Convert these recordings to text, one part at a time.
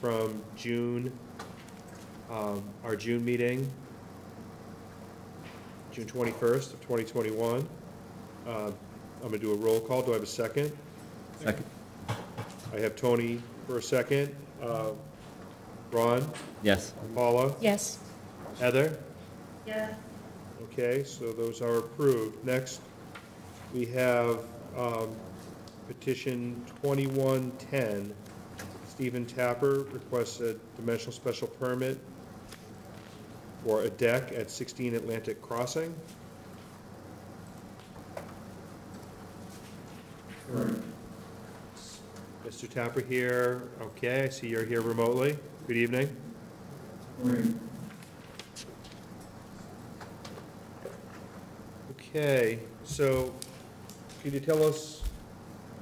from June, our June meeting, June 21st of 2021. I'm going to do a roll call. Do I have a second? Second. I have Tony for a second. Ron? Yes. Paula? Yes. Heather? Yes. Okay, so those are approved. Next, we have petition 2110. Stephen Tapper requests a dimensional special permit for a deck at 16 Atlantic Crossing. Correct. Mr. Tapper here. Okay, I see you're here remotely. Good evening. Right. Okay, so could you tell us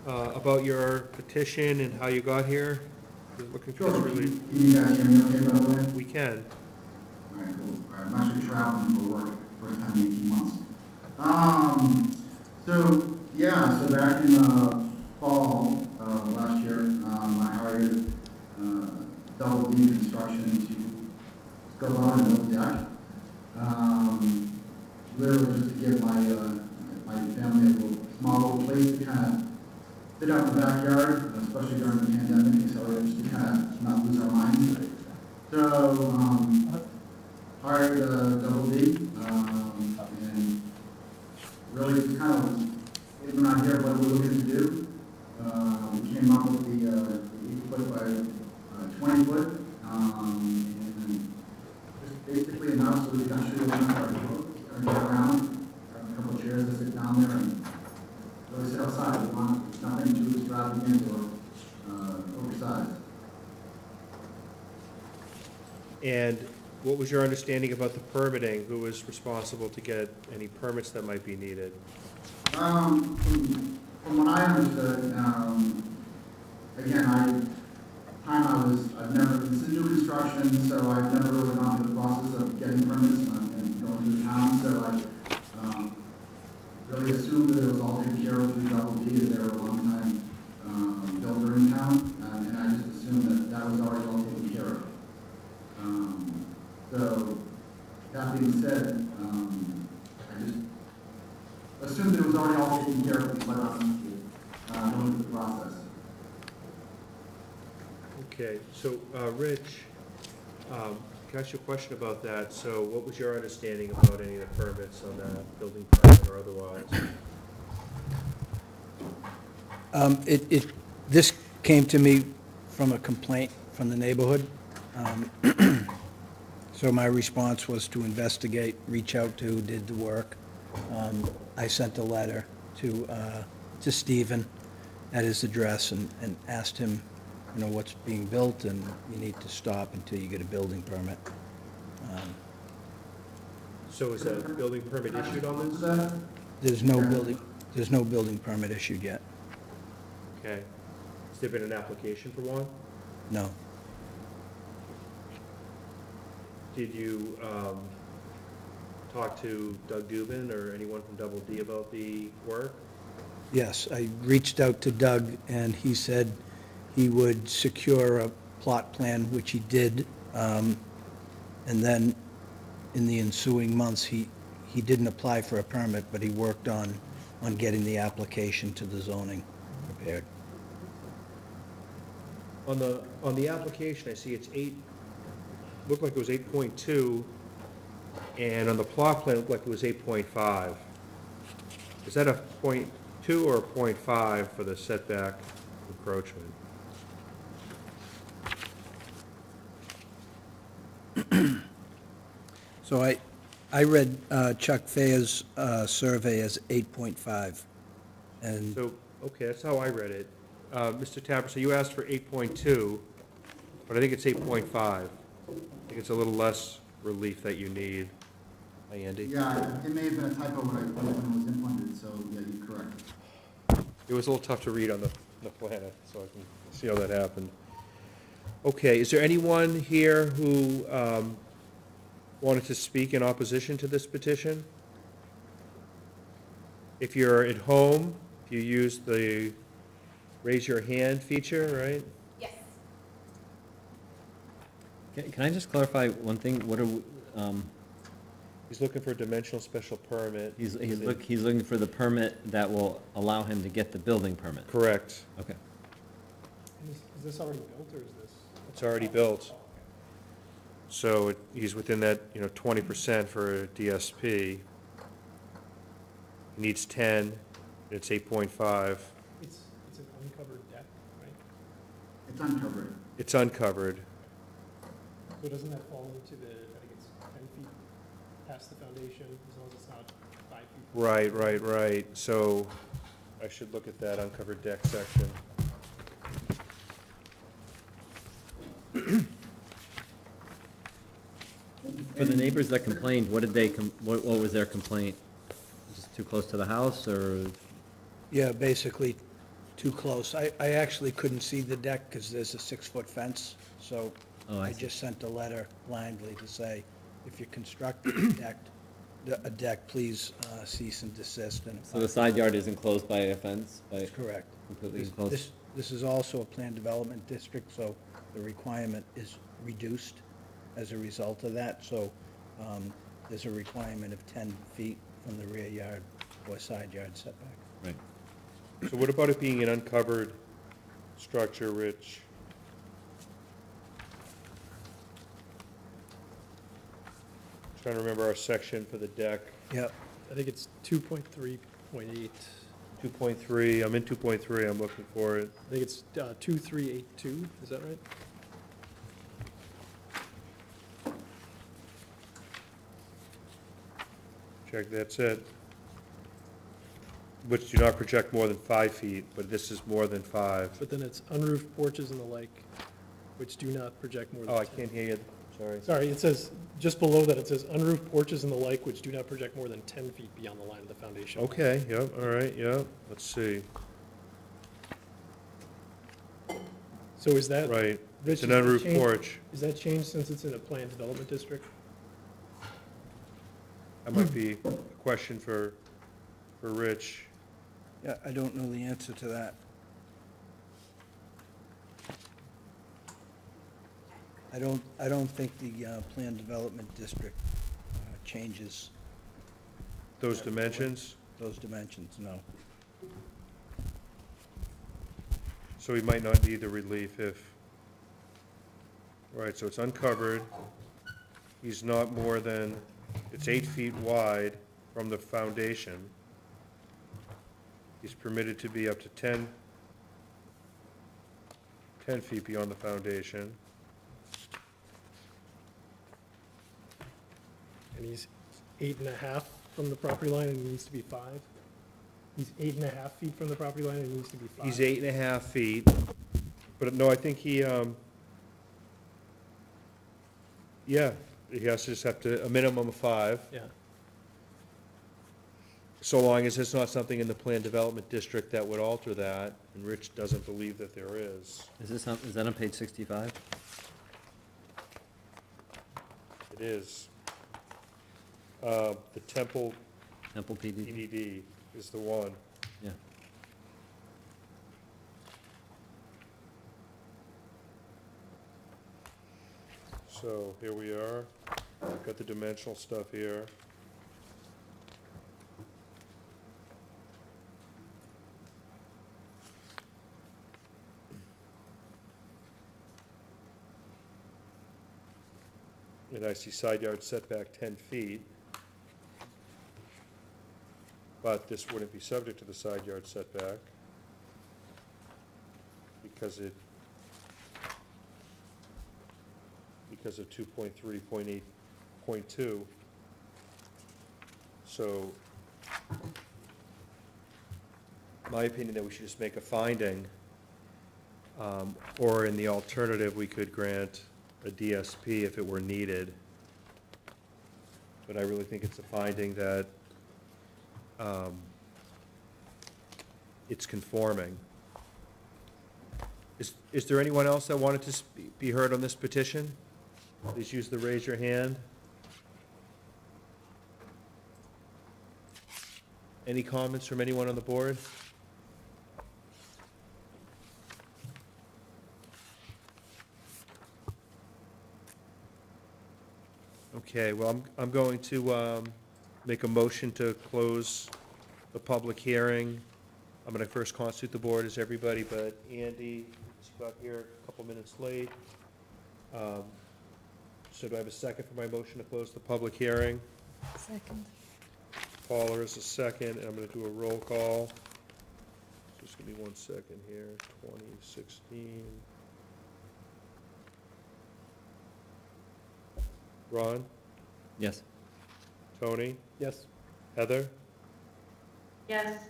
about your petition and how you got here? We're looking for Sure. this really. Can you guys hear me okay, by the way? We can. All right, cool. All right, I'm actually traveling for work, first time in 18 months. So back in fall last year, I hired Double D Construction to go out and build a deck. Literally just to give my family a small little place to kind of sit out in the backyard, especially during the pandemic, so just to kind of not lose our minds. So, hired Double D, and really just kind of getting an idea of what we're looking to do. We came up with the 8-foot by 20-foot, and just basically enough so we can actually get around, have a couple of chairs to sit down there and really sit outside. We want nothing too extravagant or oversized. And what was your understanding about the permitting? Who was responsible to get any permits that might be needed? From what I understood, again, I've never, this is new construction, so I've never really gone through the process of getting permits and going through the town, so I really assumed that it was all taken care of through Double D, that they were a long-time builder in town, and I just assumed that that was already all taken care of. So, that being said, I just assumed that it was already all taken care of, but going through the process. Okay, so Rich, can I ask you a question about that? So what was your understanding about any of the permits on that building permit or otherwise? This came to me from a complaint from the neighborhood. So my response was to investigate, reach out to who did the work. I sent a letter to Stephen at his address and asked him, what's being built, and you need to stop until you get a building permit. So is a building permit issued on this? There's no building permit issued yet. Okay. Has there been an application for one? No. Did you talk to Doug Dubin or anyone from Double D about the work? Yes, I reached out to Doug, and he said he would secure a plot plan, which he did, and then in the ensuing months, he didn't apply for a permit, but he worked on getting the application to the zoning prepared. On the application, I see it's looked like it was 8.2, and on the plot plan, it looked like it was 8.5. Is that a 0.2 or a 0.5 for the setback encroachment? So I read Chuck Fayer's survey as 8.5, and So, okay, that's how I read it. Mr. Tapper, so you asked for 8.2, but I think it's 8.5. I think it's a little less relief that you need. Hi, Andy. Yeah, it may have been a typo when it was implemented, so yeah, you're correct. It was a little tough to read on the plan, so I can see how that happened. Okay, is there anyone here who wanted to speak in opposition to this petition? If you're at home, if you use the raise your hand feature, right? Yes. Can I just clarify one thing? What are, He's looking for a dimensional special permit. he's looking for the permit that will allow him to get the building permit? Correct. Okay. Is this already built, or is this? It's already built. So he's within that, 20% for a DSP. He needs 10, it's 8.5. It's an uncovered deck, right? It's uncovered. It's uncovered. So doesn't that fall into the, I think it's 10 feet past the foundation, as long as it's not 5 feet? Right. So I should look at that uncovered deck section. For the neighbors that complained, what did they, what was their complaint? Just too close to the house, or? Yeah, basically too close. I actually couldn't see the deck because there's a 6-foot fence, so Oh, I I see. just sent a letter blindly to say, if you construct a deck, please cease and desist. And So the side yard is enclosed by a fence, correct. completely This- enclosed? This this is also a planned development district, so the requirement is reduced as a result of that. So there's a requirement of 10 feet from the rear yard or side yard setback. Right. So what about it being an uncovered structure, Rich? Trying to remember our section for the deck. Yep. I think it's 2.3.8. 2.3, I'm in 2.3, I'm looking for it. I think it's 2382, is that right? Check, that's it. Which do not project more than 5 feet, but this is more than 5. But then it's unroofed porches and the like, which do not project more than Oh, I 10. can't hear you, sorry. Sorry, it says, just below that, it says unroofed porches and the like, which do not project more than 10 feet beyond the line of the foundation. Okay, yep, all right, yep, let's see. So is that? Right, Rich, it's an is that unroofed changed- porch. Is that changed since it's in a planned development district? That might be a question for Rich. Yeah, I don't know the answer to that. I don't think the planned development district changes Those dimensions, those dimensions, no. so we might not need the relief if, right, so it's uncovered. He's not more than, it's 8 feet wide from the foundation. He's permitted to be up to 10 feet beyond the foundation. And he's 8.5 from the property line and he needs to be 5? He's 8.5 feet from the property line and he needs to be 5? He's 8.5 feet, but no, I think he has to just have to, a minimum of 5, Yeah. so long as it's not something in the planned development district that would alter that, and Rich doesn't believe that there is. Is that on page 65? It is. The Temple Temple PDD? EDD is the one. Yeah. So here we are, got the dimensional stuff here. And I see side yard setback 10 feet. But this wouldn't be subject to the side yard setback because of 2.3.8.2. So my opinion that we should just make a finding, or in the alternative, we could grant a DSP if it were needed. But I really think it's a finding that it's conforming. Is there anyone else that wanted to be heard on this petition? Please use the raise your hand. Any comments from anyone on the board? Okay, well, I'm going to make a motion to close the public hearing. I'm going to first constitute the board as everybody, but Andy just got here a couple minutes late. So do I have a second for my motion to close the public hearing? Second. Paula is a second, and I'm going to do a roll call. Just give me 1 second here. 2016. Ron? Yes. Tony? Yes. Heather? Yes.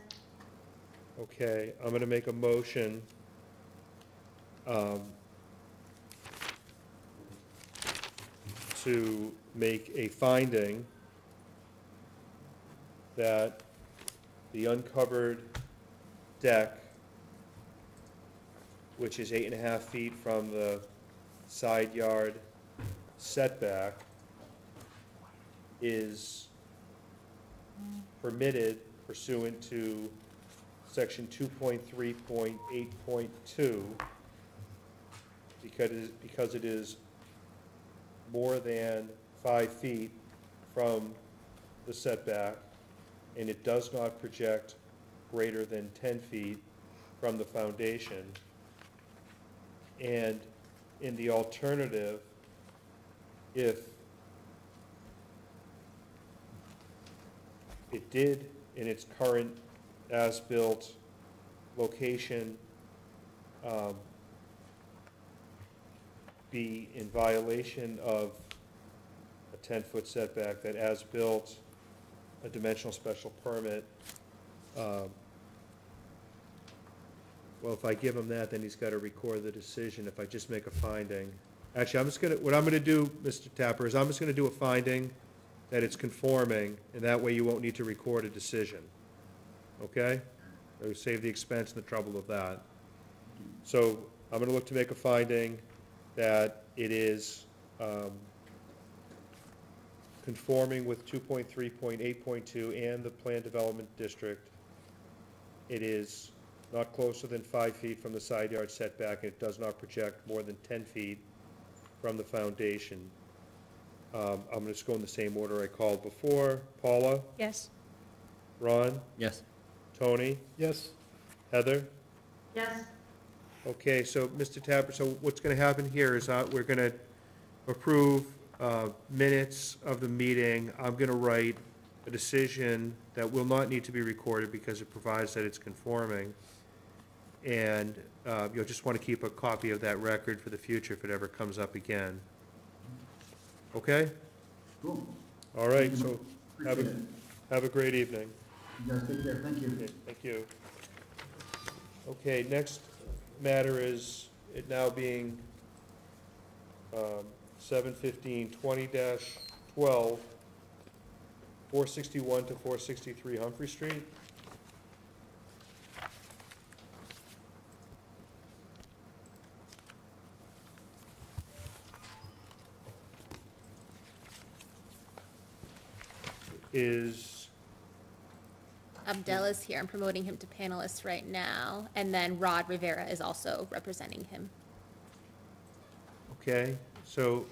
Okay, I'm gonna make a motion, to make a finding that the uncovered deck, which is 8.5 feet from the side yard setback, is permitted pursuant to section 2.3.8.2, because it is more than 5 feet from the setback, and it does not project greater than 10 feet from the foundation. And in the alternative, if it did, in its current as-built location, be in violation of a 10-foot setback, that as-built, a dimensional special permit, well, if I give him that, then he's got to record the decision. If I just make a finding, actually, what I'm gonna do, Mr. Tapper, is I'm just gonna do a finding that it's conforming, and that way you won't need to record a decision. Okay? It'll save the expense and the trouble of that. So I'm gonna look to make a finding that it is conforming with 2.3.8.2 and the Plan Development District. It is not closer than 5 feet from the side yard setback, and it does not project more than 10 feet from the foundation. I'm gonna just go in the same order I called before. Paula? Yes. Ron? Yes. Tony? Yes. Heather? Yes. Okay, so, Mr. Tapper, so what's gonna happen here is, we're gonna approve, minutes of the meeting. I'm gonna write a decision that will not need to be recorded because it provides that it's conforming. And, you'll just wanna keep a copy of that record for the future if it ever comes up again. Okay? Cool. All right, so, Appreciate it. have a great evening. You guys take care, thank you. Okay, thank you. Okay, next matter is it now being 7:15, 20-12, 461 to 463 Humphrey Street. Is, Abdel is here. I'm promoting him to panelist right now. And then Rod Rivera is also representing him. okay, so,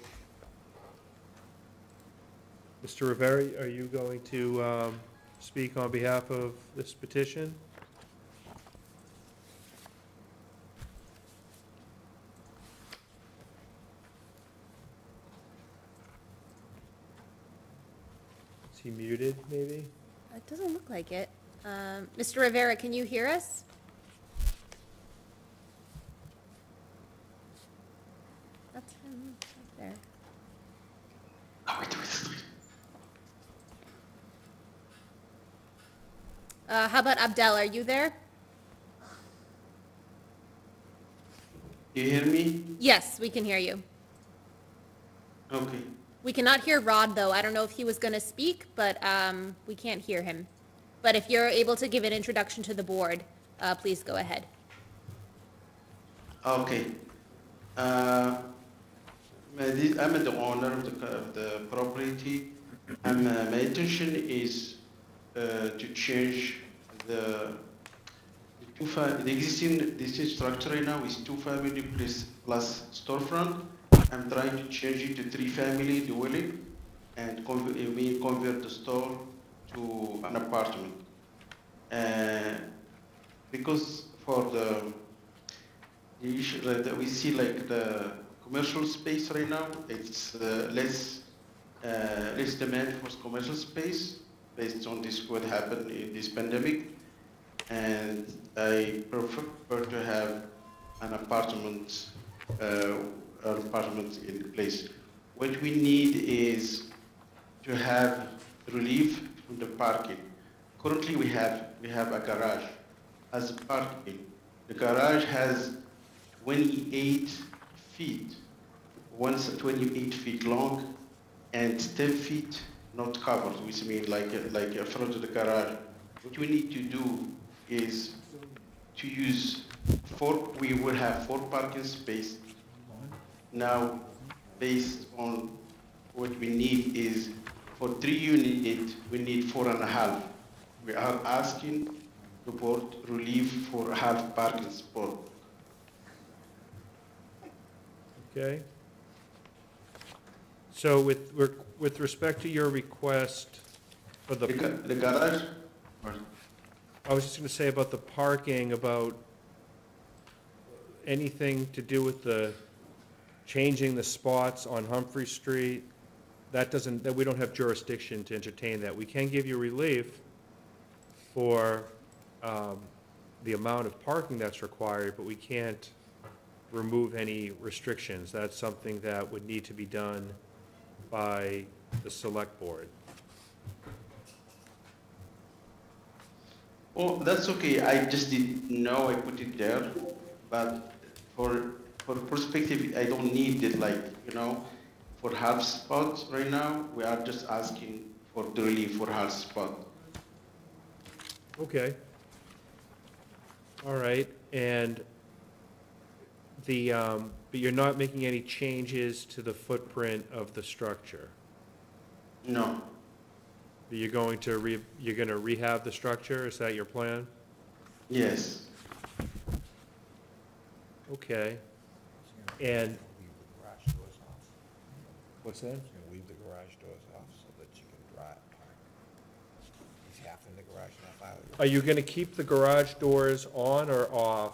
Mr. Rivera, are you going to speak on behalf of this petition? Is he muted, maybe? It doesn't look like it. Mr. Rivera, can you hear us? That's him right there. How about Abdel? Are you there? You hear me? Yes, we can hear you. Okay. We cannot hear Rod, though. I don't know if he was going to speak, but we can't hear him. But if you're able to give an introduction to the board, please go ahead. Okay. I'm the owner of the property. My intention is to change the existing structure right now is 2-family plus storefront. I'm trying to change it to 3-family dwelling. and we convert the store to an apartment. Because for the issue that we see, like the commercial space right now, it's less demand for commercial space based on this what happened in this pandemic, and I prefer to have an apartment in place. What we need is to have relief from the parking. Currently, we have a garage as parking. The garage has 28 feet, 28 feet long, and 10 feet not covered, which means like a front of the garage. What we need to do is to use we will have 4 parking spaces. Now, based on what we need is for 3 units, we need 4.5. We are asking the board relief for half parking spot. Okay. So with respect to your request for The garage, I was just gonna say about the parking, about anything to do with the changing the spots on Humphrey Street, that we don't have jurisdiction to entertain that. We can give you relief for the amount of parking that's required, but we can't remove any restrictions. That's something that would need to be done by the select board. oh, that's okay. I just didn't know I put it there, but for perspective, I don't need it like, for half spot right now. We are just asking for the relief for half spot. Okay. All right, and but you're not making any changes to the footprint of the structure? No, You're going to rehab the structure, is that your plan? yes. Okay, and, Leave the garage doors off. what's that? He's gonna leave the garage doors off so that you can drive. He's half in the garage, half out. Are you gonna keep the garage doors on or off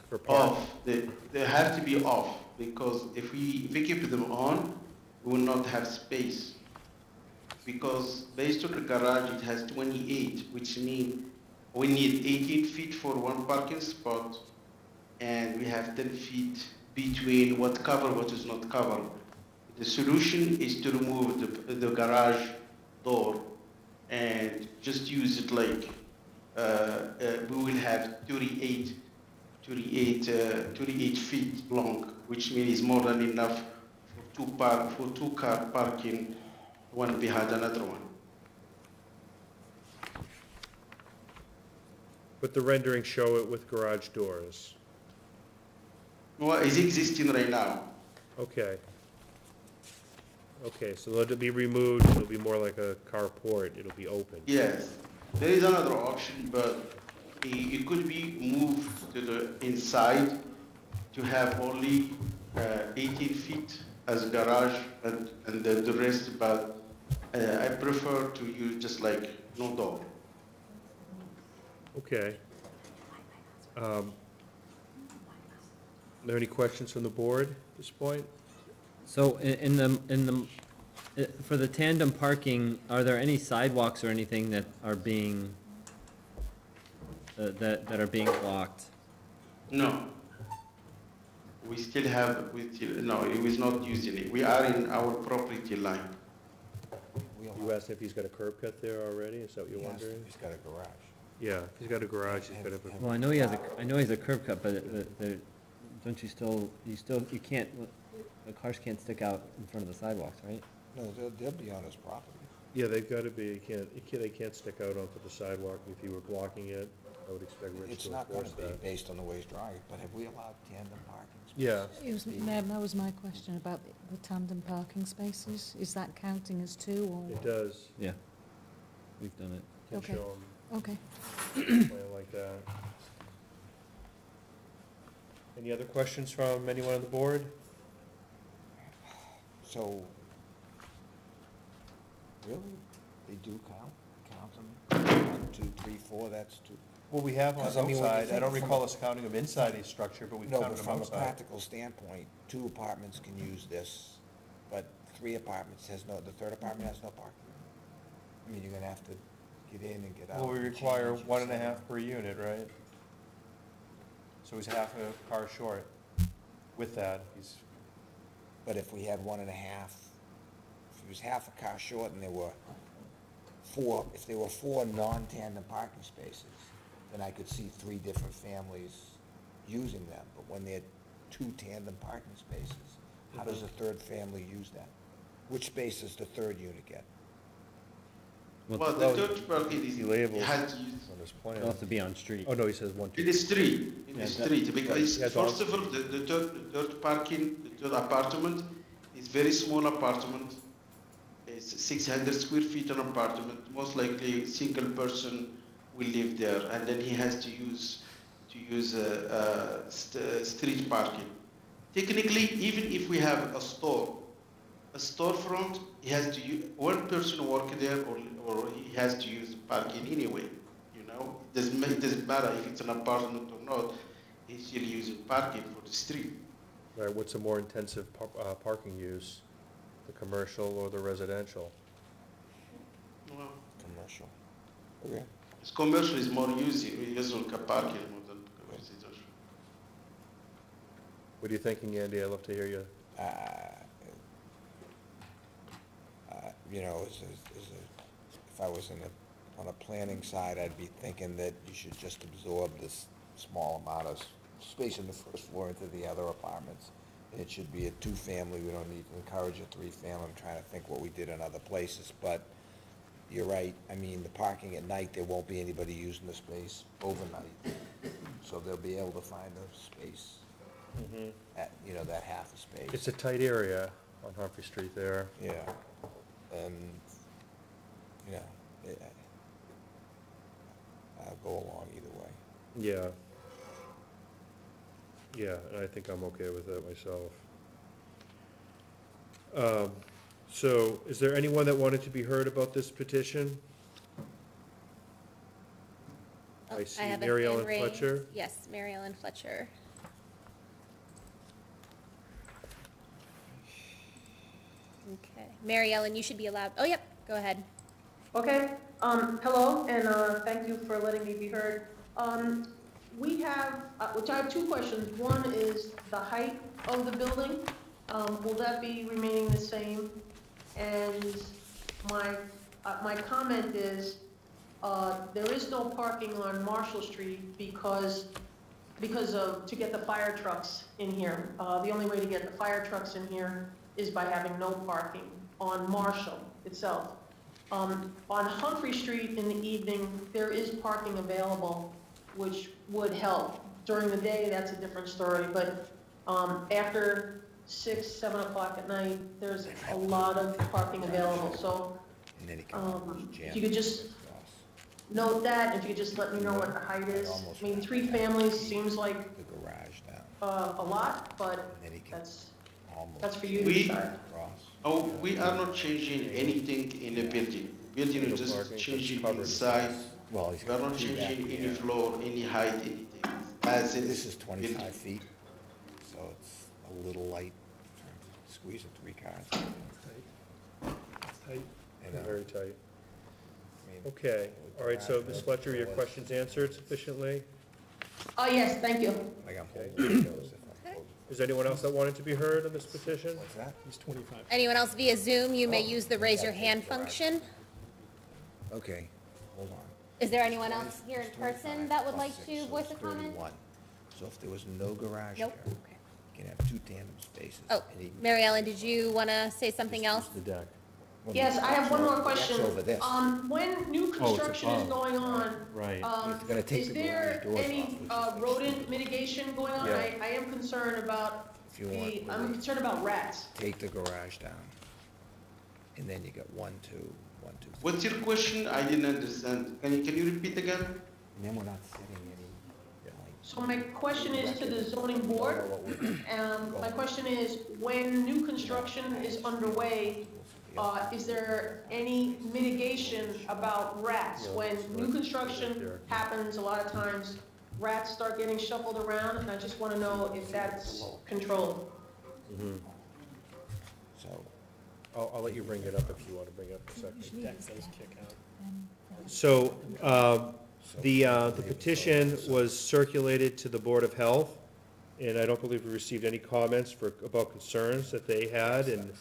for parking? Off. They have to be off because if we keep them on, we will not have space. Because based on the garage, it has 28, which means we need 18 feet for one parking spot, and we have 10 feet between what is not covered. The solution is to remove the garage door and just use it like we will have 38 feet long, which means more than enough for two car parking, one behind another one. But the renderings show it with garage doors. Well, it's existing right now. Okay. Okay, so it'll be removed, it'll be more like a carport, it'll be open. Yes, there is another option, but it could be moved to the inside to have only 18 feet as garage and the rest, but I prefer to use just like no door. Okay. Are there any questions from the board at this point? So for the tandem parking, are there any sidewalks or anything that are being, that are being blocked? No. No, it was not using it. We are in our property line. You asked if he's got a curb cut there already, is that what you're wondering? He's got a garage. Yeah, if he's got a garage, he's got a, Well, I know he has a curb cut, but don't you can't, the cars can't stick out in front of the sidewalks, right? No, they'll be on his property. yeah, they've gotta be, they can't stick out onto the sidewalk. If you were blocking it, I would expect Rich It's to not gonna enforce be that. based on the way he's driving, but have we allowed tandem parking? Yeah, Ma'am, that was my question about the tandem parking spaces. Is that counting as 2 or? it does. Yeah, we've done it. Can Okay. show 'em Okay. a plan like that. Any other questions from anyone on the board? So, Really? They do count them? 1, 2, 3, 4, that's two. Well, we have on 'Cause, I mean, when you outside, I think don't from recall a- us counting them inside a structure, but we No, counted but them from a outside. practical standpoint, 2 apartments can use this, but 3 apartments has no, the 3rd apartment has no parking. I mean, you're gonna have to get in and get out. Well, we and require change, 1.5 per unit, right? So he's half a car short. With that, he's, But if we had 1.5, if he was half a car short and there were 4, if there were 4 non-tandem parking spaces, then I could see 3 different families using them. But when they're 2 tandem parking spaces, how does a 3rd family use that? Which space does the 3rd unit get? Well, the third parking is, he labels has to use, on his It'll have to plan. be on street. Oh, no, he says 1, 2. in the street, Yeah, that- because Yeah, first of all, the third parking, the third apartment is very small apartment. It's 600 square feet an apartment, most likely a single person will live there, and then he has to use street parking. Technically, even if we have a storefront, he has to use, one person work there, or he has to use parking anyway, you know? It doesn't matter if it's an apartment or not, he's still using parking for the street. Right, what's a more intensive parking use? The commercial or the residential? Well, Commercial. Okay. it's commercial is more using parking more than residential. What are you thinking, Andy? I'd love to hear you. You know, if I was on a planning side, I'd be thinking that you should just absorb this small amount of space in the first floor into the other apartments. And it should be a 2-family, we don't need to encourage a 3-family, I'm trying to think what we did in other places, but you're right, I mean, the parking at night, there won't be anybody using the space overnight. So they'll be able to find a space at, you know, that half a space. It's a tight area on Humphrey Street there. Yeah, and, you know, I'll go along either way. Yeah. Yeah, and I think I'm okay with that myself. So, is there anyone that wanted to be heard about this petition? Oh, I see have a Mary hand Ellen raised. Fletcher. Yes, Mary Ellen Fletcher. Okay, Mary Ellen, you should be allowed, oh, yep, go ahead. Okay, hello, and thank you for letting me be heard. We have, which I have 2 questions. One is the height of the building. Will that be remaining the same? And my comment is, there is no parking on Marshall Street because to get the fire trucks in here. The only way to get the fire trucks in here is by having no parking on Marshall itself. On Humphrey Street in the evening, there is parking available, which would help. During the day, that's a different story, but after 6, 7 o'clock at night, there's a lot of parking available. So And then he can if you could just note that, if you could just let me know what the height is. I mean, 3 families seems like the garage down, a lot, but and then he can that's for you to We- decide. cross. Oh, we are not changing anything in the building. Building No is just parking, it's changing covered. inside. Well, he's We are got not 2 back changing any here. floor, any height, anything. As it This is building. 25 feet, so it's a little light, squeezing 3 cars. Tight, And, very tight. I mean, Okay, all right, so Ms. Fletcher, your was- question's answered sufficiently? Oh, yes, thank you. Like I'm holding windows if I'm closing. Is there anyone else that wanted to be heard on this petition? What's that? He's 25. Anyone else via Zoom, you may use the raise your hand function. Okay, hold on. Is there anyone else here in It's person 25 that would plus like 6, to so voice it's a comment? 31. So if there was no garage there, Nope. you Okay. can have 2 tandem spaces. Oh, and he can Mary Ellen, did you want to say something else? The deck. Well, Yes, I have one more that's question. over this. When new construction is going on, Right. You're gonna take is the there garage doors any off, which is- rodent mitigation going on? Yeah. I am concerned about If you want, I'm concerned about rats. take the garage down. And then you got 1, 2, 1, 2, 3. What's your question? I didn't understand. Can you repeat again? And then we're not setting any, like, So my question is to the zoning board. My question is, when new construction is underway, is there any mitigation about rats? When new construction happens, a lot of times rats start getting shuffled around, and I just want to know if that's controlled. So, I'll let you bring it up if you want to bring it up for a second. Usually Deck it's does that, kick out. So, the petition was circulated to the Board of Health, and I don't believe we received any comments about concerns that they had, and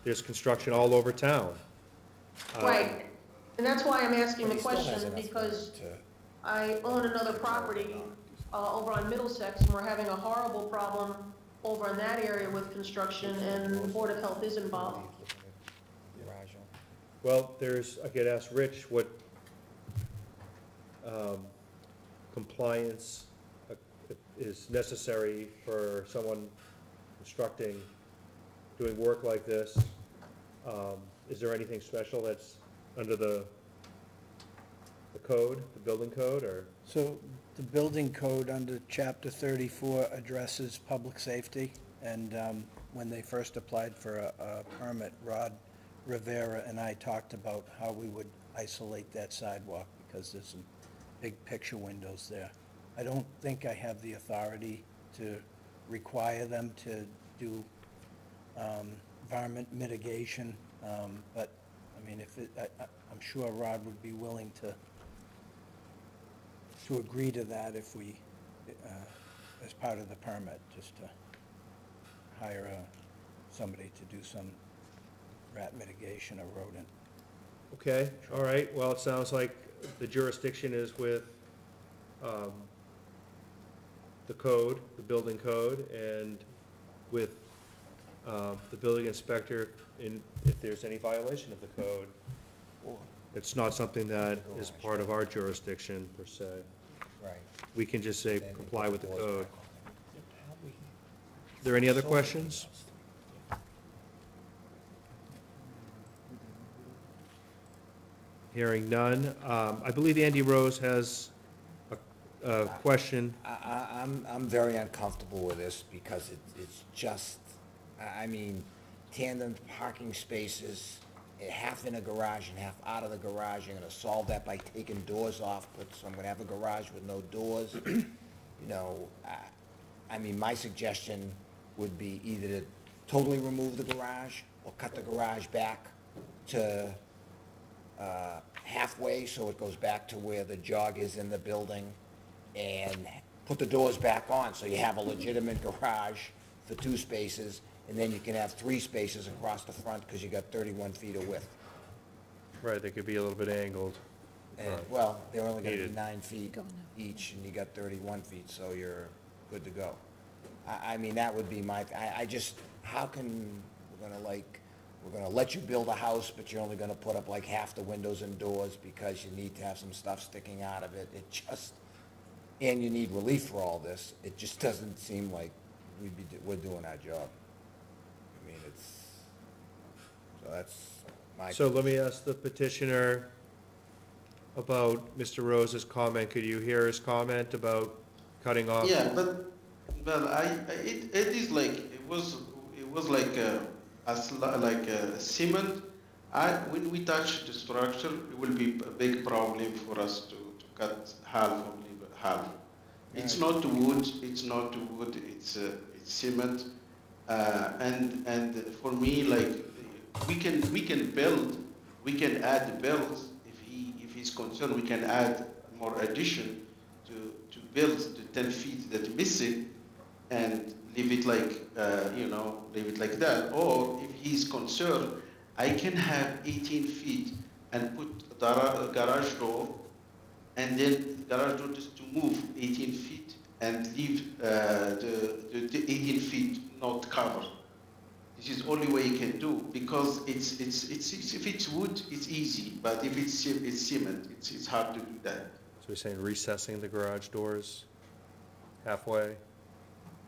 there's construction all over town. Right, and that's why I'm asking but the he still has question, enough because room to- I own another property over on Middlesex, and we're having a horrible problem over in that area with construction, and the Board of Health is involved. Garage on. Well, I could ask Rich what compliance is necessary for someone constructing, doing work like this. Is there anything special that's under the code, the building code, or? So the building code under chapter 34 addresses public safety, and when they first applied for a permit, Rod Rivera and I talked about how we would isolate that sidewalk, because there's some big picture windows there. I don't think I have the authority to require them to do environment mitigation, but, I mean, I'm sure Rod would be willing to agree to that if we, as part of the permit, just to hire somebody to do some rat mitigation or rodent. Okay, all right, well, it sounds like the jurisdiction is with the code, the building code, and with the building inspector if there's any violation of the code. It's not something that is part of our jurisdiction, per se. Right. We can just say Then comply put with the doors code. back on. Are there any other questions? Hearing none. I believe Andy Rose has a question. I'm very uncomfortable with this because it's just, I mean, tandem parking spaces, half in a garage and half out of the garage. You're gonna solve that by taking doors off, so I'm gonna have a garage with no doors. You know, I mean, my suggestion would be either to totally remove the garage or cut the garage back to halfway, so it goes back to where the jog is in the building, and put the doors back on, so you have a legitimate garage for 2 spaces, and then you can have 3 spaces across the front, because you got 31 feet of width. Right, they could be a little bit angled. And, well, they're only gonna be Needed. 9 feet Go now. each, and you got 31 feet, so you're good to go. I mean, that would be I just, how can, we're gonna let you build a house, but you're only gonna put up like half the windows and doors because you need to have some stuff sticking out of it. It just, and you need relief for all this. It just doesn't seem like we're doing our job. I mean, so that's my. So let me ask the petitioner about Mr. Rose's comment. Could you hear his comment about cutting off? Yeah, but it is like it was like a cement. When we touch the structure, it will be a big problem for us to cut half or leave half. It's not wood. It's not wood. It's cement. And for me, like we can build. We can add builds if he's concerned. We can add more addition to build the 10 feet that missing, and leave it like leave it like that. Or if he's concerned, I can have 18 feet and put a garage door, and then the garage door just to move 18 feet and leave the 18 feet not covered. This is the only way you can do, because it's if it's wood, it's easy, but if it's cement, it's hard to do that. So you're saying recessing the garage doors halfway?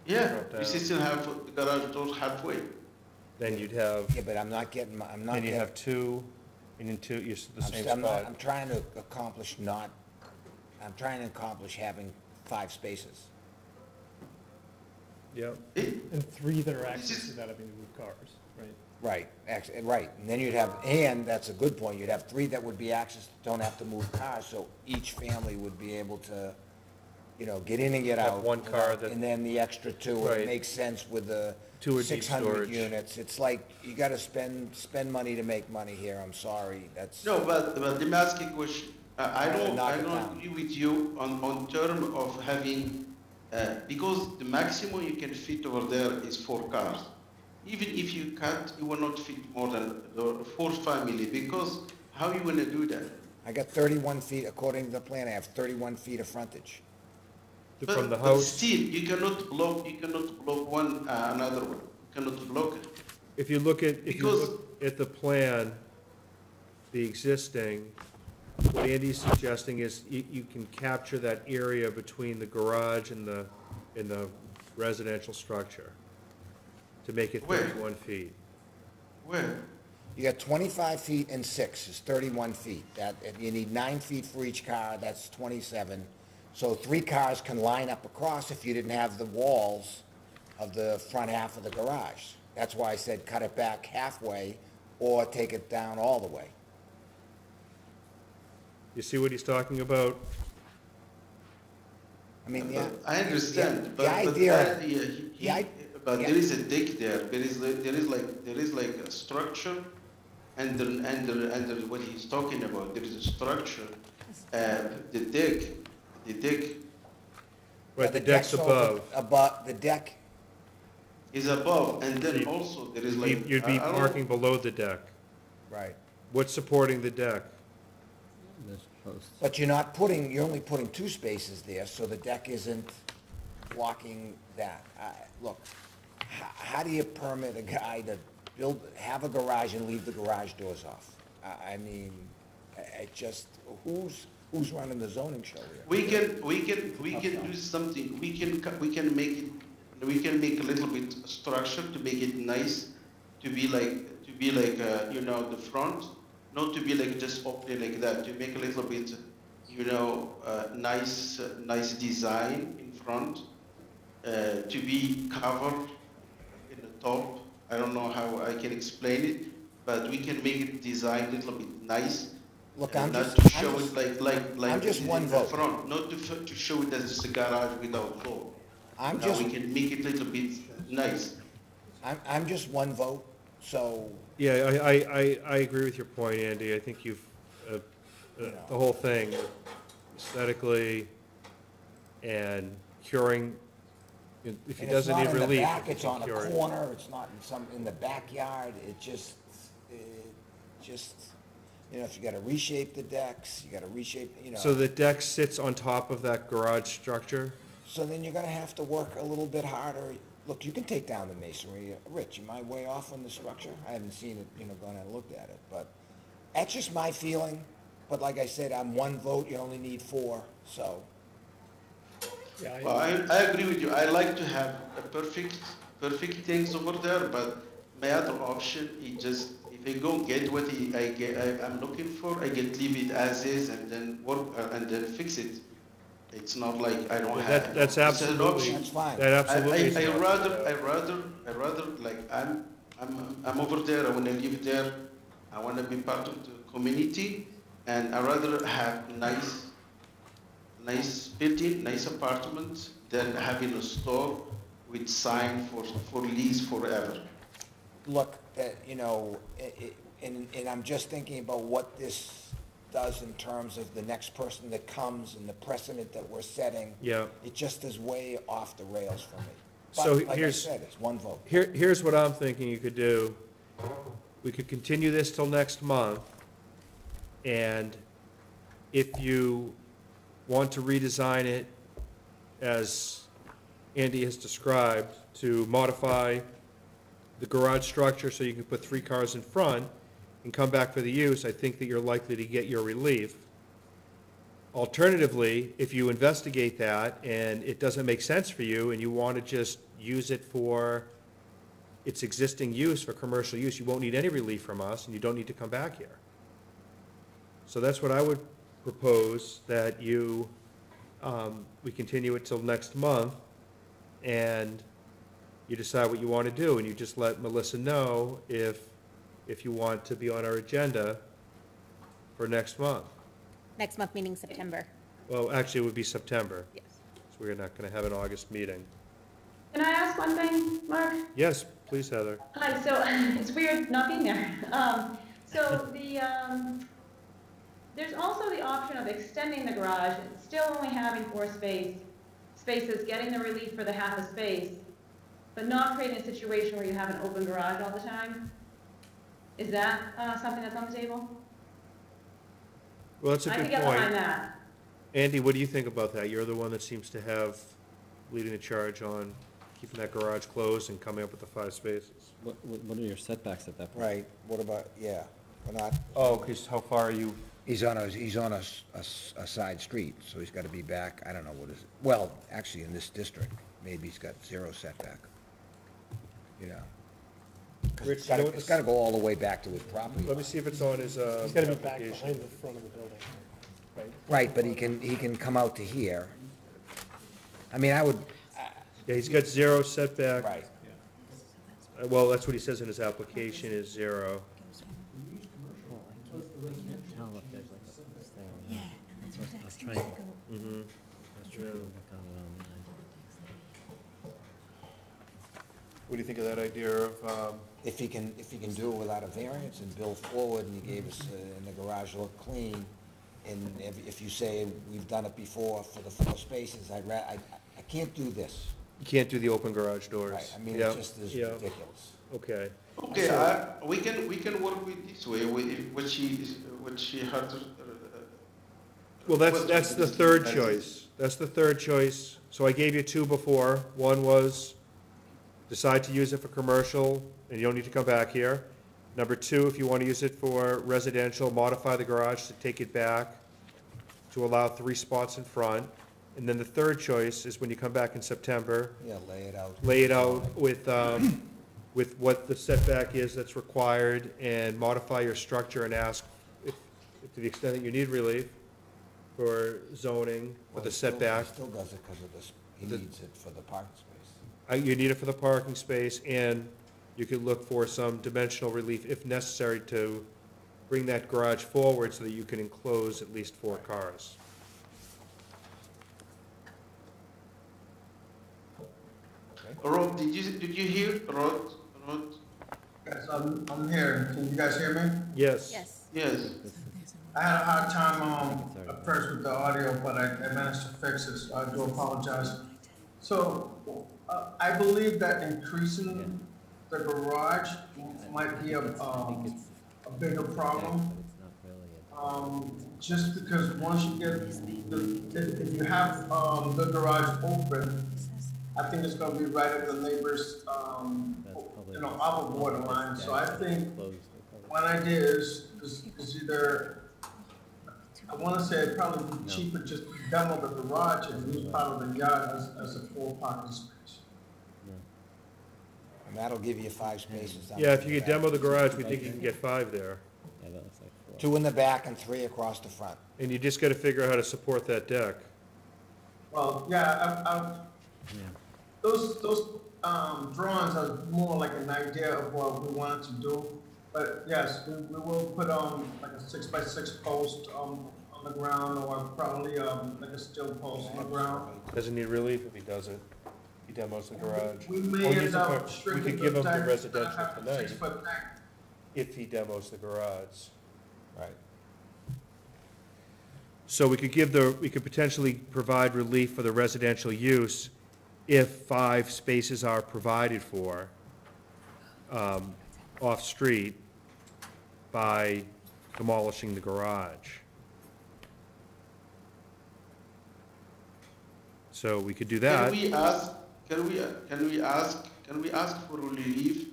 Yeah, Drop we down. still have the garage doors halfway. Then you'd have, Yeah, but I'm not getting, then you have 2, and then 2, you're the same I'm spot. trying to accomplish having 5 spaces. Yeah, And 3 that are access to that, I mean, with cars, right? Right, right, and then you'd have, and that's a good point, you'd have 3 that would be access, don't have to move cars, so each family would be able to, you know, get in and get Have out. one car without- that- And then the extra 2, Right. it makes sense with the 2 are deep 600 storage. units. It's like, you gotta spend money to make money here, I'm sorry, that's. No, but let me ask you a question. Knock I it don't down. agree with you on term of having, because the maximum you can fit over there is 4 cars. Even if you cut, you will not fit more than 4 family, because how you gonna do that? I got 31 feet, according to the plan, I have 31 feet of frontage. From the But house, still, you cannot block one, another one. You cannot block it. if you look at Because- the plan, the existing, what Andy's suggesting is you can capture that area between the garage and the residential structure to make it Where? 31 feet. Where? You got 25 feet and 6 is 31 feet. That, if you need 9 feet for each car, that's 27. So 3 cars can line up across if you didn't have the walls of the front half of the garage. That's why I said cut it back halfway or take it down all the way. You see what he's talking about? I mean, yeah. I understand, the but idea- he- I- but yeah. there is a deck there. There is like a structure, and what he's talking about. There is a structure. The deck Right, the deck's above. Above, the deck, is above, and then You'd- also there is like You'd be I don't- parking below the deck. right. What's supporting the deck? There's posts. But you're only putting 2 spaces there, so the deck isn't blocking that. Look, how do you permit a guy to have a garage and leave the garage doors off? I mean, it just, who's running the zoning show here? We can do something. We can make it. We can make a little bit structure to make it nice, to be like you know, the front, not to be like just open like that. To make a little bit, you know, nice design in front, to be covered in the top. I don't know how I can explain it, but we can make it design a little bit nice. Look, And I'm not just, to show it like I'm just one in the vote. front, not to show it as a garage without door. I'm Now just, we can make it a little bit nice. I'm just one vote, so, Yeah, I agree with your point, Andy. I think you've, the whole thing aesthetically and curing, if he and it's doesn't not need in the relief. back, if he it's can on a cure it. corner, it's not in the backyard, it just, you know, if you gotta reshape the decks, you gotta reshape, you know. So the deck sits on top of that garage structure? So then you're gonna have to work a little bit harder. Look, you can take down the masonry. Rich, am I way off on the structure? I haven't seen it, you know, gone and looked at it, but that's just my feeling. But like I said, I'm one vote, you only need 4, so. Yeah, Well, I agree with you. I like to have a perfect things over there, but my other option is just, if I go get what I'm looking for, I can leave it as is and then work, and then fix it. It's not like I don't have. That's it's an absolutely, option. That's fine. that absolutely is I an option. rather, like, I'm over there, I wanna live there, I wanna be part of the community, and I rather have nice building, nice apartment, than having a store with sign for lease forever. Look, you know, and I'm just thinking about what this does in terms of the next person that comes and the precedent that we're setting. Yeah. It just is way off the rails for me. So But like I here's- said, it's one vote. Here's what I'm thinking you could do. We could continue this till next month, and if you want to redesign it as Andy has described, to modify the garage structure so you can put 3 cars in front and come back for the use, I think that you're likely to get your relief. Alternatively, if you investigate that and it doesn't make sense for you and you want to just use it for its existing use, for commercial use, you won't need any relief from us and you don't need to come back here. So that's what I would propose, that you, we continue it till next month, and you decide what you want to do, and you just let Melissa know if you want to be on our agenda for next month. Next month, meaning September. Well, actually, it would be September, Yes. so we're not going to have an August meeting. Can I ask one thing, Mark? Yes, please, Heather. Hi, so it's weird not being there. There's also the option of extending the garage, still only having 4 spaces, getting the relief for the half a space, but not creating a situation where you have an open garage all the time. Is that something that's on the table? Well, that's a I good could get behind point. that. Andy, what do you think about that? You're the one that seems to have leading the charge on keeping that garage closed and coming up with the 5 spaces. What are your setbacks at that point? Right, what about, yeah, we're not, Oh, because how far are you? he's on a side street, so he's gotta be back, I don't know what is, well, actually, in this district, maybe he's got 0 setback, you know. 'Cause Rich, it's you know gotta, what it's this- gotta go all the way back to his property. Let me see if it's on his He's gotta be back application. behind the front of the building, right? Right, but he can come out to here. I mean, I would, Yeah, he's got 0 setback. right, Well, that's what he says in his application is 0. Tell if there's like a thing on that. That's what I was trying to. Mm-hmm. That's true. Look on it online. What do you think of that idea of, if he can do it without a variance and build forward, and he gave us, and the garage look clean, and if you say, we've done it before for the 4 spaces, I can't do this. you can't do the open garage doors? Right, I mean, Yeah, it just is yeah. ridiculous. Okay. Okay, we can work with this way, with what she had to. Well, that's the third choice. That's the third choice. So I gave you 2 before. One was decide to use it for commercial, and you don't need to come back here. Number 2, if you want to use it for residential, modify the garage to take it back to allow 3 spots in front. And then the third choice is when you come back in September, Yeah, lay it out with what the setback is that's required, and modify your structure and ask if, to the extent that you need relief for zoning with the setback. He still does it because of this, he needs it for the parking space. You need it for the parking space, and you could look for some dimensional relief if necessary to bring that garage forward so that you can enclose at least 4 cars. Rod, did you hear, Rod? Yes, I'm here. Can you guys hear me? Yes. Yes. Yes. I had a hard time, at first with the audio, but I managed to fix it, so I do apologize. So, I believe that increasing the garage might be a bigger problem. But it's not really Just because once you get, if you have, the garage open, I think it's gonna be right at the neighbor's, upper borderline, so I think one idea is either, I wanna say it'd probably be cheaper just to demo the garage and use part of the yard as a full parking space. And that'll give you 5 spaces. down Yeah, in if you the could back. demo the garage, we think you can get 5 there. Yeah, that looks like 4. 2 in the back and 3 across the front. And you just gotta figure out how to support that deck. Well, yeah, Yeah. those drawings are more like an idea of what we wanted to do. But yes, we will put like a 6x6 post on the ground, or probably like a steel post on the ground. Doesn't need relief if he does it. He demos the garage. We may Oh, he's end a up part- we strictly could give him the protect- residential have a tonight. 6-foot deck. If he demos the garage. Right. So we could potentially provide relief for the residential use if 5 spaces are provided for off-street by demolishing the garage. So we could do that. Can we ask for relief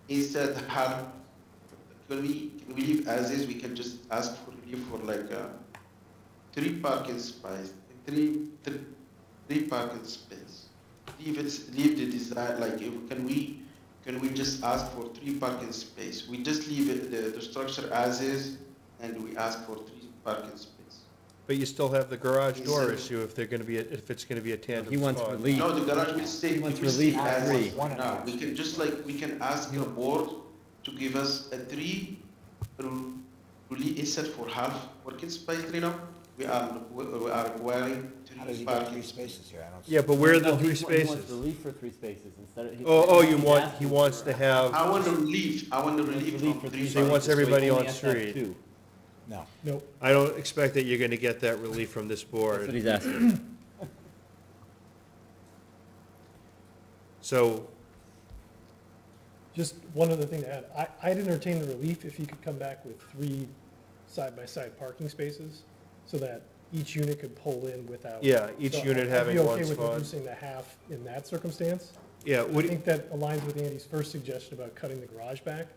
instead have, can we leave as is, we can just ask for relief for like 3 parking space, three parking space. Leave the design, like, can we just ask for 3 parking space? We just leave it, the structure as is, and we ask for 3 parking space. But you still have the garage door issue if they're gonna be, if it's gonna be a tandem He wants spot. relief. No, the garage will stay, He wants it will stay relief for as three. is now. We can, just like, we can ask the board to give us a three relief instead for half working space, you know? We are requiring How does three he get 3 parking. spaces here? I don't see. Yeah, but where are No, the 3 He wants spaces? relief for 3 spaces instead of. Oh, he's he asking wants for- to have, I want the relief from relief three for 3 So he spaces. wants so everybody only on has to have street. 2. No. Nope. I don't expect that you're gonna get that relief from this That's what board. he's asking. So, Just one other thing to add, I'd entertain the relief if you could come back with 3 side-by-side parking spaces, so that each unit could pull in without. yeah, each So unit having I'd one be okay with spot. reducing the half in that circumstance. Yeah, I what, think that aligns with Andy's first suggestion about cutting the garage back.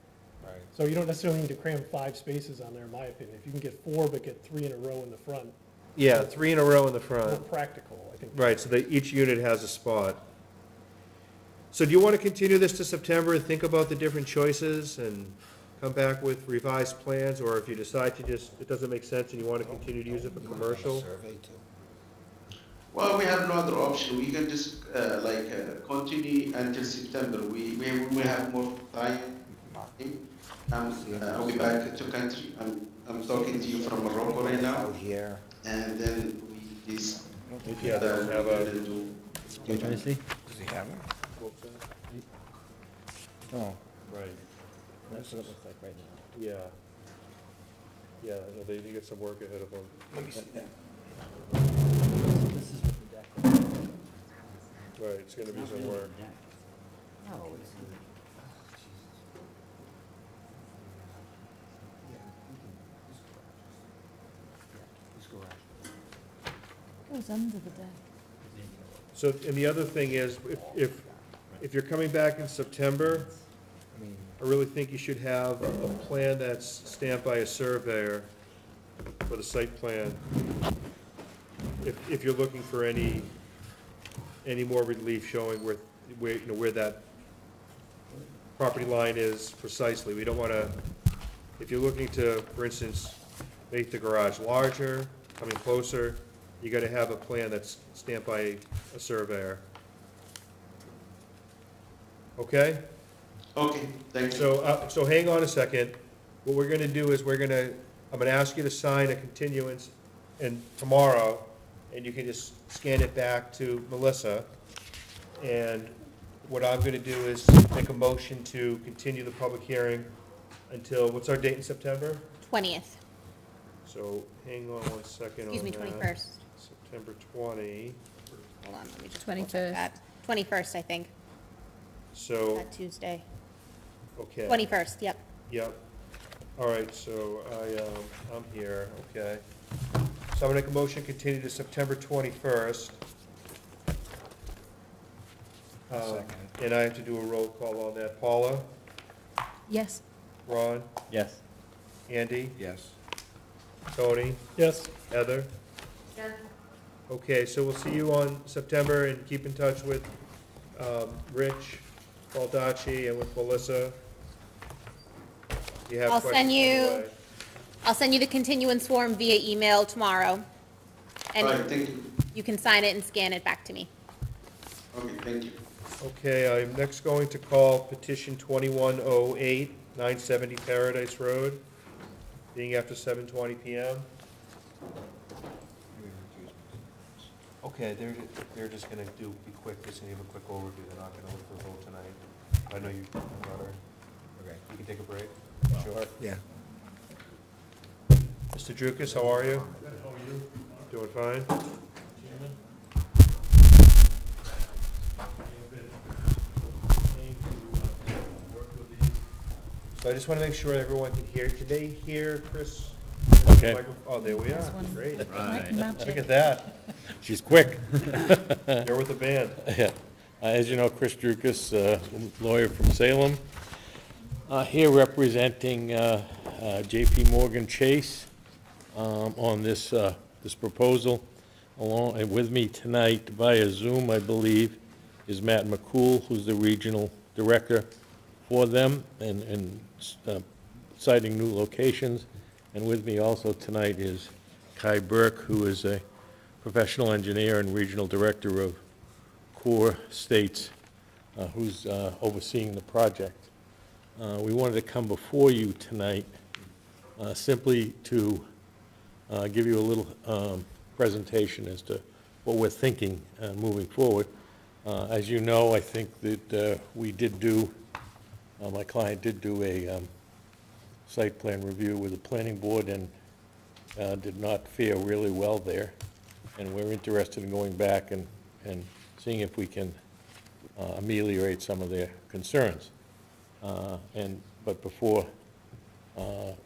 Right. So you don't necessarily need to cram 5 spaces on there, in my opinion. If you can get 4, but get 3 in a row in the front, yeah, 3 in a row in the more front. practical, I think. Right, so that each unit has a spot. So do you want to continue this to September and think about the different choices and come back with revised plans? Or if you decide to just, it doesn't make sense and you want to continue to use it for commercial? Survey too. Well, we have no other option. We can just, continue until September. We have more time. I'll be back to country. I'm talking to you from Morocco right now. Out here. And then we just. Yeah, they don't have a- What are you trying to see? Does he have it? Oh, Right, that's what it looks like right now. yeah. Yeah, no, they get some work ahead of them. Let me see that. This is what the deck looks like. Right, it's gonna be Not some really work. the deck. No, it's. Goes under the deck. So, and the other thing is, if you're coming back in September, I really think you should have a plan that's stamped by a surveyor for the site plan. If you're looking for any more relief showing where that property line is precisely. We don't wanna, if you're looking to, for instance, make the garage larger, coming closer, you gotta have a plan that's stamped by a surveyor. Okay? Okay, thank you. So hang on a second. What we're gonna do is I'm gonna ask you to sign a continuance tomorrow, and you can just scan it back to Melissa. And what I'm gonna do is make a motion to continue the public hearing until, what's our date in September? 20th, So hang on one second on excuse me, that. 21st. September 20, Hold on, let me just. 21st. 21st, I think, so, that Tuesday. okay. 21st, yep. Yep. All right, so I'm here, okay. So I'm gonna make a motion, continue to September 21st. Second. And I have to do a roll call on that. Paula, Yes. Ron, Yes. Andy, Yes. Tony, Yes, Heather? Yes. Okay, so we'll see you on September, and keep in touch with Rich Baldacci and with Melissa. If you have I'll questions send on the you- way. I'll send you the continuance form via email tomorrow. All right, And thank you. you can sign it and scan it back to me. Okay, thank you. Okay, I'm next going to call petition 2108, 970 Paradise Road, being after 7:20 PM. Okay, they're just gonna be quick, just gonna give a quick overview, they're not gonna look for a vote tonight. I know you, brother, Okay. you can take a break? Sure. Yeah. Mr. Drukas, how are you? Good, how are you? Doing fine? So I just wanna make sure everyone can hear, can they hear Chris? Okay. Oh, there we are, This one. great. Like Look magic. at that, She's quick. you're with the band. Yeah. As you know, Chris Drukas, lawyer from Salem, here representing JP Morgan Chase on this proposal. Along and with me tonight via Zoom, I believe, is Matt McCool, who's the regional director for them and citing new locations. And with me also tonight is Kai Burke, who is a professional engineer and regional director of Core States, who's overseeing the project. We wanted to come before you tonight simply to give you a little presentation as to what we're thinking moving forward. As you know, I think that we did do, my client did do a site plan review with the planning board and did not fare really well there. And we're interested in going back and seeing if we can ameliorate some of their concerns. But before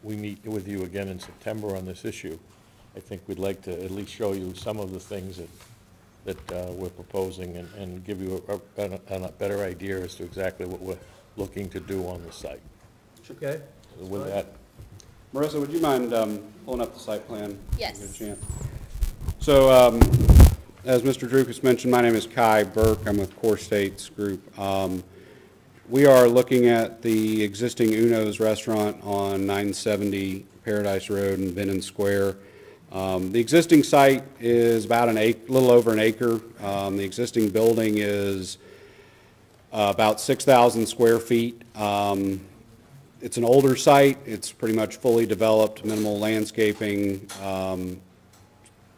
we meet with you again in September on this issue, I think we'd like to at least show you some of the things that we're proposing and give you a better idea as to exactly what we're looking to do on the site. Okay. So with that, Marissa, would you mind pulling up the site plan? Yes. Give it a chance. So, as Mr. Drukas mentioned, my name is Kai Burke. I'm with Core States Group. We are looking at the existing Uno's restaurant on 970 Paradise Road in Vinnon Square. The existing site is about a little over an acre. The existing building is about 6,000 square feet. It's an older site. It's pretty much fully developed, minimal landscaping,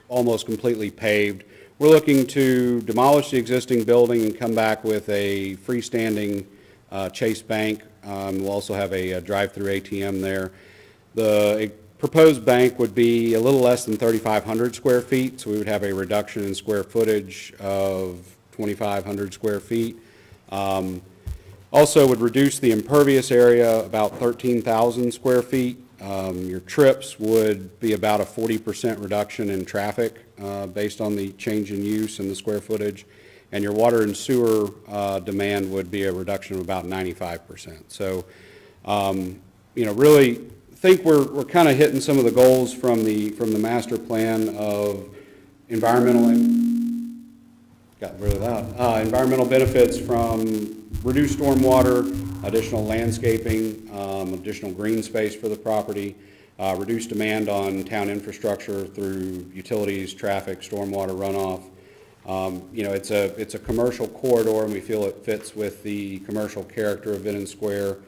almost completely paved. We're looking to demolish the existing building and come back with a freestanding Chase Bank. We'll also have a drive-through ATM there. The proposed bank would be a little less than 3,500 square feet, so we would have a reduction in square footage of 2,500 square feet. Also would reduce the impervious area about 13,000 square feet. Your trips would be about a 40% reduction in traffic based on the change in use and the square footage. And your water and sewer demand would be a reduction of about 95%. So, really think we're kind of hitting some of the goals from the master plan of environmental benefits from reduced stormwater, additional landscaping, additional green space for the property, reduced demand on town infrastructure through utilities, traffic, stormwater runoff. It's a commercial corridor, and we feel it fits with the commercial character of Vinnon Square.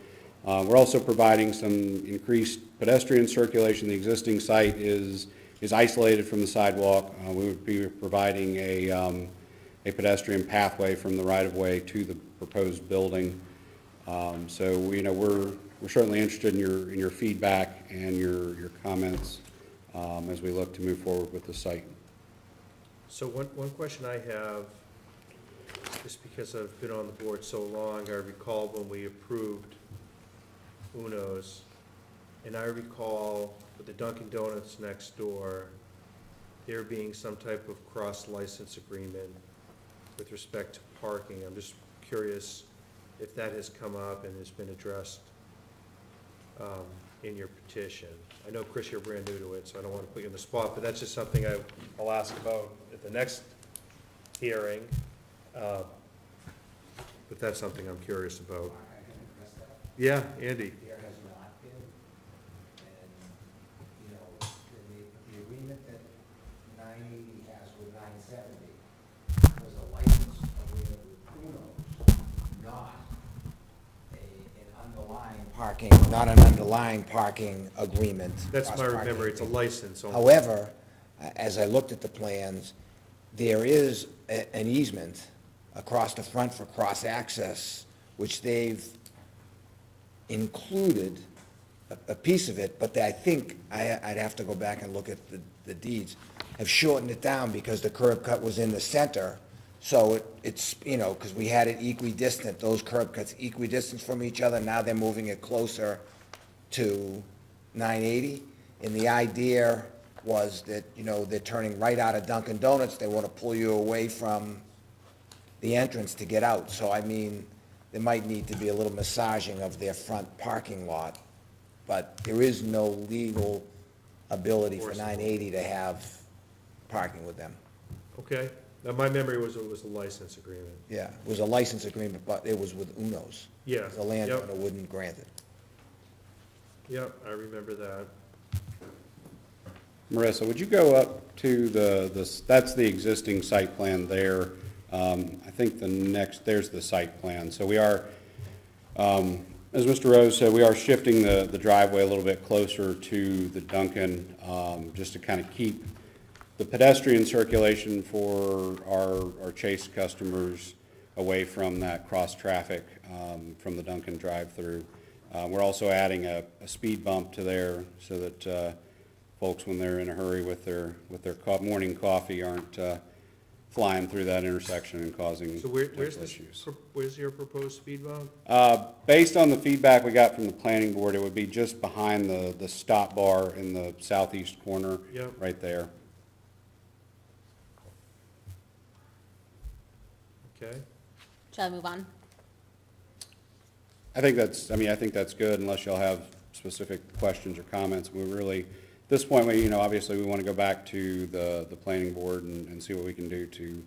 We're also providing some increased pedestrian circulation. The existing site is isolated from the sidewalk. We would be providing a pedestrian pathway from the right-of-way to the proposed building. So we're certainly interested in your feedback and your comments as we look to move forward with the site. So one question I have, just because I've been on the board so long, I recall when we approved Uno's, and I recall with the Dunkin' Donuts next door, there being some type of cross-license agreement with respect to parking. I'm just curious if that has come up and has been addressed in your petition. I know, Chris, you're brand new to it, so I don't want to put you on the spot, but that's just something I'll ask about at the next hearing. But that's something I'm curious about. Yeah, Andy. There has not been, and, the agreement that 980 has with 970 was a license agreement with Uno's, not an underlying parking agreement. That's my remember, it's a license only. However, as I looked at the plans, there is an easement across the front for cross-access, which they've included a piece of it, but I think I'd have to go back and look at the deeds, have shortened it down because the curb cut was in the center. So it's, because we had it equidistant, those curb cuts equidistant from each other, now they're moving it closer to 980. And the idea was that, they're turning right out of Dunkin' Donuts, they want to pull you away from the entrance to get out. So, there might need to be a little massaging of their front parking lot, but there is no legal ability for 980 to have parking with them. Okay. Now, my memory was it was a license agreement. Yeah, it was a license agreement, but it was with Uno's. Yeah. The landowner wouldn't grant it. Yep, I remember that. Marissa, would you go up to that's the existing site plan there. I think there's the site plan. So we are, as Mr. Rose said, we are shifting the driveway a little bit closer to the Duncan, just to kind of keep the pedestrian circulation for our Chase customers away from that cross traffic from the Duncan drive-through. We're also adding a speed bump to there so that folks, when they're in a hurry with their morning coffee, aren't flying through that intersection and causing So where's potential this, issues. where's your proposed speed bump? Based on the feedback we got from the planning board, it would be just behind the stop bar in the southeast corner, Yep. right there. Okay. Shall I move on? I think that's good, unless y'all have specific questions or comments. We really, at this point, obviously we want to go back to the planning board and see what we can do to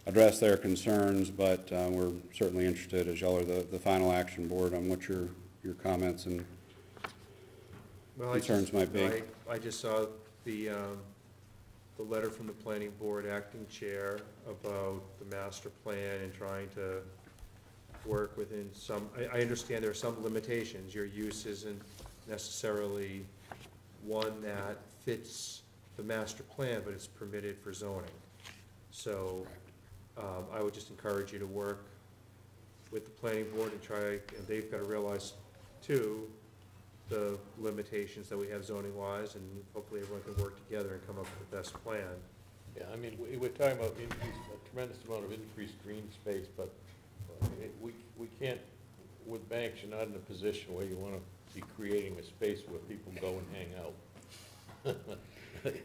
address their concerns, but we're certainly interested, as y'all are the final action board, on what your comments and concerns might be. I just saw the letter from the planning board acting chair about the master plan and trying to work within some, I understand there are some limitations. Your use isn't necessarily one that fits the master plan, but it's permitted for zoning. So I would just encourage you to work with the planning board and try, and they've got to realize too, the limitations that we have zoning wise, and hopefully everyone can work together and come up with the best plan. Yeah, I mean, we're talking about a tremendous amount of increased green space, but we can't, with banks, you're not in a position where you want to be creating a space where people go and hang out.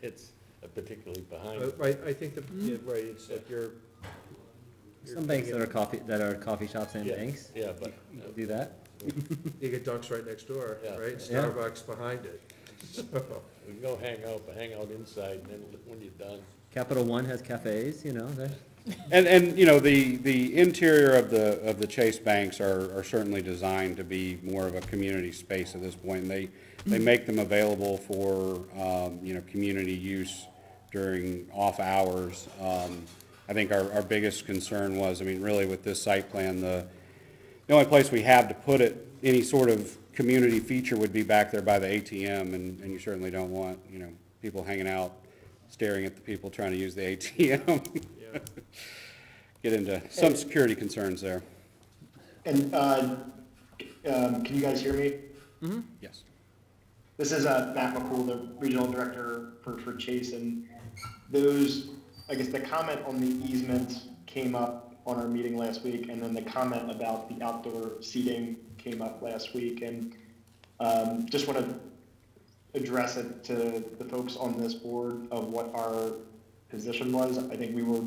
It's particularly behind. Right, I think yeah, right, it's like you're Some banks that are coffee shops and Yeah, banks. yeah, but, You do that. You get Dunks right next door, Yeah. right? Yeah. Starbucks behind it. So, We can go hang out, but hang out inside, and then when you're done. Capital One has cafes, they're. And the interior of the Chase banks are certainly designed to be more of a community space at this point. And they make them available for, community use during off hours. I think our biggest concern was, really with this site plan, the only place we have to put it, any sort of community feature would be back there by the ATM, and you certainly don't want, people hanging out, staring at the people trying to use the ATM. yeah. Get into some security concerns there. And can you guys hear me? Mm-hmm. Yes. This is Matt McCool, the regional director for Chase, and the comment on the easement came up on our meeting last week, and then the comment about the outdoor seating came up last week, and just want to address it to the folks on this board of what our position was. I think we were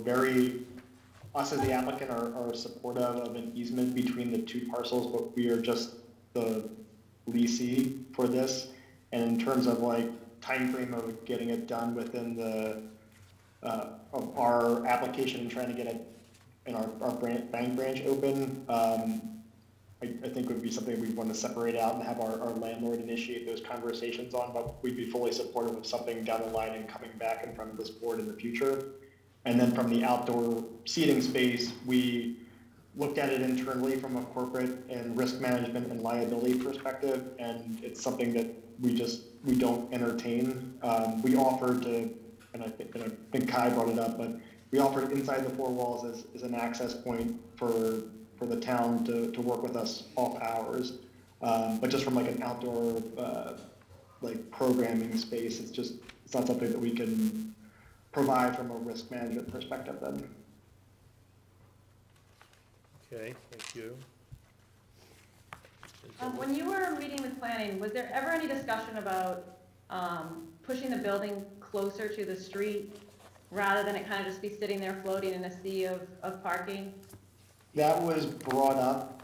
us as the applicant are supportive of an easement between the two parcels, but we are just the leasee for this. And in terms of time frame of getting it done within of our application and trying to get it in our bank branch open, I think would be something we'd want to separate out and have our landlord initiate those conversations on, but we'd be fully supportive of something down the line and coming back in front of this board in the future. And then from the outdoor seating space, we looked at it internally from a corporate and risk management and liability perspective, and it's something that we don't entertain. We offered to, and I think Kai brought it up, but we offered inside the four walls as an access point for the town to work with us off hours. But just from an outdoor programming space, it's not something that we can provide from a risk management perspective then. Okay, thank you. When you were meeting with planning, was there ever any discussion about pushing the building closer to the street rather than it kind of just be sitting there floating in a sea of parking? That was brought up.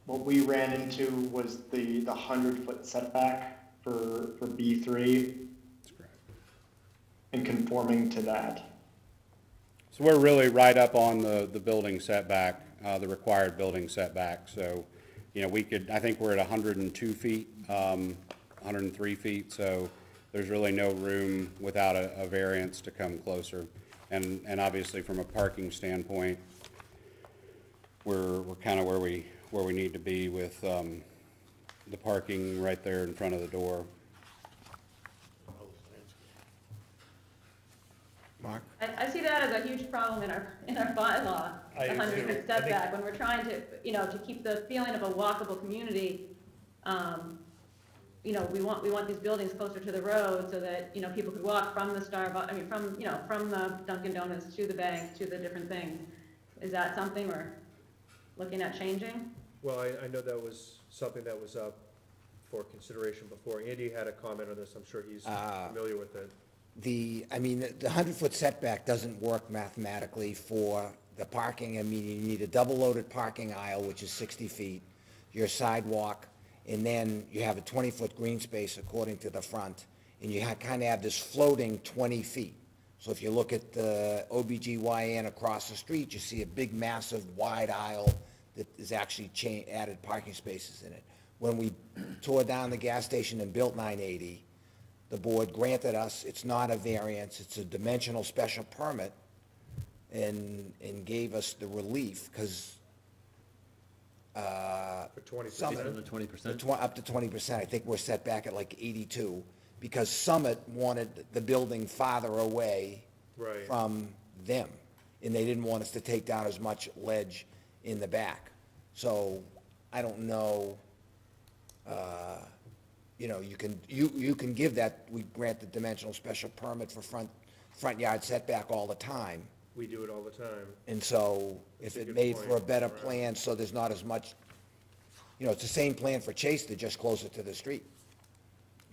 What we ran into was the 100-foot setback for B3. That's correct. And conforming to that. So we're really right up on the building setback, the required building setback. So, I think we're at 102 feet, 103 feet. So there's really no room without a variance to come closer. And obviously from a parking standpoint, we're kind of where we need to be with the parking right there in front of the door. Mark? I see that as a huge problem in our bylaw, I the do 100-foot too. I think- setback, when we're trying to, to keep the feeling of a walkable community. We want these buildings closer to the road so that, people could walk from the Starbucks, from the Dunkin' Donuts to the bank, to the different things. Is that something we're looking at changing? Well, I know that was something that was up for consideration before. Andy had a comment on this, I'm sure he's familiar with it. The 100-foot setback doesn't work mathematically for the parking. I mean, you need a double-loaded parking aisle, which is 60 feet, your sidewalk, and then you have a 20-foot green space according to the front, and you kind of have this floating 20 feet. So if you look at the OBGYN across the street, you see a big, massive, wide aisle that is actually added parking spaces in it. When we tore down the gas station and built 980, the board granted us, it's not a variance, it's a dimensional special permit, and gave us the relief, because For 20%. Based on the 20%? up to 20%, I think we're set back at like 82, because Summit wanted the building farther away Right. from them, and they didn't want us to take down as much ledge in the back. So, I don't know, you can give that, we grant the dimensional special permit for front yard setback all the time. We do it all the time. And so, if That's a it good made for a point. better Right. plan, so there's not as much, it's the same plan for Chase, they're just closer to the street.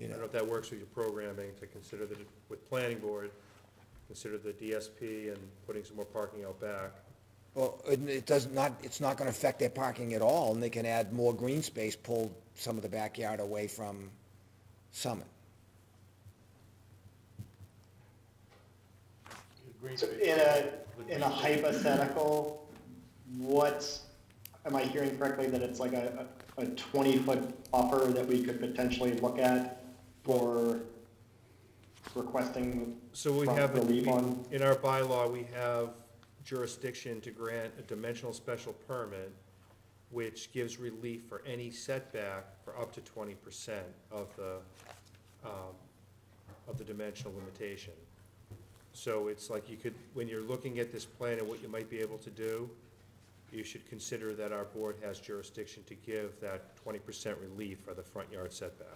I don't know if that works with your programming, to consider that, with planning board, consider the DSP and putting some more parking out back. Well, it's not gonna affect their parking at all, and they can add more green space, pull some of the backyard away from Summit. So in a hypothetical, am I hearing correctly that it's like a 20-foot buffer that we could potentially look at for requesting So we front have, relief on? in our bylaw, we have jurisdiction to grant a dimensional special permit, which gives relief for any setback for up to 20% of the dimensional limitation. So it's like you could, when you're looking at this plan and what you might be able to do, you should consider that our board has jurisdiction to give that 20% relief for the front yard setback.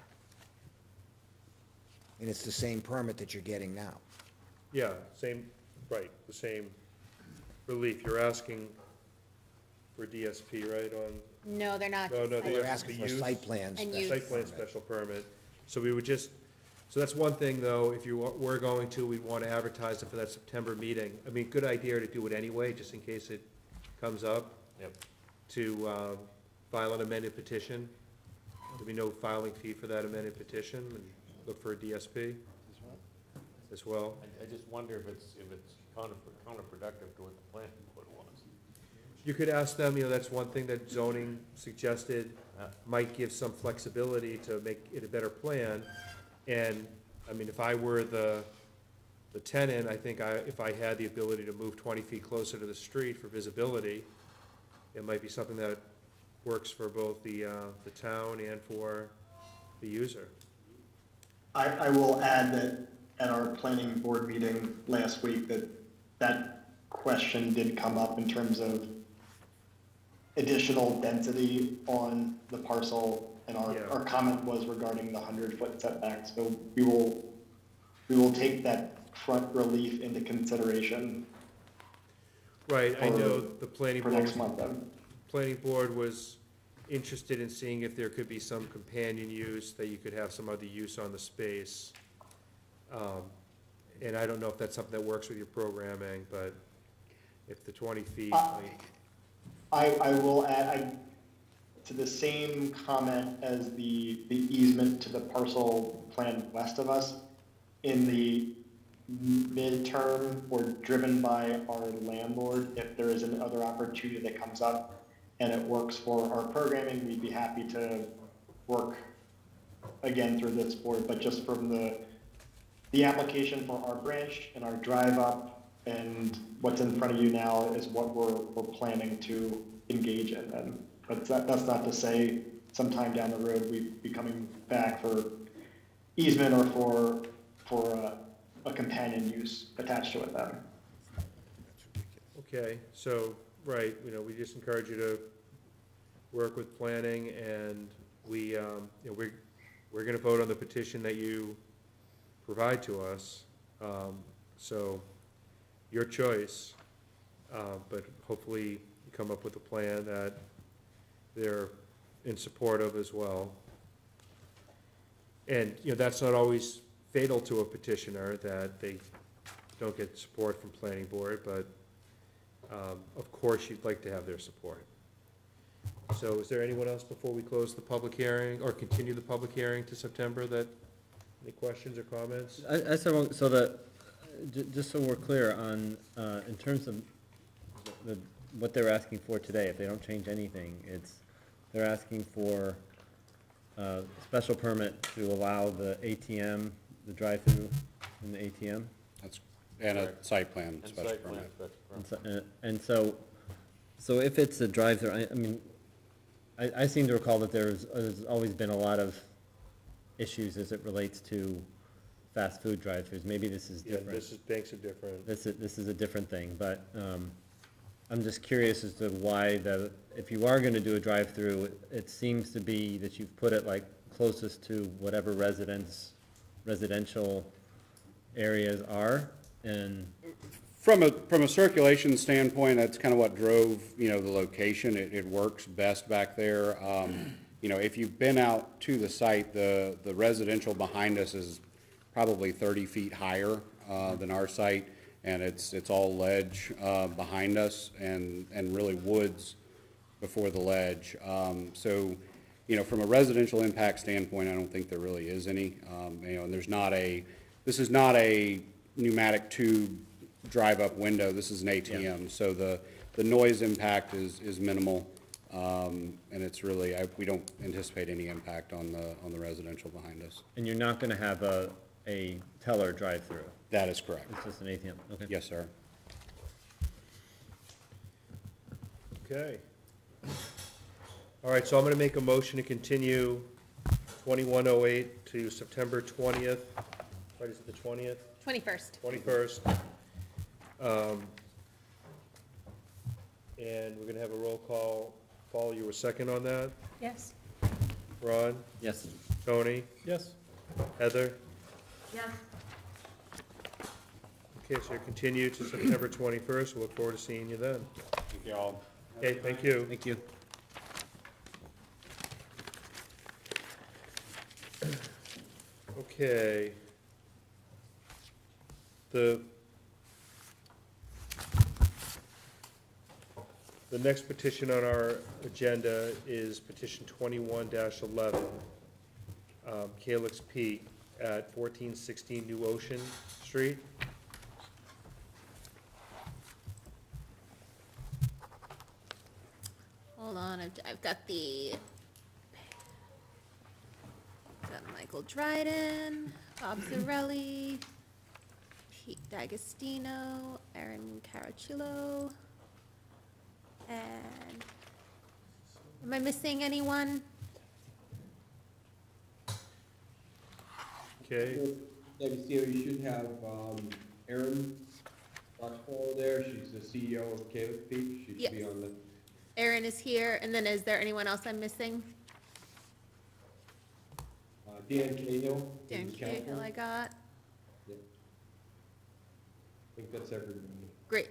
And it's the same permit that you're getting now. Yeah, same, right, the same relief. You're asking for DSP, right, on? No, they're not. No, They're they're asking for site plans. And special use. Site plan permit. special permit. So we would just, so that's one thing, though, if you were going to, we'd want to advertise it for that September meeting. I mean, good idea to do it anyway, just in case it comes up. Yep. To file an amended petition. There'll be no filing fee for that amended petition, and look for a DSP as well. I just wonder if it's counterproductive to what the planning board wants. You could ask them, that's one thing that zoning suggested, might give some flexibility to make it a better plan. And, I mean, if I were the tenant, I think if I had the ability to move 20 feet closer to the street for visibility, it might be something that works for both the town and for the user. I will add that at our planning board meeting last week, that question did come up in terms of additional density on the parcel, and our comment was regarding the 100-foot setback. So we will take that front relief into consideration. Right, I know the planning For board. next month then. Planning board was interested in seeing if there could be some companion use, that you could have some other use on the space. And I don't know if that's something that works with your programming, but if the 20 feet, I will add, to the same comment as the easement to the parcel plan west of us, in the midterm or driven by our landlord, if there is another opportunity that comes up and it works for our programming, we'd be happy to work again through this board, but just from the the application for our branch and our drive up and what's in front of you now is what we're planning to engage in. And that's not to say sometime down the road we'd be coming back for easement or for a companion use attached to it then. Okay, so, right, we just encourage you to work with planning, and we're gonna vote on the petition that you provide to us. So, your choice, but hopefully you come up with a plan that they're in support of as well. And, that's not always fatal to a petitioner, that they don't get support from planning board, but of course you'd like to have their support. So is there anyone else before we close the public hearing, or continue the public hearing to September, any questions or comments? I said, well, so that, just so we're clear on, in terms of what they're asking for today, if they don't change anything, they're asking for a special permit to allow the ATM, the drive-through in the ATM? And a site plan special permit. And so if it's a drive-through, I mean, I seem to recall that there's always been a lot of issues as it relates to fast food drive-throughs. Maybe this is different. Banks are different. This is a different thing, but I'm just curious as to why if you are gonna do a drive-through, it seems to be that you've put it like closest to whatever residential areas are, and. From a circulation standpoint, that's kind of what drove, the location. It works best back there. If you've been out to the site, the residential behind us is probably 30 feet higher than our site, and it's all ledge behind us, and really woods before the ledge. So, from a residential impact standpoint, I don't think there really is any. And this is not a pneumatic tube drive-up window. This is an ATM, yeah. So the noise impact is minimal, and it's really, we don't anticipate any impact on the residential behind us. And you're not going to have a teller drive-through? That is correct. It's just an ATM, okay. Yes, sir. Okay. All right, so I'm going to make a motion to continue 2108 to September 20th. What is it, the 20th? 21st. 21st. And we're gonna have a roll call. Paul, you were second on that? Yes. Ron? Yes. Tony? Yes. Heather? Yes. Okay, so you're continued to September 21st. We'll look forward to seeing you then. Thank you all. Okay, thank you. Thank you. Okay. The next petition on our agenda is petition 21-11, Calyx Pete at 1416 New Ocean Street. Hold on, I've got Michael Dryden, Bob Zarelli, Pete D'Agostino, Aaron Caracillo, and am I missing anyone? Okay. D'Agostino, you should have Erin Foxborough there. She's the CEO of Calyx Peak. She should be on the. Erin is here, and then is there anyone else I'm missing? Dan Cahill. Dan Cahill I got. Yeah. I think that's everybody. Great.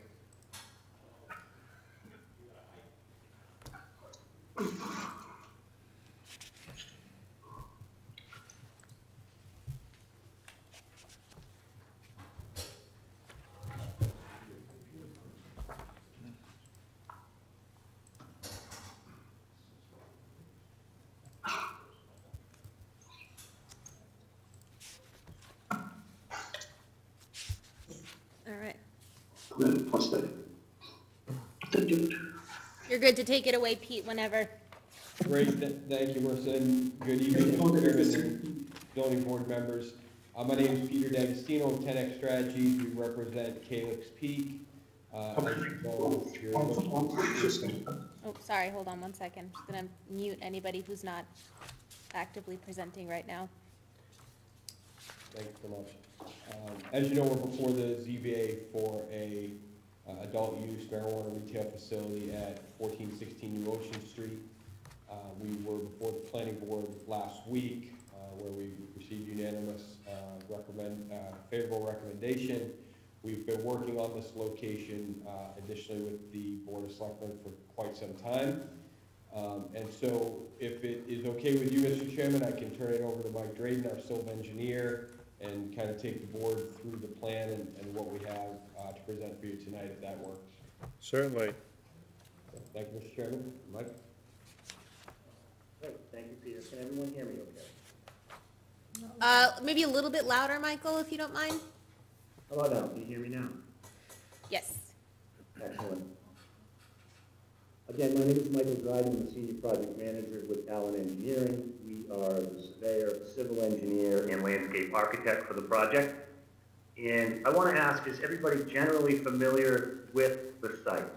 All right. Plus that. You're good to take it away, Pete, whenever. Great, thank you, Marissa, and good evening, Chairman and zoning board members. My name is Peter D'Agostino of 10X Strategies. We represent Calyx Peak. As you know, you're looking- Oh, sorry, hold on one second. Just gonna mute anybody who's not actively presenting right now. Thanks so much. As you know, we're before the ZBA for a adult use marijuana retail facility at 1416 New Ocean Street. We were before the planning board last week, where we received unanimous favorable recommendation. We've been working on this location additionally with the Board of Selectmen for quite some time. And so if it is okay with you, Mr. Chairman, I can turn it over to Mike Drayden, our civil engineer, and kind of take the board through the plan and what we have to present for you tonight, if that works. Certainly. Thank you, Mr. Chairman. Mike? Great, thank you, Peter. Can everyone hear me okay? Maybe a little bit louder, Michael, if you don't mind. How about now? Can you hear me now? Yes. Excellent. Again, my name is Michael Dryden. I'm the Senior Project Manager with Allen Engineering. We are the surveyor, civil engineer, and landscape architect for the project. And I want to ask, is everybody generally familiar with the site?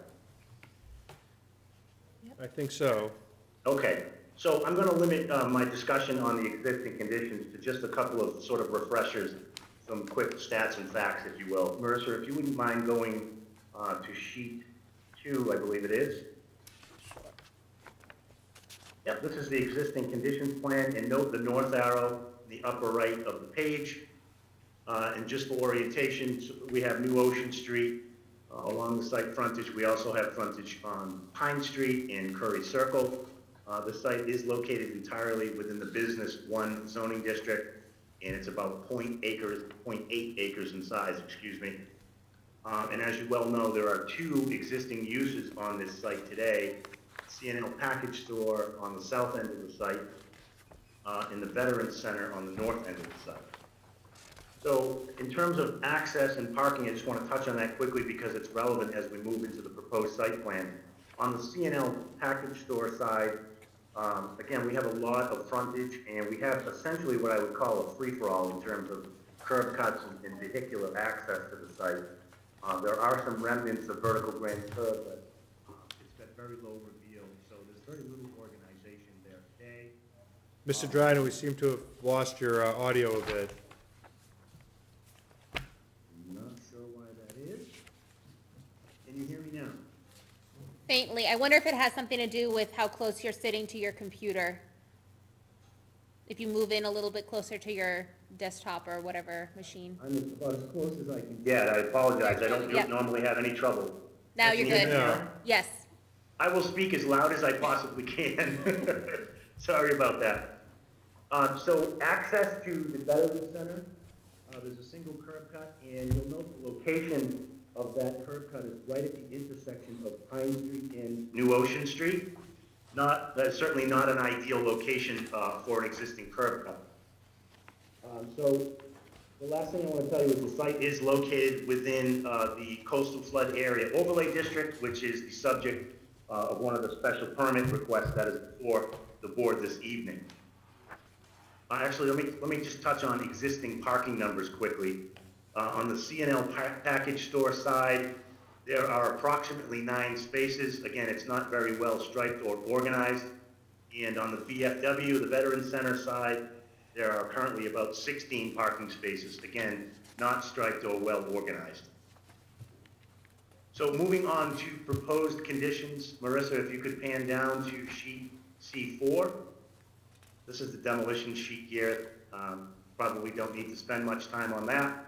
I think so. Okay, so I'm going to limit my discussion on the existing conditions to just a couple of sort of refreshers, some quick stats and facts, if you will. Mercer, if you wouldn't mind going to sheet 2, I believe it is. Yep, this is the existing conditions plan, and note the north arrow in the upper right of the page. And just for orientation, we have New Ocean Street along the site frontage. We also have frontage on Pine Street and Curry Circle. The site is located entirely within the Business 1 zoning district, and it's about 0.8 acres in size, excuse me. And as you well know, there are 2 existing uses on this site today. C&L Package Store on the south end of the site, and the Veterans Center on the north end of the site. So in terms of access and parking, I just want to touch on that quickly because it's relevant as we move into the proposed site plan. On the C&L Package Store side, again, we have a lot of frontage, and we have essentially what I would call a free-for-all in terms of curb cuts and vehicular access to the site. There are some remnants of vertical granite curb, but it's got very low reveal, so there's very little organization there today. Mr. Dryden, we seem to have lost your audio a bit. I'm not sure why that is. Can you hear me now? Faintly. I wonder if it has something to do with how close you're sitting to your computer. If you move in a little bit closer to your desktop or whatever machine. I'm about as close as I can get. I apologize. I don't Yep. normally have any trouble. Now Can you're you hear good. me now? Yes. I will speak as loud as I possibly can. Sorry about that. So access to the Veterans Center, there's a single curb cut, and you'll note the location of that curb cut is right at the intersection of Pine Street and New Ocean Street. That's certainly not an ideal location for an existing curb cut. So the last thing I want to tell you is the site is located within the coastal flood area overlay district, which is the subject of one of the special permit requests that is before the board this evening. Actually, let me just touch on existing parking numbers quickly. On the C&L Package Store side, there are approximately 9 spaces. Again, it's not very well striped or organized. And on the VFW, the Veterans Center side, there are currently about 16 parking spaces. Again, not striped or well organized. So moving on to proposed conditions, Marissa, if you could pan down to sheet C4. This is the demolition sheet here. Probably don't need to spend much time on that.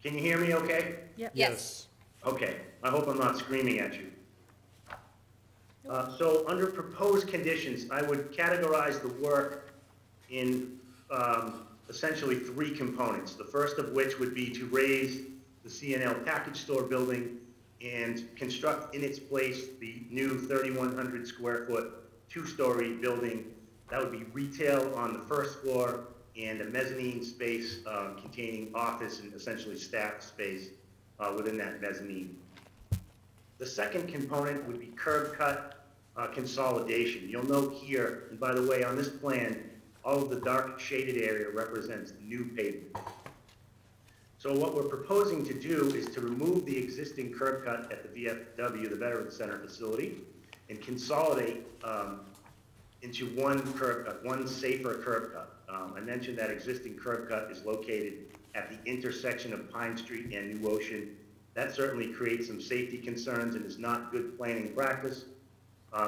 Can you hear me okay? Yep. Yes. Okay, I hope I'm not screaming at you. So under proposed conditions, I would categorize the work in essentially 3 components. The first of which would be to raise the C&L Package Store building and construct in its place the new 3,100 square foot 2-story building. That would be retail on the first floor and a mezzanine space containing office and essentially staff space within that mezzanine. The second component would be curb cut consolidation. You'll note here, and by the way, on this plan, All of the dark shaded area represents new pavement. So what we're proposing to do is to remove the existing curb cut at the VFW, the Veterans Center facility, and consolidate into one curb cut, one safer curb cut. I mentioned that existing curb cut is located at the intersection of Pine Street and New Ocean. That certainly creates some safety concerns and is not good planning practice.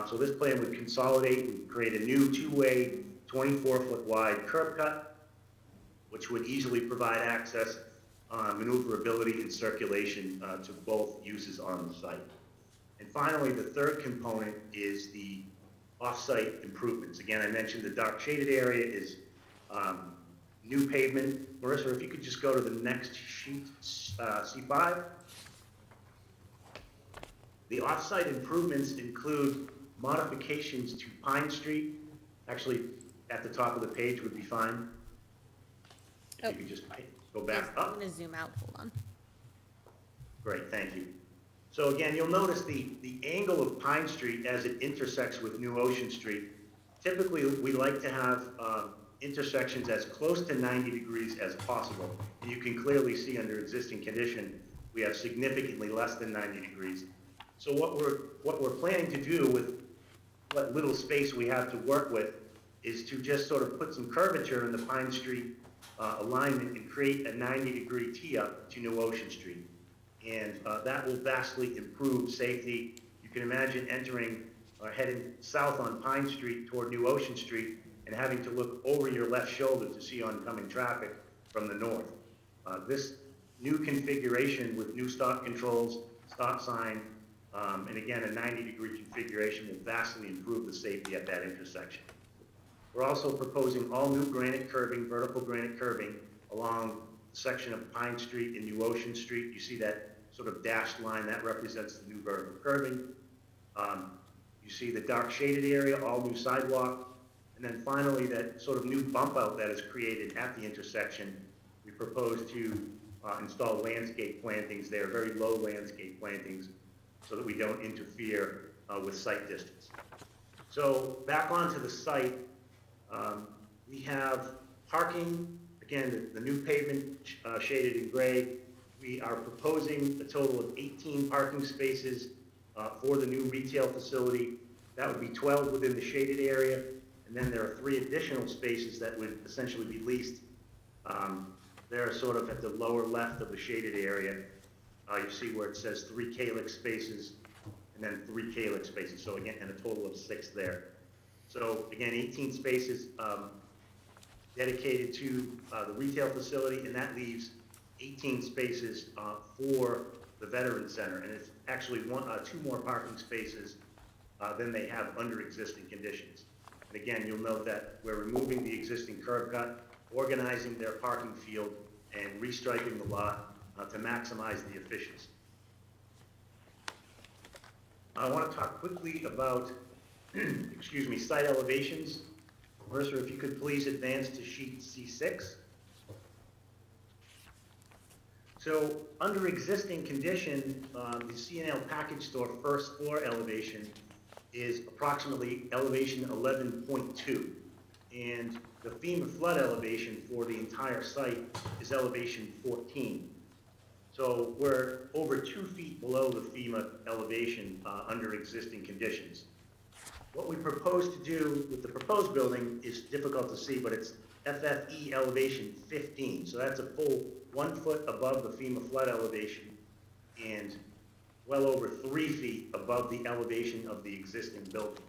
So this plan would consolidate and create a new two-way, 24-foot wide curb cut, which would easily provide access, maneuverability, and circulation to both uses on the site. And finally, the third component is the off-site improvements. Again, I mentioned the dark shaded area is new pavement. Marissa, if you could just go to the next sheet, C5. The off-site improvements include modifications to Pine Street. Actually, at the top of the page would be fine. If you could just go back up. I'm going to zoom out. Hold on. Great, thank you. So again, you'll notice the angle of Pine Street as it intersects with New Ocean Street. Typically, we like to have intersections as close to 90 degrees as possible. And you can clearly see under existing condition, we have significantly less than 90 degrees. So what we're planning to do with what little space we have to work with is to just sort of put some curvature in the Pine Street alignment and create a 90-degree tee-up to New Ocean Street. And that will vastly improve safety. You can imagine entering or heading south on Pine Street toward New Ocean Street and having to look over your left shoulder to see oncoming traffic from the north. This new configuration with new stop controls, stop sign, and again, a 90-degree configuration will vastly improve the safety at that intersection. We're also proposing all new granite curbing, vertical granite curbing along the section of Pine Street and New Ocean Street. You see that sort of dashed line, that represents the new vertical curbing. You see the dark shaded area, all new sidewalk. And then finally, that sort of new bump out that is created at the intersection. We propose to install landscape plantings there, very low landscape plantings, so that we don't interfere with site distance. So back onto the site, we have parking, again, the new pavement shaded in gray. We are proposing a total of 18 parking spaces for the new retail facility. That would be 12 within the shaded area, and then there are 3 additional spaces that would essentially be leased. They're sort of at the lower left of the shaded area. You see where it says 3 calyx spaces and then 3 calyx spaces. So again, and a total of 6 there. So again, 18 spaces dedicated to the retail facility, and that leaves 18 spaces for the Veterans Center. And it's actually 2 more parking spaces than they have under existing conditions. And again, you'll note that we're removing the existing curb cut, organizing their parking field, and restriping the lot to maximize the efficiency. I want to talk quickly about, excuse me, site elevations. Marissa, if you could please advance to sheet C6. So under existing condition, the C&L package store first floor elevation is approximately elevation 11.2. And the FEMA flood elevation for the entire site is elevation 14. So we're over 2 feet below the FEMA elevation under existing conditions. What we propose to do with the proposed building is difficult to see, but it's FFE elevation 15. So that's a full 1 foot above the FEMA flood elevation and well over 3 feet above the elevation of the existing building.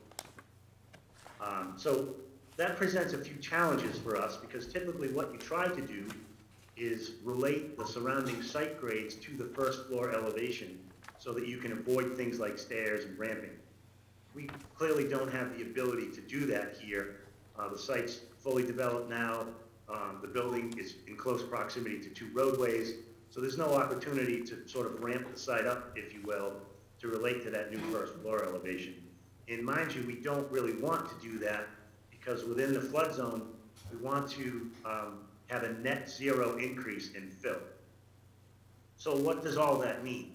So that presents a few challenges for us, because typically what you try to do is relate the surrounding site grades to the first floor elevation so that you can avoid things like stairs and ramping. We clearly don't have the ability to do that here. The site's fully developed now. The building is in close proximity to 2 roadways, so there's no opportunity to sort of ramp the site up, if you will, to relate to that new first floor elevation. And mind you, we don't really want to do that, because within the flood zone, we want to have a net 0 increase in fill. So what does all that mean?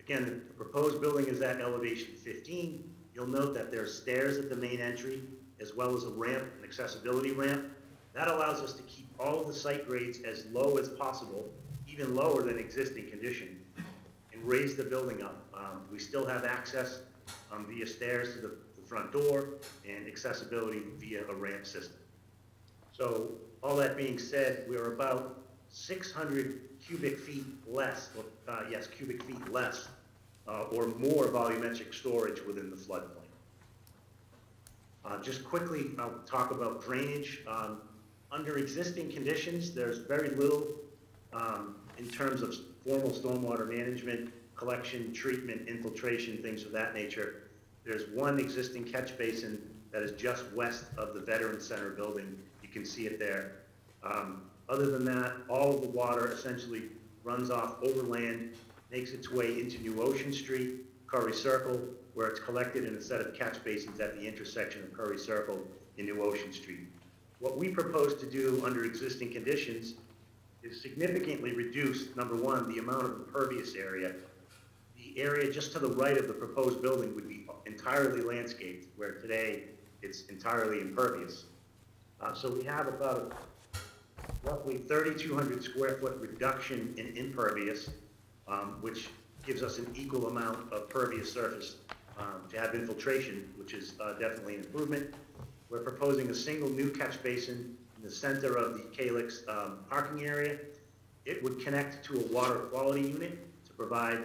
Again, the proposed building is at elevation 15. You'll note that there's stairs at the main entry, as well as a ramp, an accessibility ramp. That allows us to keep all of the site grades as low as possible, even lower than existing condition, and raise the building up. We still have access via stairs to the front door and accessibility via a ramp system. So all that being said, we're about 600 cubic feet less, cubic feet less, or more volumetric storage within the floodplain. Just quickly, I'll talk about drainage. Under existing conditions, there's very little in terms of formal stormwater management, collection, treatment, infiltration, things of that nature. There's one existing catch basin that is just west of the Veterans Center building. You can see it there. Other than that, all of the water essentially runs off overland, makes its way into New Ocean Street, Curry Circle, where it's collected in a set of catch basins at the intersection of Curry Circle and New Ocean Street. What we propose to do under existing conditions is significantly reduce, number one, the amount of impervious area. The area just to the right of the proposed building would be entirely landscaped, where today it's entirely impervious. So we have about a roughly 3,200 square foot reduction in impervious, which gives us an equal amount of pervious surface to have infiltration, which is definitely an improvement. We're proposing a single new catch basin in the center of the Calyx parking area. It would connect to a water quality unit to provide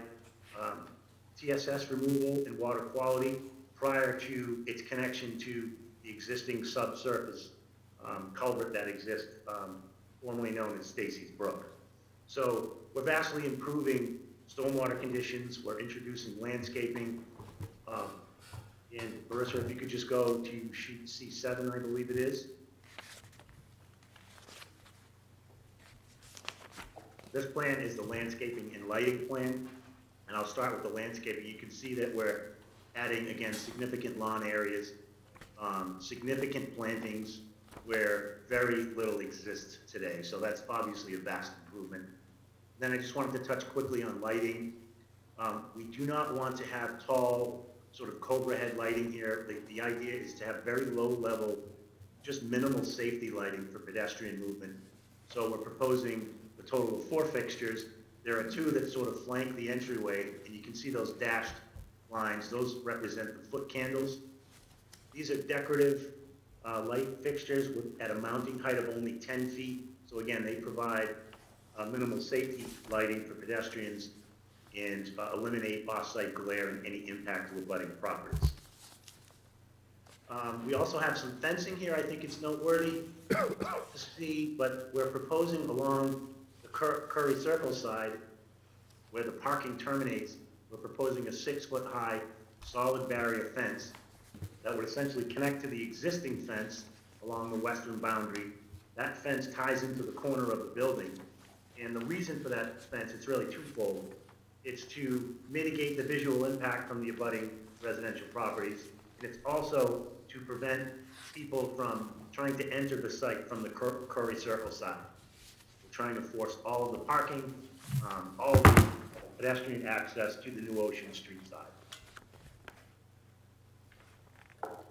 TSS removal and water quality prior to its connection to the existing subsurface culvert that exists, formerly known as Stacy's Brook. So we're vastly improving stormwater conditions. We're introducing landscaping. And Marissa, if you could just go to sheet C7, I believe it is. This plan is the landscaping and lighting plan. And I'll start with the landscaping. You can see that we're adding, again, significant lawn areas, significant plantings where very little exists today. So that's obviously a vast improvement. Then I just wanted to touch quickly on lighting. We do not want to have tall, sort of cobra head lighting here. The idea is to have very low level, just minimal safety lighting for pedestrian movement. So we're proposing a total of 4 fixtures. There are 2 that sort of flank the entryway, and you can see those dashed lines. Those represent the foot candles. These are decorative light fixtures at a mounting height of only 10 feet. So again, they provide minimal safety lighting for pedestrians and eliminate off-site glare and any impact to abutting properties. We also have some fencing here. I think it's noteworthy to see, but we're proposing along the Curry Circle side, where the parking terminates, we're proposing a 6-foot high solid barrier fence that would essentially connect to the existing fence along the western boundary. That fence ties into the corner of the building. And the reason for that fence, it's really twofold. It's to mitigate the visual impact from the abutting residential properties. And it's also to prevent people from trying to enter the site from the Curry Circle side. We're trying to force all of the parking, all of the pedestrian access to the New Ocean Street side.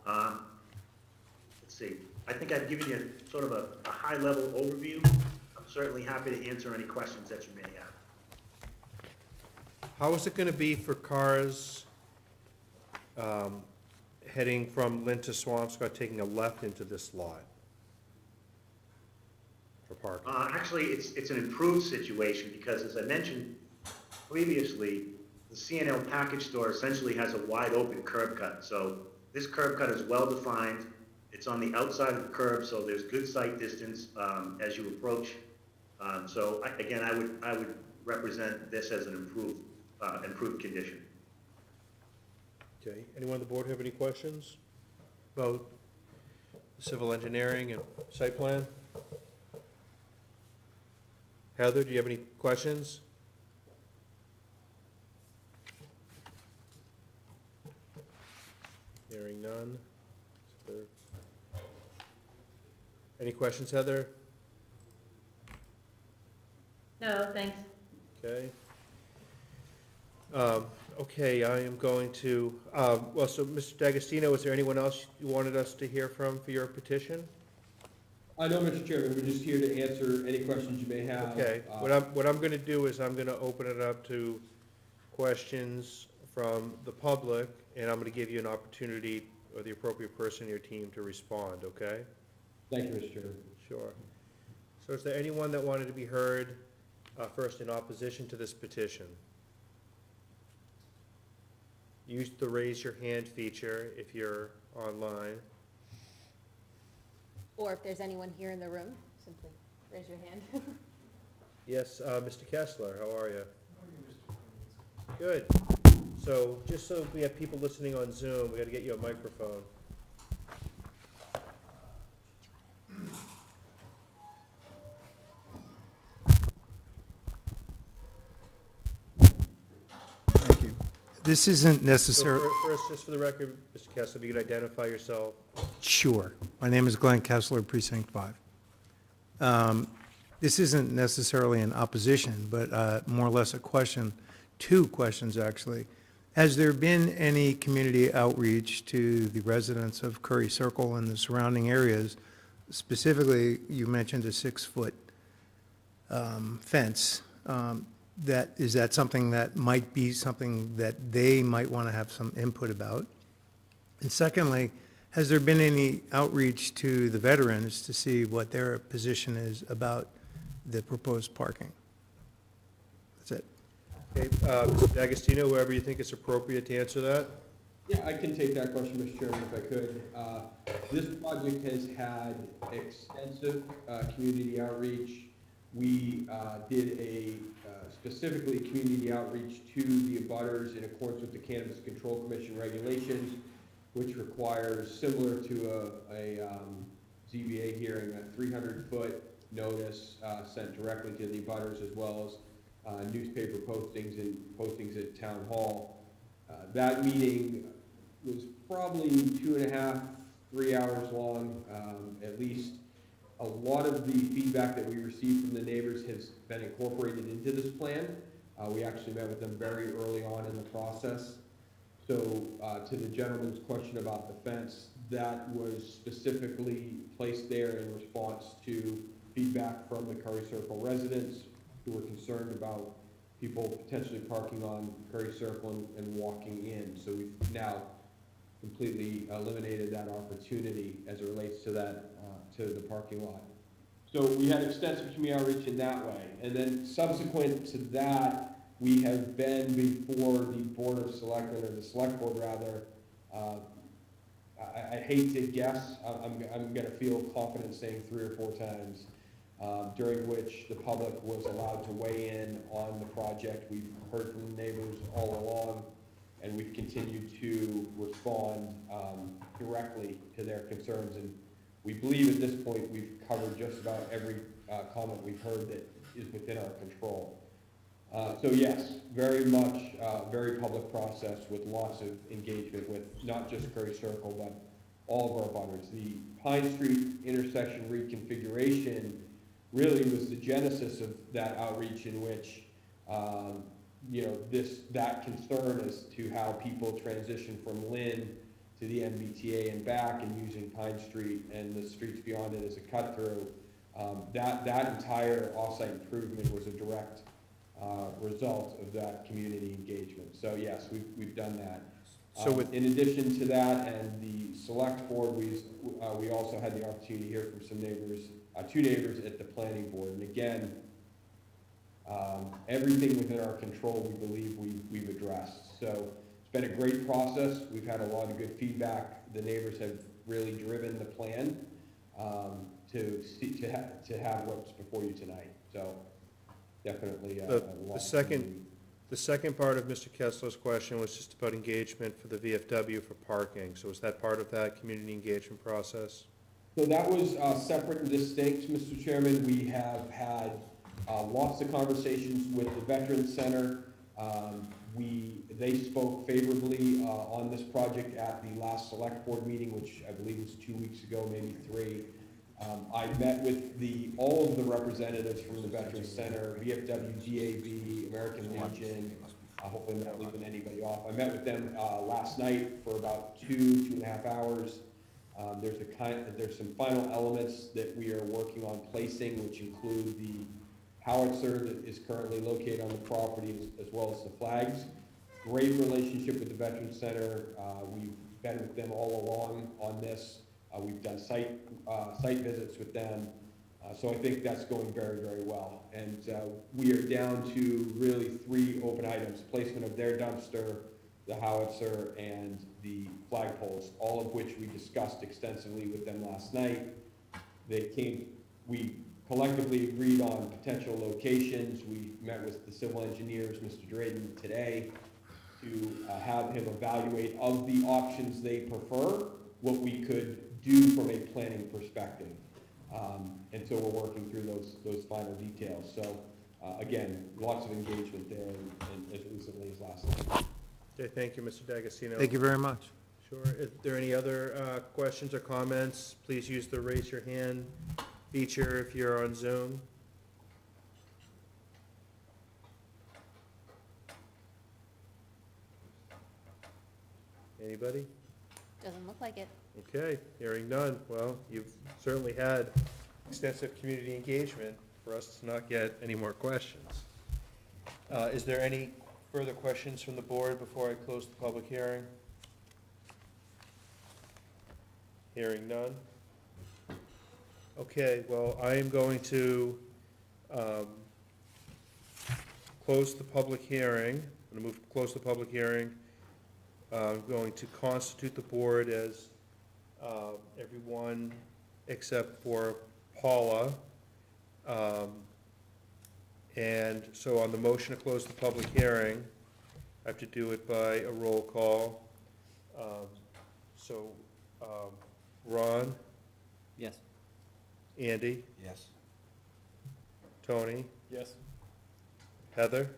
Let's see. I think I've given you sort of a high-level overview. I'm certainly happy to answer any questions that you may have. How is it going to be for cars heading from Lynn to Swampscott, taking a left into this lot for parking? Actually, it's an improved situation because, as I mentioned previously, the C&L package store essentially has a wide-open curb cut. So this curb cut is well-defined. It's on the outside of the curb, so there's good sight distance as you approach. So again, I would represent this as an improved condition. Okay, anyone on the board have any questions about civil engineering and site plan? Heather, do you have any questions? Hearing none. Any questions, Heather? No, thanks. Okay. Okay, I am going to, well, so Mr. D'Agostino, is there anyone else you wanted us to hear from for your petition? No, Mr. Chairman, we're just here to answer any questions you may have. Okay, what I'm gonna do is I'm gonna open it up to questions from the public, and I'm gonna give you an opportunity, or the appropriate person in your team, to respond, okay? Thank you, Mr. Chairman. Sure. So is there anyone that wanted to be heard first in opposition to this petition? Use the raise your hand feature if you're online. Or if there's anyone here in the room, simply raise your hand. Yes, Mr. Kessler, how are you? Good. So, just so we have people listening on Zoom, we gotta get you a microphone. Thank you. This isn't So necessarily... first, just for the record, Mr. Kessler, if you could identify yourself. Sure. My name is Glenn Kessler, Precinct 5. This isn't necessarily an opposition, but more or less a question, two questions actually. Has there been any community outreach to the residents of Curry Circle and the surrounding areas? Specifically, you mentioned a 6-foot fence. Is that something that might be something that they might want to have some input about? And secondly, has there been any outreach to the veterans to see what their position is about the proposed parking? That's it. Okay, Mr. D'Agostino, whoever you think is appropriate to answer that. Yeah, I can take that question, Mr. Chairman, if I could. This project has had extensive community outreach. We did a specifically community outreach to the abutters in accordance with the Cannabis Control Commission regulations, which requires, similar to a ZBA hearing, a 300-foot notice sent directly to the abutters, as well as newspaper postings and postings at Town Hall. That meeting was probably 2.5, 3 hours long, at least. A lot of the feedback that we received from the neighbors has been incorporated into this plan. We actually met with them very early on in the process. So to the gentleman's question about the fence, that was specifically placed there in response to feedback from the Curry Circle residents who were concerned about people potentially parking on Curry Circle and walking in. So we've now completely eliminated that opportunity as it relates to that, to the parking lot. So we had extensive community outreach in that way. And then subsequent to that, we have been before the Board of Selectmen, or the Select Board rather. I hate to guess, I'm gonna feel confident saying 3 or 4 times, during which the public was allowed to weigh in on the project. We've heard from the neighbors all along, and we've continued to respond directly to their concerns. And we believe at this point we've covered just about every comment we've heard that is within our control. So yes, very much very public process with lots of engagement with not just Curry Circle, but all of our abutters. The Pine Street intersection reconfiguration really was the genesis of that outreach, in which you know, that concern as to how people transition from Lynn to the MBTA and back, and using Pine Street and the streets beyond it as a cut through. That entire offsite improvement was a direct result of that community engagement. So yes, we've done that. So in addition to that, and the Select Board, we also had the opportunity to hear from some neighbors, 2 neighbors at the Planning Board. And again, everything within our control, we believe we've addressed. So it's been a great process. We've had a lot of good feedback. The neighbors have really driven the plan to have what's before you tonight. So definitely the second part of Mr. Kessler's question was just about engagement for the VFW for parking. So was that part of that community engagement process? So that was separate and distinct, Mr. Chairman. We have had lots of conversations with the Veterans Center. They spoke favorably on this project at the last Select Board meeting, which I believe was 2 weeks ago, maybe 3. I met with all of the representatives from the Veterans Center, VFW, GAB, American Legion. Hopefully I'm not leaving anybody off. I met with them last night for about 2.5 hours. There's some final elements that we are working on placing, which include the howitzer that is currently located on the property, as well as the flags. Great relationship with the Veterans Center. We've been with them all along on this. We've done site visits with them. So I think that's going very, very well. And we are down to really 3 open items: placement of their dumpster, the howitzer, and the flagpoles, all of which we discussed extensively with them last night. We collectively agreed on potential locations. We met with the civil engineers, Mr. Drayden, today to have him evaluate of the options they prefer, what we could do from a planning perspective. And so we're working through those final details. So again, lots of engagement there, and as recently as last night. Okay, thank you, Mr. D'Agostino. Thank you very much. Sure. If there are any other questions or comments, please use the raise your hand feature if you're on Zoom. Anybody? Doesn't look like it. Okay, hearing none. Well, you've certainly had extensive community engagement for us to not get any more questions. Is there any further questions from the board before I close the public hearing? Hearing none. Okay, well, I am going to close the public hearing. I'm going to close the public hearing. I'm going to constitute the board as everyone except for Paula. And so on the motion to close the public hearing, I have to do it by a roll call. Ron? Yes. Andy? Yes. Tony? Yes. Heather?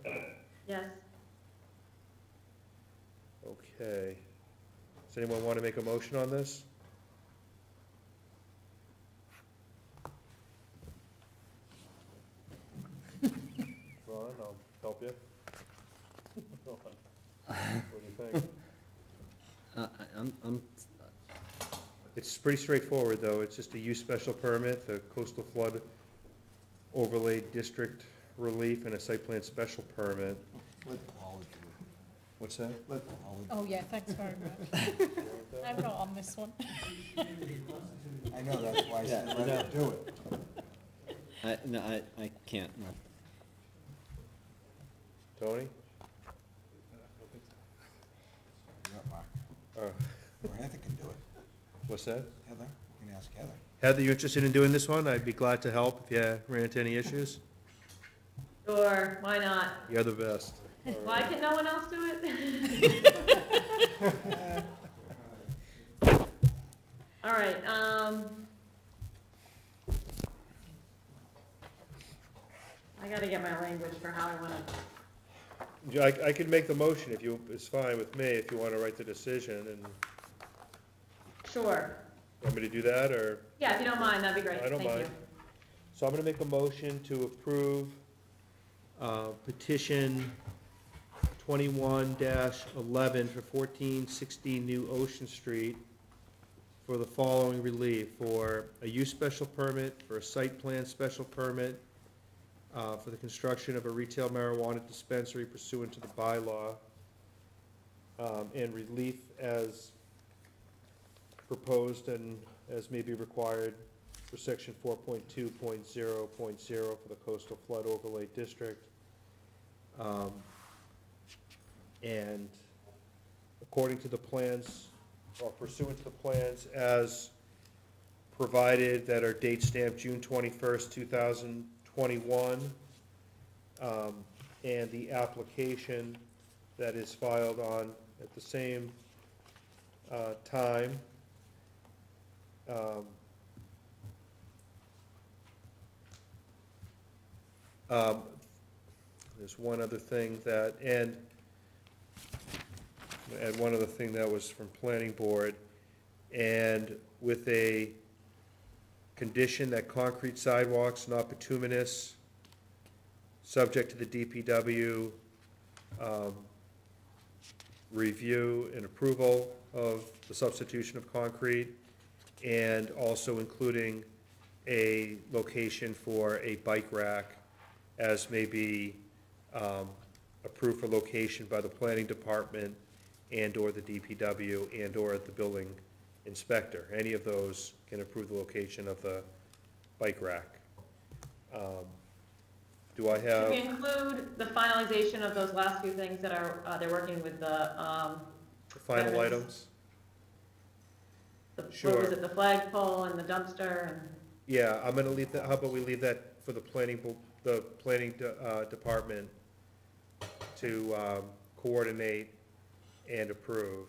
Yes. Okay. Does anyone want to make a motion on this? Ron, I'll help you. What do you think? I'm It's pretty straightforward, though. It's just a use special permit, the coastal flood overlay district relief, and a site plan special permit. What's that? Oh, yeah, thanks very much. I'm not on this one. I know, that's why I said let her do it. I can't, no. Tony? Or Heather can do it. What's that? Heather, you can ask Heather. Heather, you interested in doing this one? I'd be glad to help if you ran into any issues. Sure, why not? You're the best. Why can no one else do it? All right, I gotta get my language for how I wanna. I could make the motion if you, it's fine with me, if you want to write the decision, and Sure. want me to do that, or? Yeah, if you don't mind, that'd be great. I don't Thank mind. you. So I'm going to make a motion to approve petition 21-11 for 1416 New Ocean Street for the following relief: for a use special permit, for a site plan special permit, for the construction of a retail marijuana dispensary pursuant to the bylaw, and relief as proposed and as may be required for section 4.2.0.0 for the coastal flood overlay district. And according to the plans, or pursuant to the plans as provided that are date stamped June 21st, 2021, and the application that is filed on at the same time. There's one other thing that, and one other thing that was from planning board, and with a condition that concrete sidewalks, not bituminous, subject to the DPW review and approval of the substitution of concrete, and also including a location for a bike rack as may be approved for location by the planning department and/or the DPW and/or the building inspector. Any of those can approve the location of the bike rack. Do I Should have, we include the finalization of those last few things that are, they're working with the, the final veterans? items? What Sure. was it, the flagpole and the dumpster and? Yeah, I'm gonna leave that, how about we leave that for the planning department to coordinate and approve?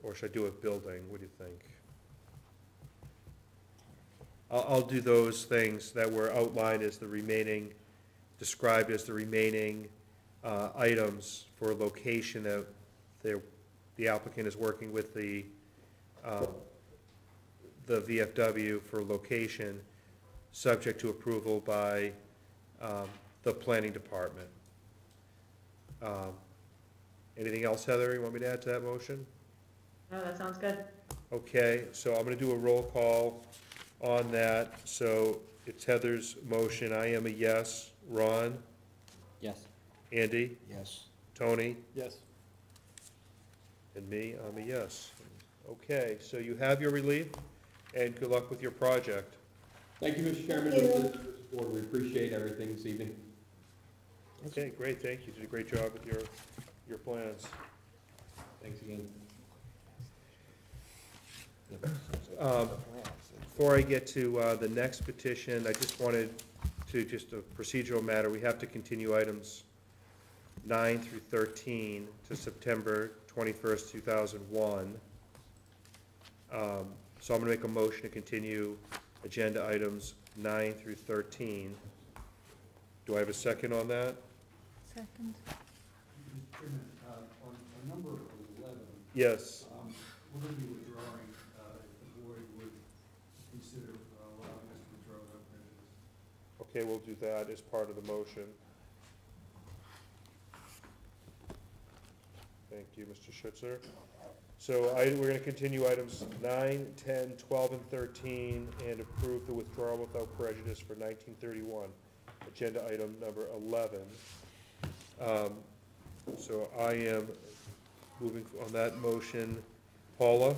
Or should I do a building? What do you think? I'll do those things that were outlined as the remaining, described as the remaining items for location that the applicant is working with the VFW for location, subject to approval by the planning department. Anything else, Heather, you want me to add to that motion? No, that sounds good. Okay, so I'm gonna do a roll call on that. So it's Heather's motion. I am a yes. Ron? Yes. Andy? Yes. Tony? Yes. And me, I'm a yes. Okay, so you have your relief, and good luck with your project. Thank you, Mr. Chairman, members of this board, we appreciate everything this evening. Okay, great, thank you. You did a great job with your plans. Thanks again. Before I get to the next petition, I just wanted to, just a procedural matter, we have to continue items 9 through 13 to September 21st, 2001. So I'm gonna make a motion to continue agenda items 9 through 13. Do I have a second on that? Second. Mr. Chairman, on number 11, Yes. we're going to be withdrawing, if the board would consider allowing us to withdraw without prejudice. Okay, we'll do that as part of the motion. Thank you, Mr. Schutzer. So we're gonna continue items 9, 10, 12, and 13, and approve the withdrawal without prejudice for 1931. Agenda item number 11. So I am moving on that motion. Paula?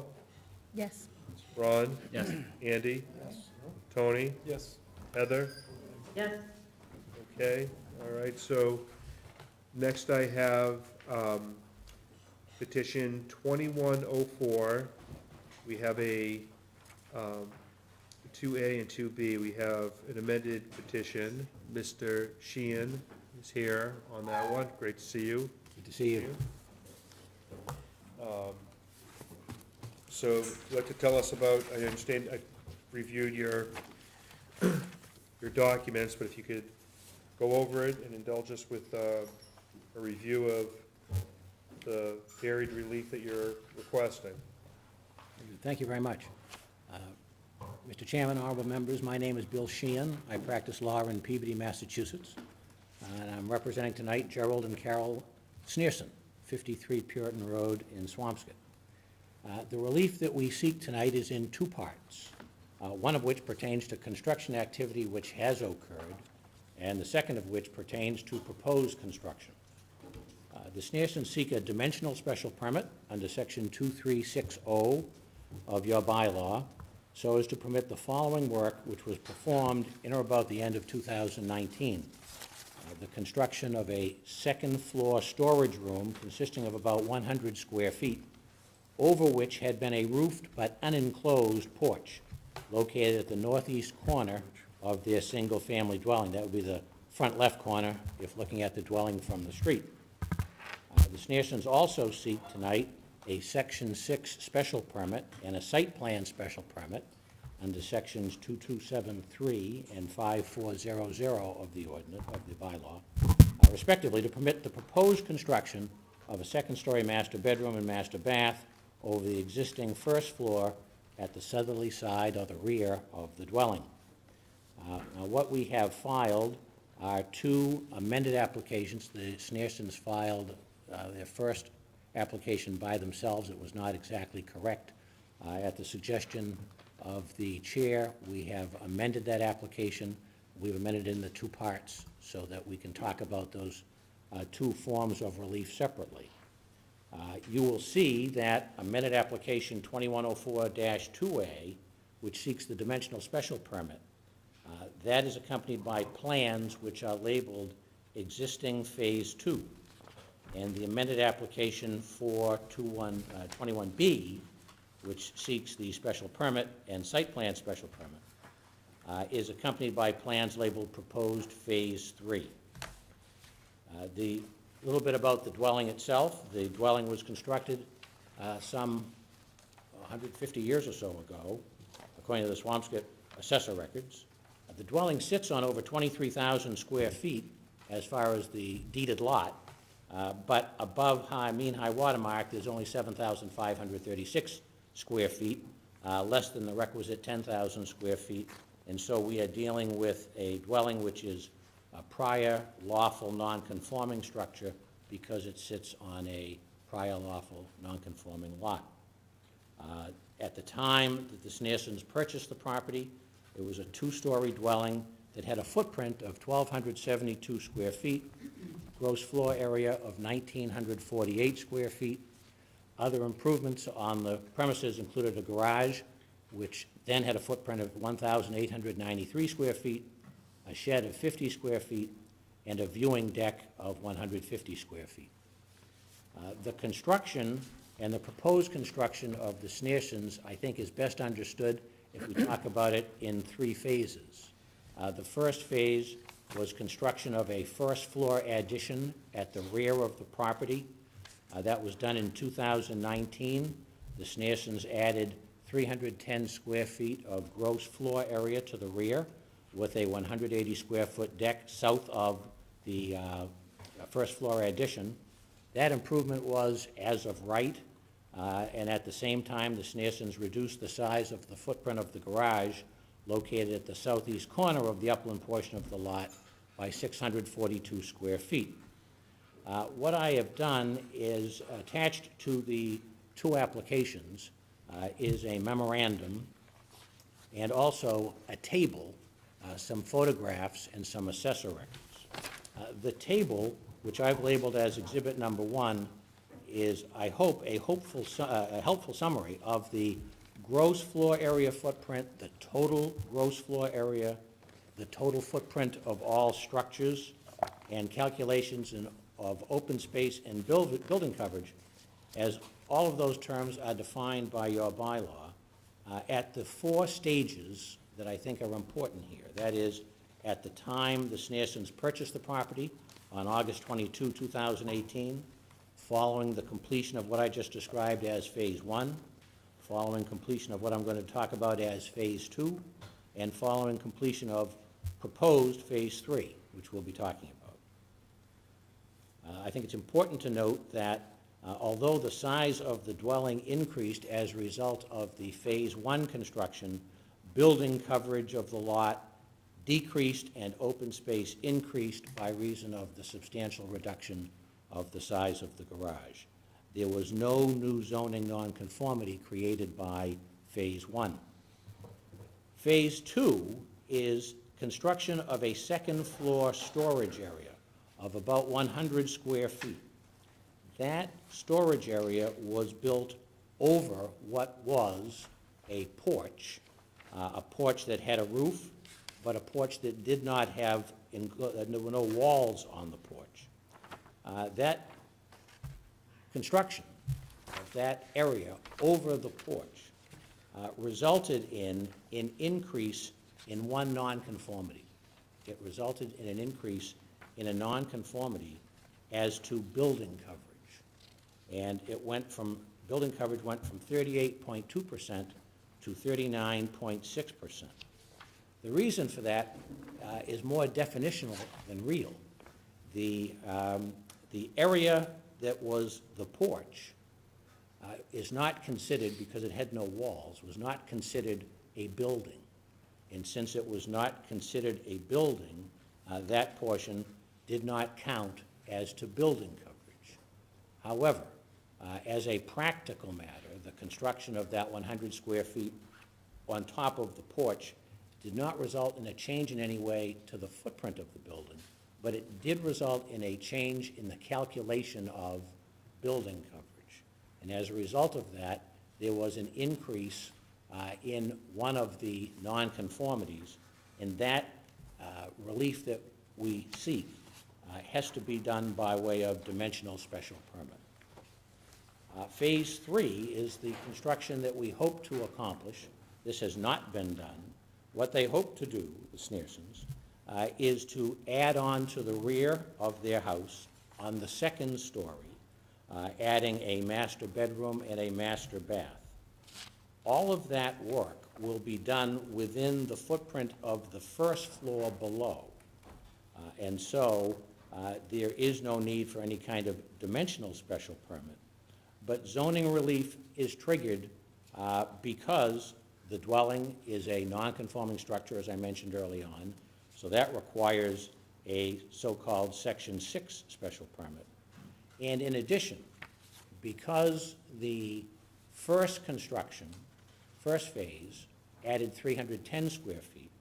Yes. Ron? Yes. Andy? Yes. Tony? Yes. Heather? Yes. Okay, all right, so next I have petition 2104. We have a 2A and 2B. We have an amended petition. Mr. Sheehan is here on that one. Great to see you. Good to see you. So you'd like to tell us about, I understand I reviewed your documents, but if you could go over it and indulge us with a review of the varied relief that you're requesting. Thank you very much. Mr. Chairman, honorable members, my name is Bill Sheehan. I practice law in Peabody, Massachusetts. And I'm representing tonight Gerald and Carol Sneerson, 53 Puritan Road in Swampscott. The relief that we seek tonight is in two parts, one of which pertains to construction activity which has occurred, and the second of which pertains to proposed construction. The Sneersons seek a dimensional special permit under section 2360 of your bylaw so as to permit the following work which was performed in or about the end of 2019. The construction of a second-floor storage room consisting of about 100 square feet, over which had been a roofed but unenclosed porch located at the northeast corner of their single-family dwelling. That would be the front left corner if looking at the dwelling from the street. The Sneersons also seek tonight a Section 6 special permit and a site plan special permit under Sections 2273 and 5400 of the ordinance, of the bylaw, respectively, to permit the proposed construction of a second-story master bedroom and master bath over the existing first floor at the southerly side or the rear of the dwelling. Now, what we have filed are two amended applications. The Sneersons filed their first application by themselves. It was not exactly correct At the suggestion of the chair, we have amended that application. We've amended it in the two parts so that we can talk about those two forms of relief separately. You will see that amended application 2104-2A, which seeks the dimensional special permit, that is accompanied by plans which are labeled existing Phase 2. And the amended application for 21B, which seeks the special permit and site plan special permit, is accompanied by plans labeled proposed Phase 3. The little bit about the dwelling itself. The dwelling was constructed some 150 years or so ago, according to the Swampscott assessor records. The dwelling sits on over 23,000 square feet as far as the deeded lot, but above mean high water mark, there's only 7,536 square feet, less than the requisite 10,000 square feet. And so we are dealing with a dwelling which is a prior lawful non-conforming structure because it sits on a prior lawful non-conforming lot. At the time that the Sneersons purchased the property, it was a two-story dwelling that had a footprint of 1,272 square feet, gross floor area of 1,948 square feet. Other improvements on the premises included a garage, which then had a footprint of 1,893 square feet, a shed of 50 square feet, and a viewing deck of 150 square feet. The construction and the proposed construction of the Sneersons, I think, is best understood if we talk about it in three phases. The first phase was construction of a first-floor addition at the rear of the property. That was done in 2019. The Sneersons added 310 square feet of gross floor area to the rear with a 180 square foot deck south of the first floor addition. That improvement was as of right, and at the same time, the Sneersons reduced the size of the footprint of the garage located at the southeast corner of the upland portion of the lot by 642 square feet. What I have done is attached to the two applications is a memorandum and also a table, some photographs, and some assessor records. The table, which I've labeled as Exhibit Number 1, is, I hope, a helpful summary of the gross floor area footprint, the total gross floor area, the total footprint of all structures, and calculations of open space and building coverage, as all of those terms are defined by your bylaw at the four stages that I think are important here. That is, at the time the Sneersons purchased the property on August 22, 2018, following the completion of what I just described as Phase 1, following completion of what I'm going to talk about as Phase 2, and following completion of proposed Phase 3, which we'll be talking about. I think it's important to note that although the size of the dwelling increased as a result of the Phase 1 construction, building coverage of the lot decreased and open space increased by reason of the substantial reduction of the size of the garage. There was no new zoning nonconformity created by Phase 1. Phase 2 is construction of a second-floor storage area of about 100 square feet. That storage area was built over what was a porch that had a roof, but a porch that did not have, there were no walls on the porch. That construction of that area over the porch resulted in an increase in one nonconformity. It resulted in an increase in a nonconformity as to building coverage. And it went from, building coverage went from 38.2% to 39.6%. The reason for that is more definitional than real. The area that was the porch is not considered, because it had no walls, was not considered a building. And since it was not considered a building, that portion did not count as to building coverage. However, as a practical matter, the construction of that 100 square feet on top of the porch did not result in a change in any way to the footprint of the building, but it did result in a change in the calculation of building coverage. And as a result of that, there was an increase in one of the nonconformities, and that relief that we seek has to be done by way of dimensional special permit. Phase 3 is the construction that we hope to accomplish. This has not been done. What they hope to do, the Sneersons, is to add on to the rear of their house on the second story, adding a master bedroom and a master bath. All of that work will be done within the footprint of the first floor below. And so there is no need for any kind of dimensional special permit. But zoning relief is triggered because the dwelling is a non-conforming structure, as I mentioned early on. So that requires a so-called Section 6 special permit. And in addition, because the first construction, first phase, added 310 square feet,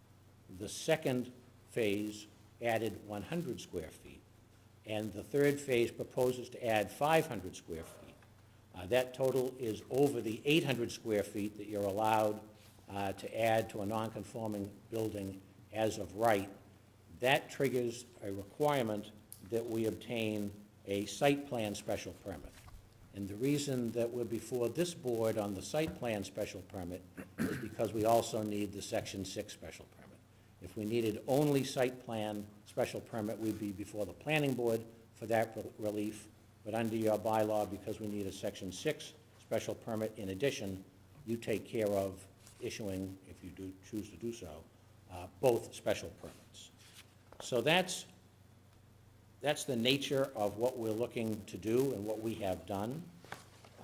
the second phase added 100 square feet, and the third phase proposes to add 500 square feet. That total is over the 800 square feet that you're allowed to add to a non-conforming building as of right. That triggers a requirement that we obtain a site plan special permit. And the reason that we're before this board on the site plan special permit is because we also need the Section 6 special permit. If we needed only site plan special permit, we'd be before the planning board for that relief. But under your bylaw, because we need a Section 6 special permit in addition, you take care of issuing, if you do choose to do so, both special permits. So that's the nature of what we're looking to do and what we have done.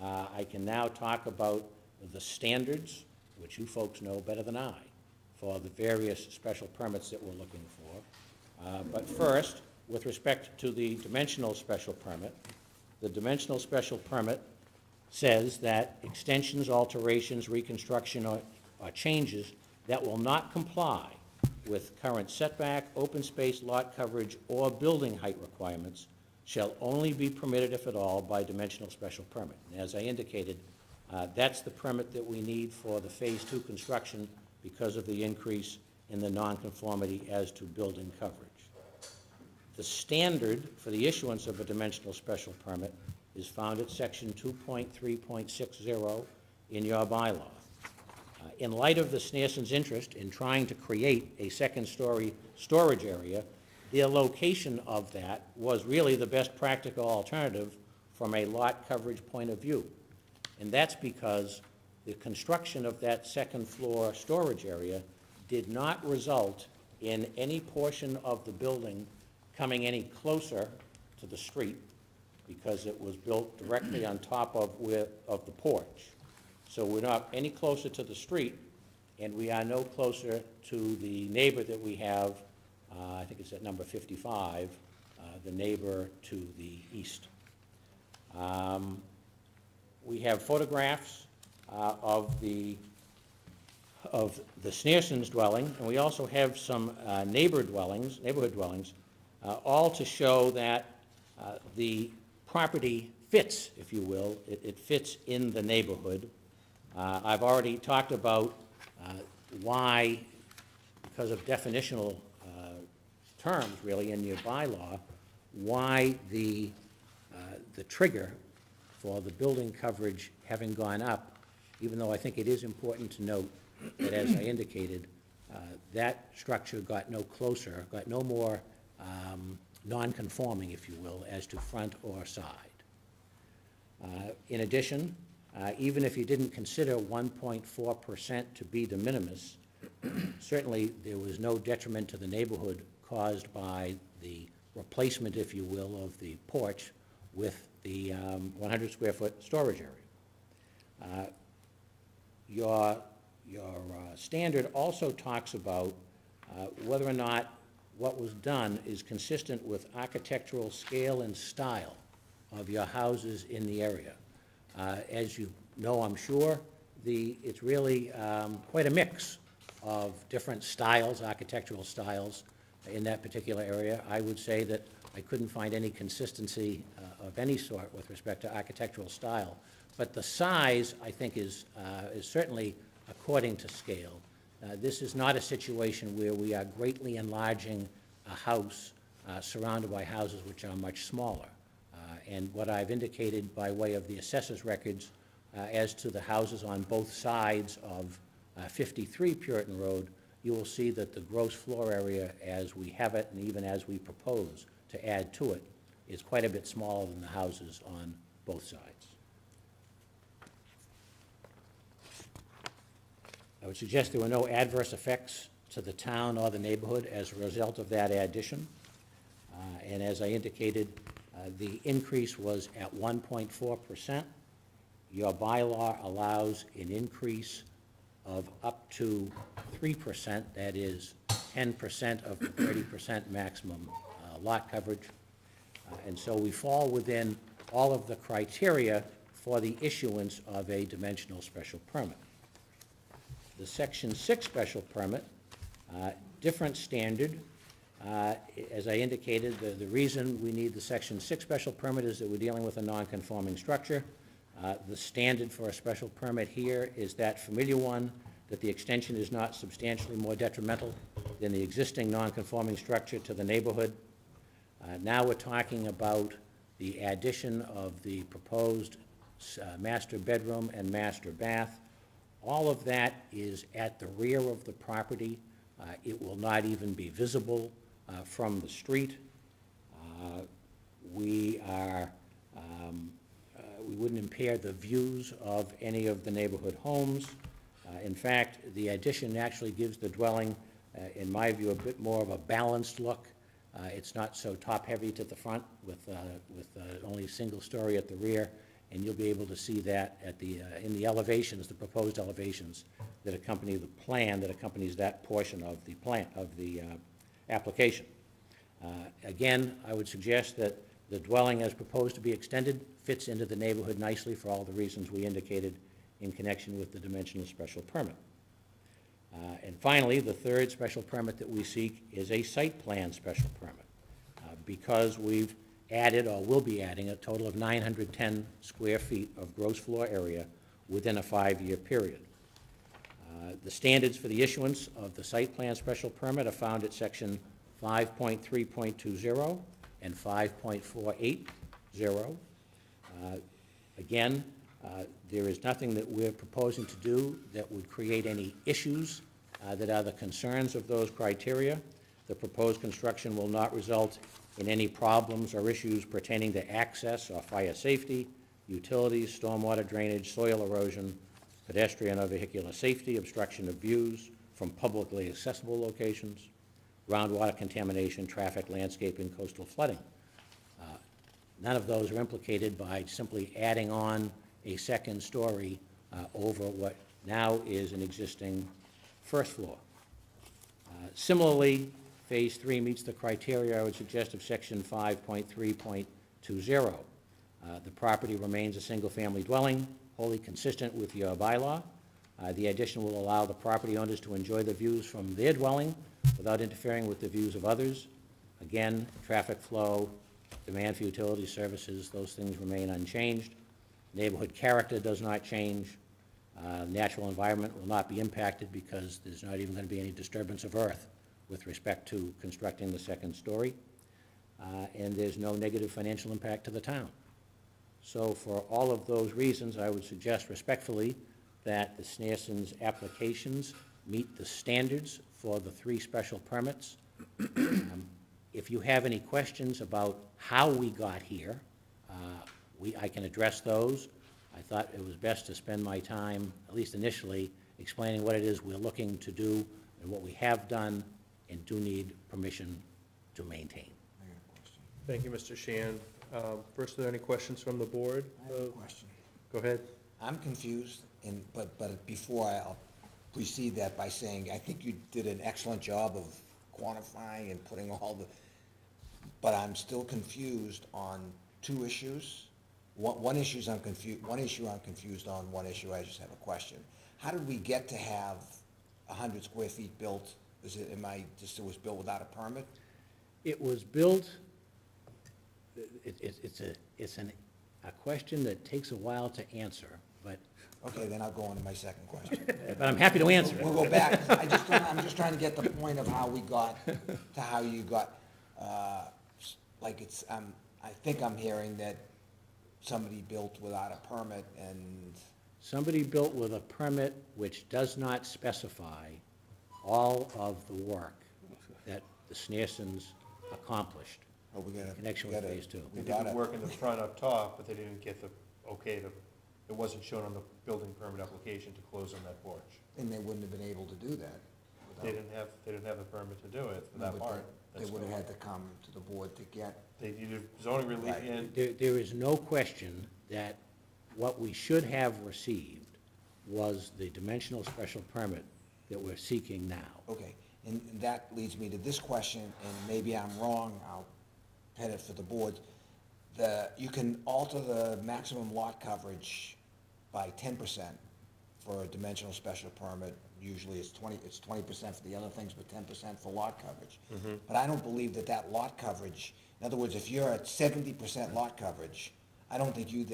I can now talk about the standards, which you folks know better than I, for the various special permits that we're looking for. But first, with respect to the dimensional special permit, the dimensional special permit says that extensions, alterations, reconstruction, or changes that will not comply with current setback, open space, lot coverage, or building height requirements shall only be permitted, if at all, by dimensional special permit. And as I indicated, that's the permit that we need for the Phase 2 construction because of the increase in the nonconformity as to building coverage. The standard for the issuance of a dimensional special permit is found at Section 2.3.60 in your bylaw. In light of the Sneersons' interest in trying to create a second-story storage area, their location of that was really the best practical alternative from a lot coverage point of view. And that's because the construction of that second-floor storage area did not result in any portion of the building coming any closer to the street because it was built directly on top of the porch. So we're not any closer to the street, and we are no closer to the neighbor that we have, I think it's at number 55, the neighbor to the east. We have photographs of the Sneersons' dwelling, and we also have some neighborhood dwellings, all to show that the property fits, if you will. It fits in the neighborhood. I've already talked about why, because of definitional terms, really, in your bylaw, why the trigger for the building coverage having gone up, even though I think it is important to note that, as I indicated, that structure got no closer, got no more non-conforming, if you will, as to front or side. In addition, even if you didn't consider 1.4% to be de minimis, certainly there was no detriment to the neighborhood caused by the replacement, if you will, of the porch with the 100 square foot storage area. Your standard also talks about whether or not what was done is consistent with architectural scale and style of your houses in the area. As you know, I'm sure, it's really quite a mix of different styles, architectural styles in that particular area. I would say that I couldn't find any consistency of any sort with respect to architectural style. But the size, I think, is certainly according to scale. This is not a situation where we are greatly enlarging a house surrounded by houses which are much smaller. And what I've indicated by way of the assessor's records as to the houses on both sides of 53 Puritan Road, you will see that the gross floor area as we have it and even as we propose to add to it is quite a bit smaller than the houses on both sides. I would suggest there were no adverse effects to the town or the neighborhood as a result of that addition. And as I indicated, the increase was at 1.4%. Your bylaw allows an increase of up to 3%, that is 10% of the 30% maximum lot coverage. And so we fall within all of the criteria for the issuance of a dimensional special permit. The Section 6 special permit, different standard. As I indicated, the reason we need the Section 6 special permit is that we're dealing with a non-conforming structure. The standard for a special permit here is that familiar one, that the extension is not substantially more detrimental than the existing non-conforming structure to the neighborhood. Now we're talking about the addition of the proposed master bedroom and master bath. All of that is at the rear of the property. It will not even be visible from the street. We wouldn't impair the views of any of the neighborhood homes. In fact, the addition actually gives the dwelling, in my view, a bit more of a balanced look. It's not so top-heavy to the front with only a single story at the rear, and you'll be able to see that at in the elevations, the proposed elevations that accompany the plan that accompanies that portion of the plan of the application. Again, I would suggest that the dwelling as proposed to be extended fits into the neighborhood nicely for all the reasons we indicated in connection with the dimensional special permit. And finally, the third special permit that we seek is a site plan special permit. Because we've added or will be adding a total of 910 square feet of gross floor area within a 5-year period. The standards for the issuance of the site plan special permit are found at section 5.3.20 and 5.480. Again, there is nothing that we're proposing to do that would create any issues that are the concerns of those criteria. The proposed construction will not result in any problems or issues pertaining to access or fire safety, utilities, stormwater drainage, soil erosion, pedestrian or vehicular safety, obstruction of views from publicly accessible locations, groundwater contamination, traffic, landscaping, coastal flooding. None of those are implicated by simply adding on a second story over what now is an existing first floor. Similarly, Phase 3 meets the criteria I would suggest of Section 5.3.20. The property remains a single-family dwelling, wholly consistent with your bylaw. The addition will allow the property owners to enjoy the views from their dwelling without interfering with the views of others. Again, traffic flow, demand for utility services, those things remain unchanged. Neighborhood character does not change. Natural environment will not be impacted because there's not even going to be any disturbance of earth with respect to constructing the second story. And there's no negative financial impact to the town. So for all of those reasons, I would suggest respectfully that the Snareson's applications meet the standards for the 3 special permits. If you have any questions about how we got here, I can address those. I thought it was best to spend my time, at least initially, explaining what it is we're looking to do and what we have done and do need permission to maintain. Thank you, Mr. Sheehan. First, are there any questions from the board? I have a question. Go ahead. I'm confused, but before I'll precede that by saying, I think you did an excellent job of quantifying and putting all the, but I'm still confused on 2 issues. one issue I'm confused on, one issue I just have a question. How did we get to have 100 square feet built? It was built without a permit? It was built, it's a question that takes a while to answer, but. Okay, then I'll go on to my second question. But I'm happy to answer it. We'll go back. I'm just trying to get the point of how we got to how you got, like it's, I think I'm hearing that somebody built without a permit and. Somebody built with a permit which does not specify all of the work that the Sneersons accomplished in connection with phase two. They did the work in the front up top, but they didn't get the okay to, it wasn't shown on the building permit application to close on that porch. And they wouldn't have been able to do that. They didn't have the permit to do it for that part. They would have had to come to the board to get. They needed zoning relief and. There is no question that what we should have received was the dimensional special permit that we're seeking now. Okay, and that leads me to this question, and maybe I'm wrong, I'll pen it for the board. You can alter the maximum lot coverage by 10% for a dimensional special permit. Usually it's 20% for the other things, but 10% for lot coverage. But I don't believe that lot coverage, in other words, if you're at 70% lot coverage, I don't think you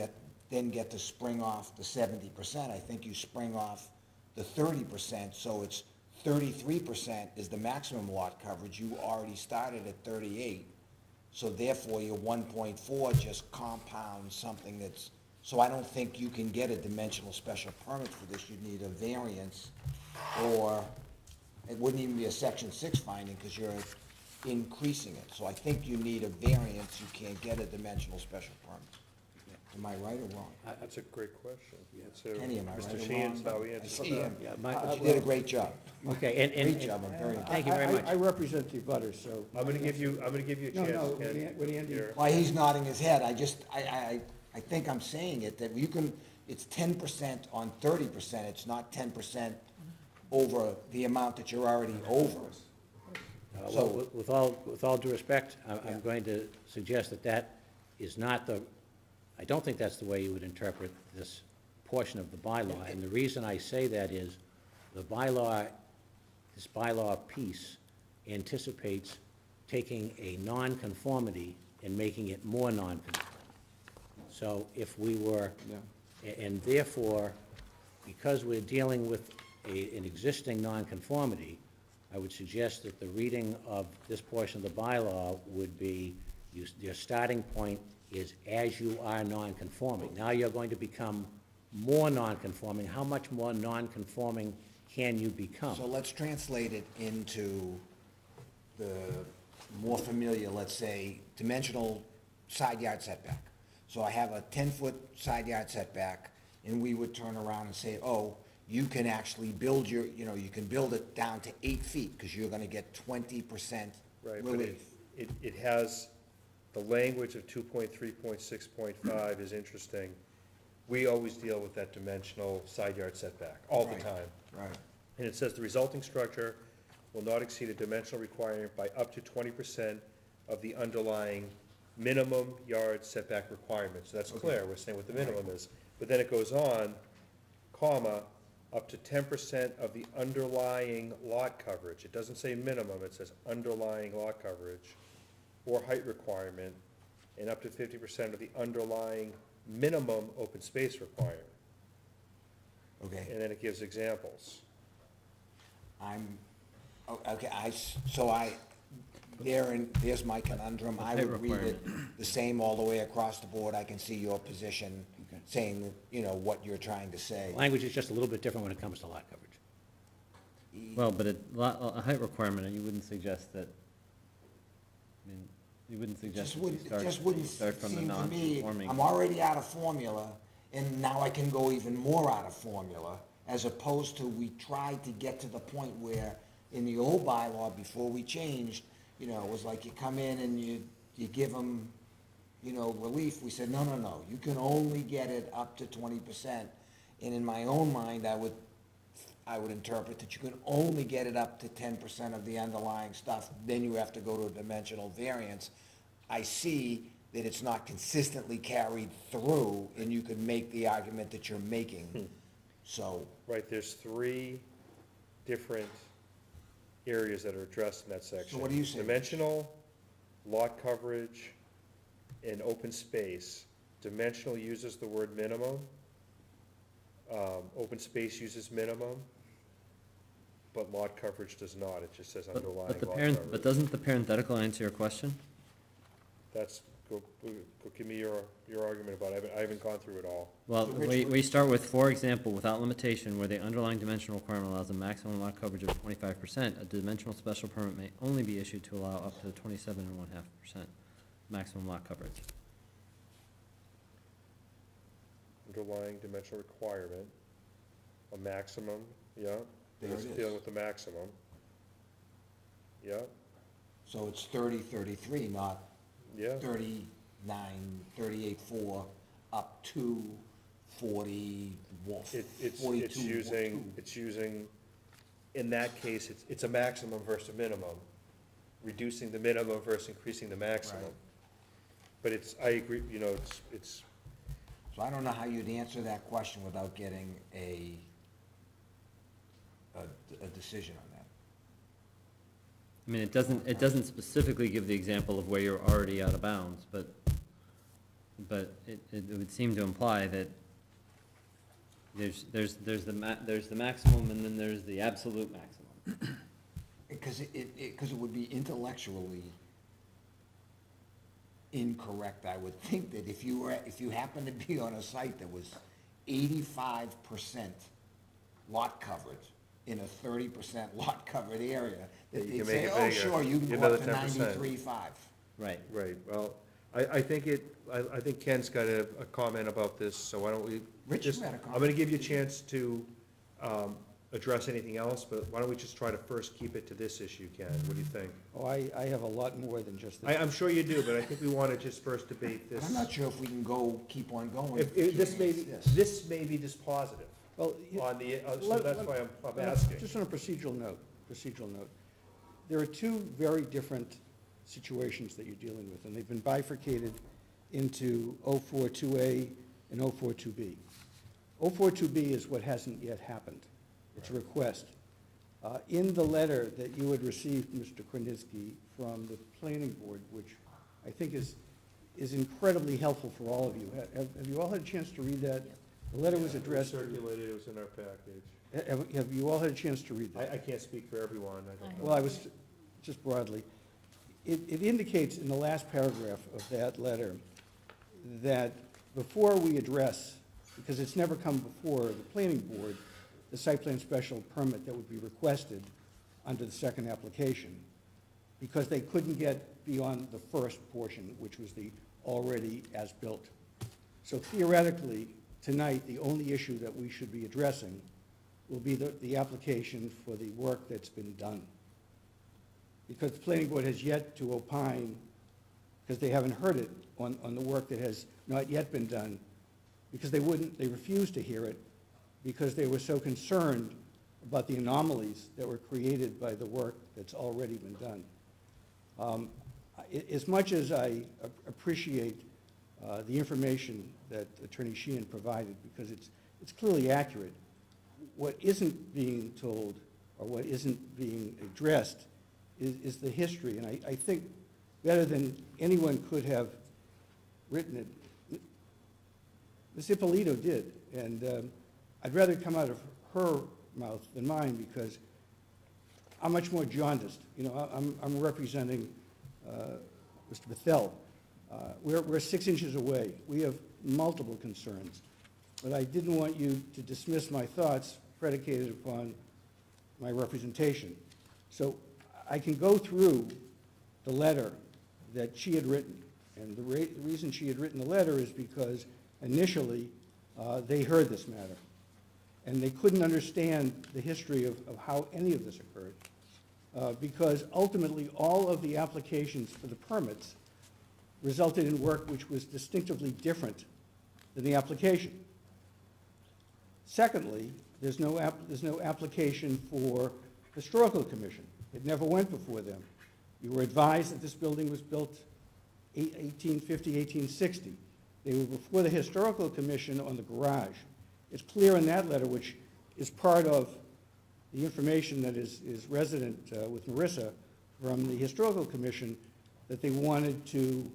then get to spring off the 70%. I think you spring off the 30%, so it's 33% is the maximum lot coverage. You already started at 38, so therefore your 1.4 just compounds something that's, so I don't think you can get a dimensional special permit for this. You'd need a variance, or it wouldn't even be a section 6 finding because you're increasing it. So I think you need a variance. You can't get a dimensional special permit. Am I right or wrong? That's a great question. Kenny, am I right or Mr. wrong? Sheehan's how he answers that. You did a great job. Okay, Great job, I'm very thank you very much. I represent the butters, so. I'm gonna give you a chance. No, Ken. when Andy. Here. Why he's nodding his head, I think I'm saying it, that you can, it's 10% on 30%, it's not 10% over the amount that you're already over. Well, with all due respect, I'm going to suggest that is not I don't think that's the way you would interpret this portion of the bylaw. And the reason I say that is this bylaw piece anticipates taking a nonconformity and making it more nonconforming. So if we were, and therefore, because we're dealing with an existing nonconformity, I would suggest that the reading of this portion of the bylaw would be, your starting point is as you are nonconforming. Now you're going to become more nonconforming. How much more nonconforming can you become? So let's translate it into the more familiar, let's say, dimensional side yard setback. So I have a 10-foot side yard setback, and we would turn around and say, oh, you can actually build you can build it down to 8 feet, because you're gonna get 20% Right, but relief. it has, the language of 2.3.6.5 is interesting. We always deal with that dimensional side yard setback, all the time. Right. And it says the resulting structure will not exceed a dimensional requirement by up to 20% of the underlying minimum yard setback requirement. So that's clear, we're saying what the minimum is. But then it goes on, comma, up to 10% of the underlying lot coverage. It doesn't say minimum, it says underlying lot coverage or height requirement, and up to 50% of the underlying minimum open space requirement. Okay. And then it gives examples. There's my conundrum. I would read it the same all the way across the board. I can see your position saying, what you're trying to say. Language is just a little bit different when it comes to lot coverage. Well, but a height requirement, and you wouldn't suggest that, you wouldn't suggest It just wouldn't start from the seem to me, non-conforming. I'm already out of formula, and now I can go even more out of formula, as opposed to we tried to get to the point where, in the old bylaw, before we changed, it was like you come in and you give them, relief. We said, no, you can only get it up to 20%. And in my own mind, I would interpret that you can only get it up to 10% of the underlying stuff, then you have to go to a dimensional variance. I see that it's not consistently carried through, and you could make the argument that you're making. So, Right, there's 3 different areas that are addressed in that section. what do you say? Dimensional, lot coverage, and open space. Dimensional uses the word minimum. Open space uses minimum, but lot coverage does not. It just says underlying lot coverage. But doesn't the parenthetical answer your question? That's, go give me your argument about it. I haven't gone through it all. Well, So Rich, we start with, for example, without limitation, where the underlying dimensional requirement allows a maximum lot coverage of 25%, a dimensional special permit may only be issued to allow up to 27.5% maximum lot coverage. Underlying dimensional requirement, a maximum, yeah. There It's it is. dealing with the maximum. Yeah, so it's 30, 33, not yeah. 39, 38.4, up to 40, It's 42. using, in that case, it's a maximum versus a minimum, reducing the minimum versus increasing the maximum. Right. But I agree, it's, So I don't know how you'd answer that question without getting a decision on that. I mean, it doesn't specifically give the example of where you're already out of bounds, but it would seem to imply that there's the maximum and then there's the absolute maximum. Because it would be intellectually incorrect, I would think, that if you happen to be on a site that was 85% lot coverage in a 30% lot covered area, that You they'd can say, make it oh, bigger. sure, you can Get go up to another 10%. 93.5. Right. right, well, I think I think Ken's got a comment about this, so why don't we? Rich, just- you had a comment. I'm gonna give you a chance to, address anything else, but why don't we just try to first keep it to this issue, Ken? What do you think? Oh, I have a lot more than just this. I'm sure you do, but I think we wanna just first debate this. I'm not sure if we can keep on going. This may be dispositive Well, on the, so let- that's let- why I'm asking. Just on a procedural note, there are 2 very different situations that you're dealing with, and they've been bifurcated into 042A and 042B. 042B is what hasn't yet happened. It's a request. In the letter that you had received, Mr. Krasinski, from the planning board, which I think is incredibly helpful for all of you. Have you all had a chance to read that? The letter was addressed. Circulated, it was in our package. Have you all had a chance to read that? I can't speak for everyone, I don't know. Well, I was, just broadly, it indicates in the last paragraph of that letter that before we address, because it's never come before the planning board, the site plan special permit that would be requested under the second application, because they couldn't get beyond the first portion, which was the already as-built. So theoretically, tonight, the only issue that we should be addressing will be the application for the work that's been done. Because the planning board has yet to opine, because they haven't heard it on the work that has not yet been done, because they refused to hear it, because they were so concerned about the anomalies that were created by the work that's already been done. As much as I appreciate the information that Attorney Sheehan provided, because it's clearly accurate, what isn't being told, or what isn't being addressed, is the history. And I think better than anyone could have written it, Ms. Ippolito did. And I'd rather come out of her mouth than mine, because I'm much more jaundiced. You know, I'm representing Mr. Bethel. We're 6 inches away. We have multiple concerns. But I didn't want you to dismiss my thoughts predicated upon my representation. So I can go through the letter that she had written. And the reason she had written the letter is because initially they heard this matter. And they couldn't understand the history of how any of this occurred. Because ultimately all of the applications for the permits resulted in work which was distinctively different than the application. Secondly, there's no application for Historical Commission. It never went before them. You were advised that this building was built 1850, 1860. They were before the Historical Commission on the garage. It's clear in that letter, which is part of the information that is resident with Marissa from the Historical Commission, that they wanted to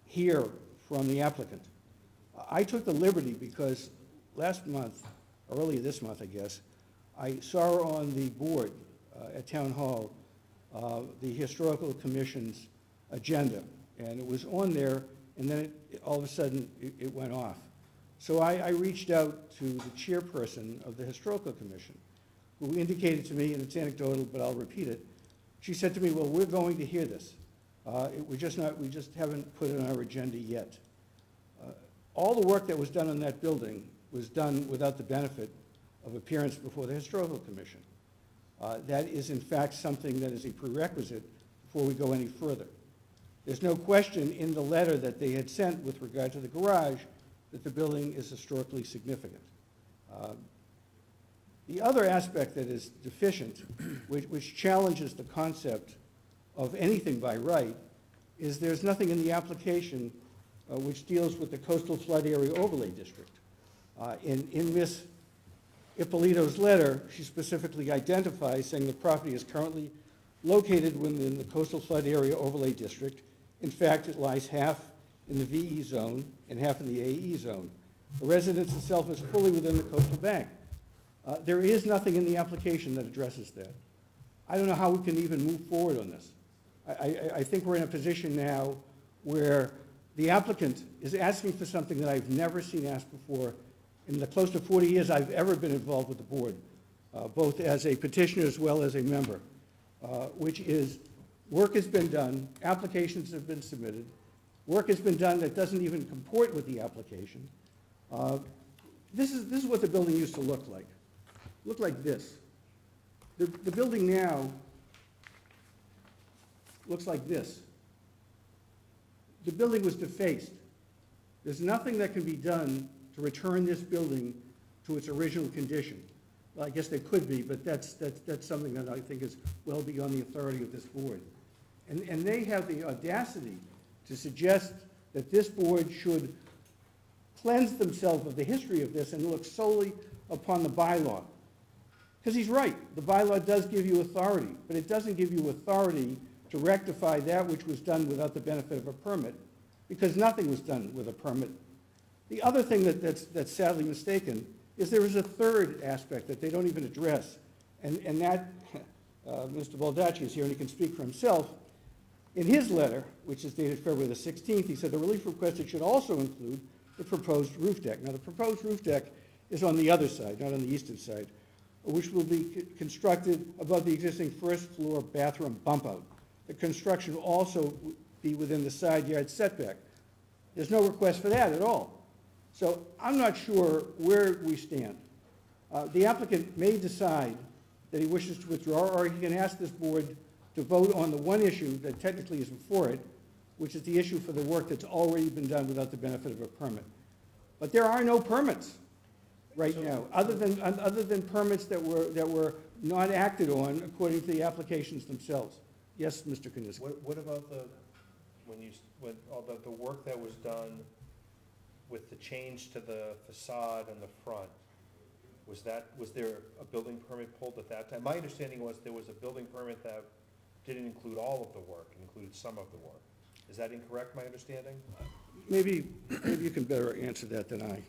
hear from the applicant. I took the liberty because last month, earlier this month, I guess, I saw on the board at Town Hall the Historical Commission's agenda, and it was on there, and then all of a sudden it went off. So I reached out to the chairperson of the Historical Commission, who indicated to me, and it's anecdotal, but I'll repeat it. She said to me, well, we're going to hear this. We just haven't put it on our agenda yet. All the work that was done on that building was done without the benefit of appearance before the Historical Commission. That is, in fact, something that is a prerequisite before we go any further. There's no question in the letter that they had sent with regard to the garage that the building is historically significant. The other aspect that is deficient, which challenges the concept of anything by right, is there's nothing in the application which deals with the Coastal Flood Area Overlay District. In Ms. Ippolito's letter, she specifically identifies saying the property is currently located within the Coastal Flood Area Overlay District. In fact, it lies half in the VE zone and half in the AE zone. The residence itself is fully within the coastal bank. There is nothing in the application that addresses that. I don't know how we can even move forward on this. I think we're in a position now where the applicant is asking for something that I've never seen asked before in the close to 40 years I've ever been involved with the board, both as a petitioner as well as a member, which is work has been done, applications have been submitted, work has been done that doesn't even comport with the application. This is what the building used to look like. Look like this. The building now looks like this. The building was defaced. There's nothing that can be done to return this building to its original condition. Well, I guess there could be, but that's something that I think is well beyond the authority of this board. And they have the audacity to suggest that this board should cleanse themselves of the history of this and look solely upon the bylaw. Because he's right, the bylaw does give you authority, but it doesn't give you authority to rectify that which was done without the benefit of a permit, because nothing was done with a permit. The other thing that's sadly mistaken is there is a third aspect that they don't even address, and that, Mr. Baldacci is here and he can speak for himself. In his letter, which is dated February the 16th, he said the relief requested should also include the proposed roof deck. Now, the proposed roof deck is on the other side, not on the eastern side, which will be constructed above the existing first floor bathroom bump out. The construction will also be within the side yard setback. There's no request for that at all. So I'm not sure where we stand. The applicant may decide that he wishes to withdraw, or he can ask this board to vote on the one issue that technically is before it, which is the issue for the work that's already been done without the benefit of a permit. But there are no permits right now, other than permits that were not acted on according to the applications themselves. Yes, Mr. Kuniski. What about the work that was done with the change to the facade and the front? Was there a building permit pulled at that time? My understanding was there was a building permit that didn't include all of the work, it included some of the work. Is that incorrect, my understanding? Maybe you can better answer that than I.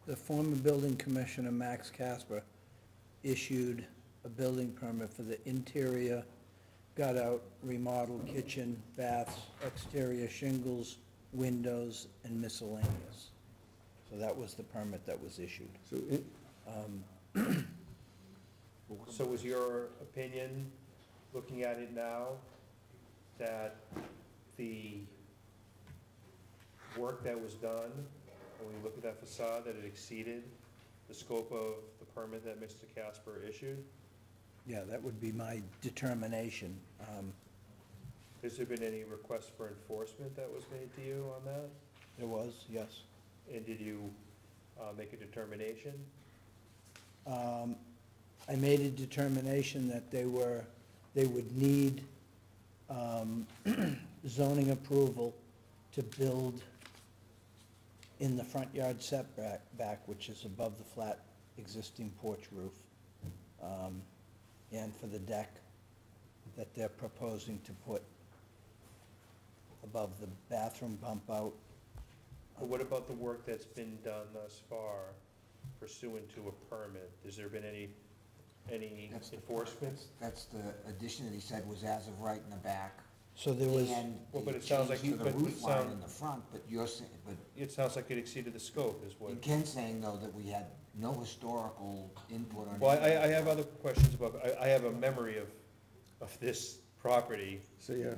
The former building commissioner, Max Casper, issued a building permit for the interior, got out, remodeled kitchen, baths, exterior shingles, windows, and miscellaneous. So that was the permit that was issued. So was your opinion, looking at it now, that the work that was done, when we look at that facade, that it exceeded the scope of the permit that Mr. Casper issued? Yeah, that would be my determination. Has there been any request for enforcement that was made to you on that? There was, yes. And did you make a determination? I made a determination that they would need zoning approval to build in the front yard setback, which is above the flat existing porch roof, and for the deck that they're proposing to put above the bathroom bump out. But what about the work that's been done thus far pursuant to a permit? Has there been any enforcement? That's the addition that he said was as of right in the back. So there was. And Well, but the it sounds like change to you- the but it roof line sound- in the front, but you're saying, but It sounds like it exceeded the scope, is what. Ken's saying though that we had no historical input on. Well, I have other questions about, I have a memory of this property, So, yeah,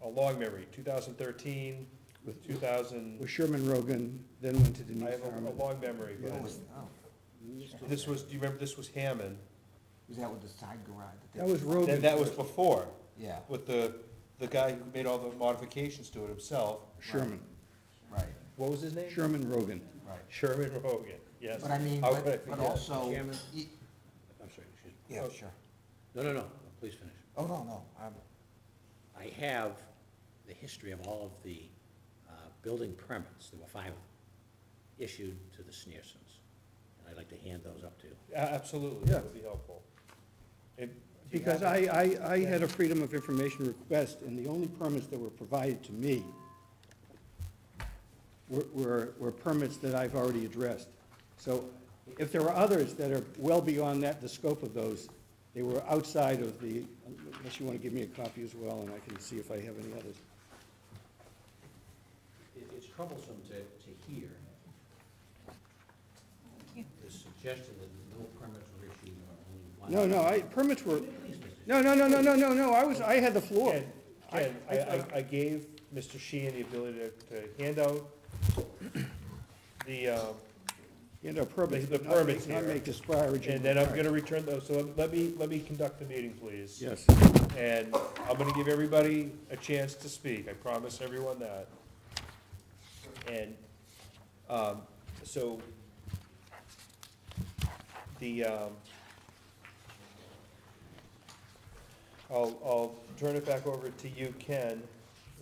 a long memory, 2013, 2000. with Sherman Rogan, then went to I Denise have a Harmon. long memory, That but was, oh, this was, do you remember, this was Hammond? was that with the side garage? That was Rogan. Then that was before, Yeah, with the guy who made all the modifications to it himself. Sherman, right, What was his name? Sherman Rogan. right. Sherman Rogan, yes. But I mean, How could I but forget? also, Chairman? y- I'm sorry, excuse me. yeah, sure. No, please finish. Oh, no, I have the history of all of the building permits, there were 5 of them, issued to the Sneersons. And I'd like to hand those up to you. Absolutely, that would be helpful. And do you Because have it? I had a Freedom of Information request, and the only permits that were provided to me were permits that I've already addressed. So if there are others that are well beyond that, the scope of those, they were outside of the, unless you want to give me a copy as well, and I can see if I have any others. It's troublesome to hear the suggestion that no permits were issued or only one. No, permits were, Please, Mr. no, I had the floor. Ken, I gave Mr. Sheehan the ability to hand out the, Hand out permits, the but permits not here. make disparaging. And then I'm gonna return those, so let me conduct the meeting, please. Yes. And I'm gonna give everybody a chance to speak, I promise everyone that. And, so, the, I'll turn it back over to you, Ken.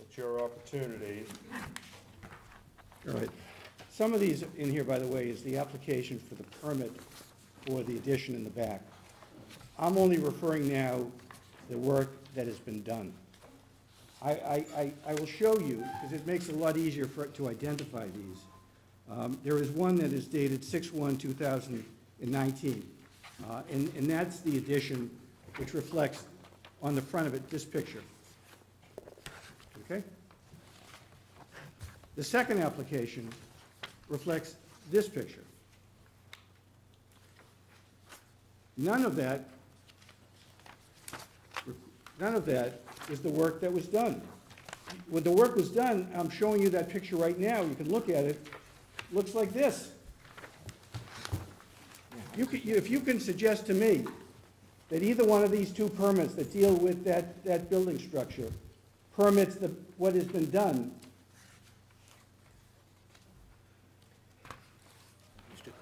It's your opportunity. All right. Some of these in here, by the way, is the application for the permit for the addition in the back. I'm only referring now the work that has been done. I will show you, because it makes it a lot easier to identify these. There is one that is dated 6/1/2019, and that's the addition which reflects on the front of it this picture. Okay? The second application reflects this picture. None of that is the work that was done. When the work was done, I'm showing you that picture right now, you can look at it, looks like this. If you can suggest to me that either one of these 2 permits that deal with that building structure permits what has been done,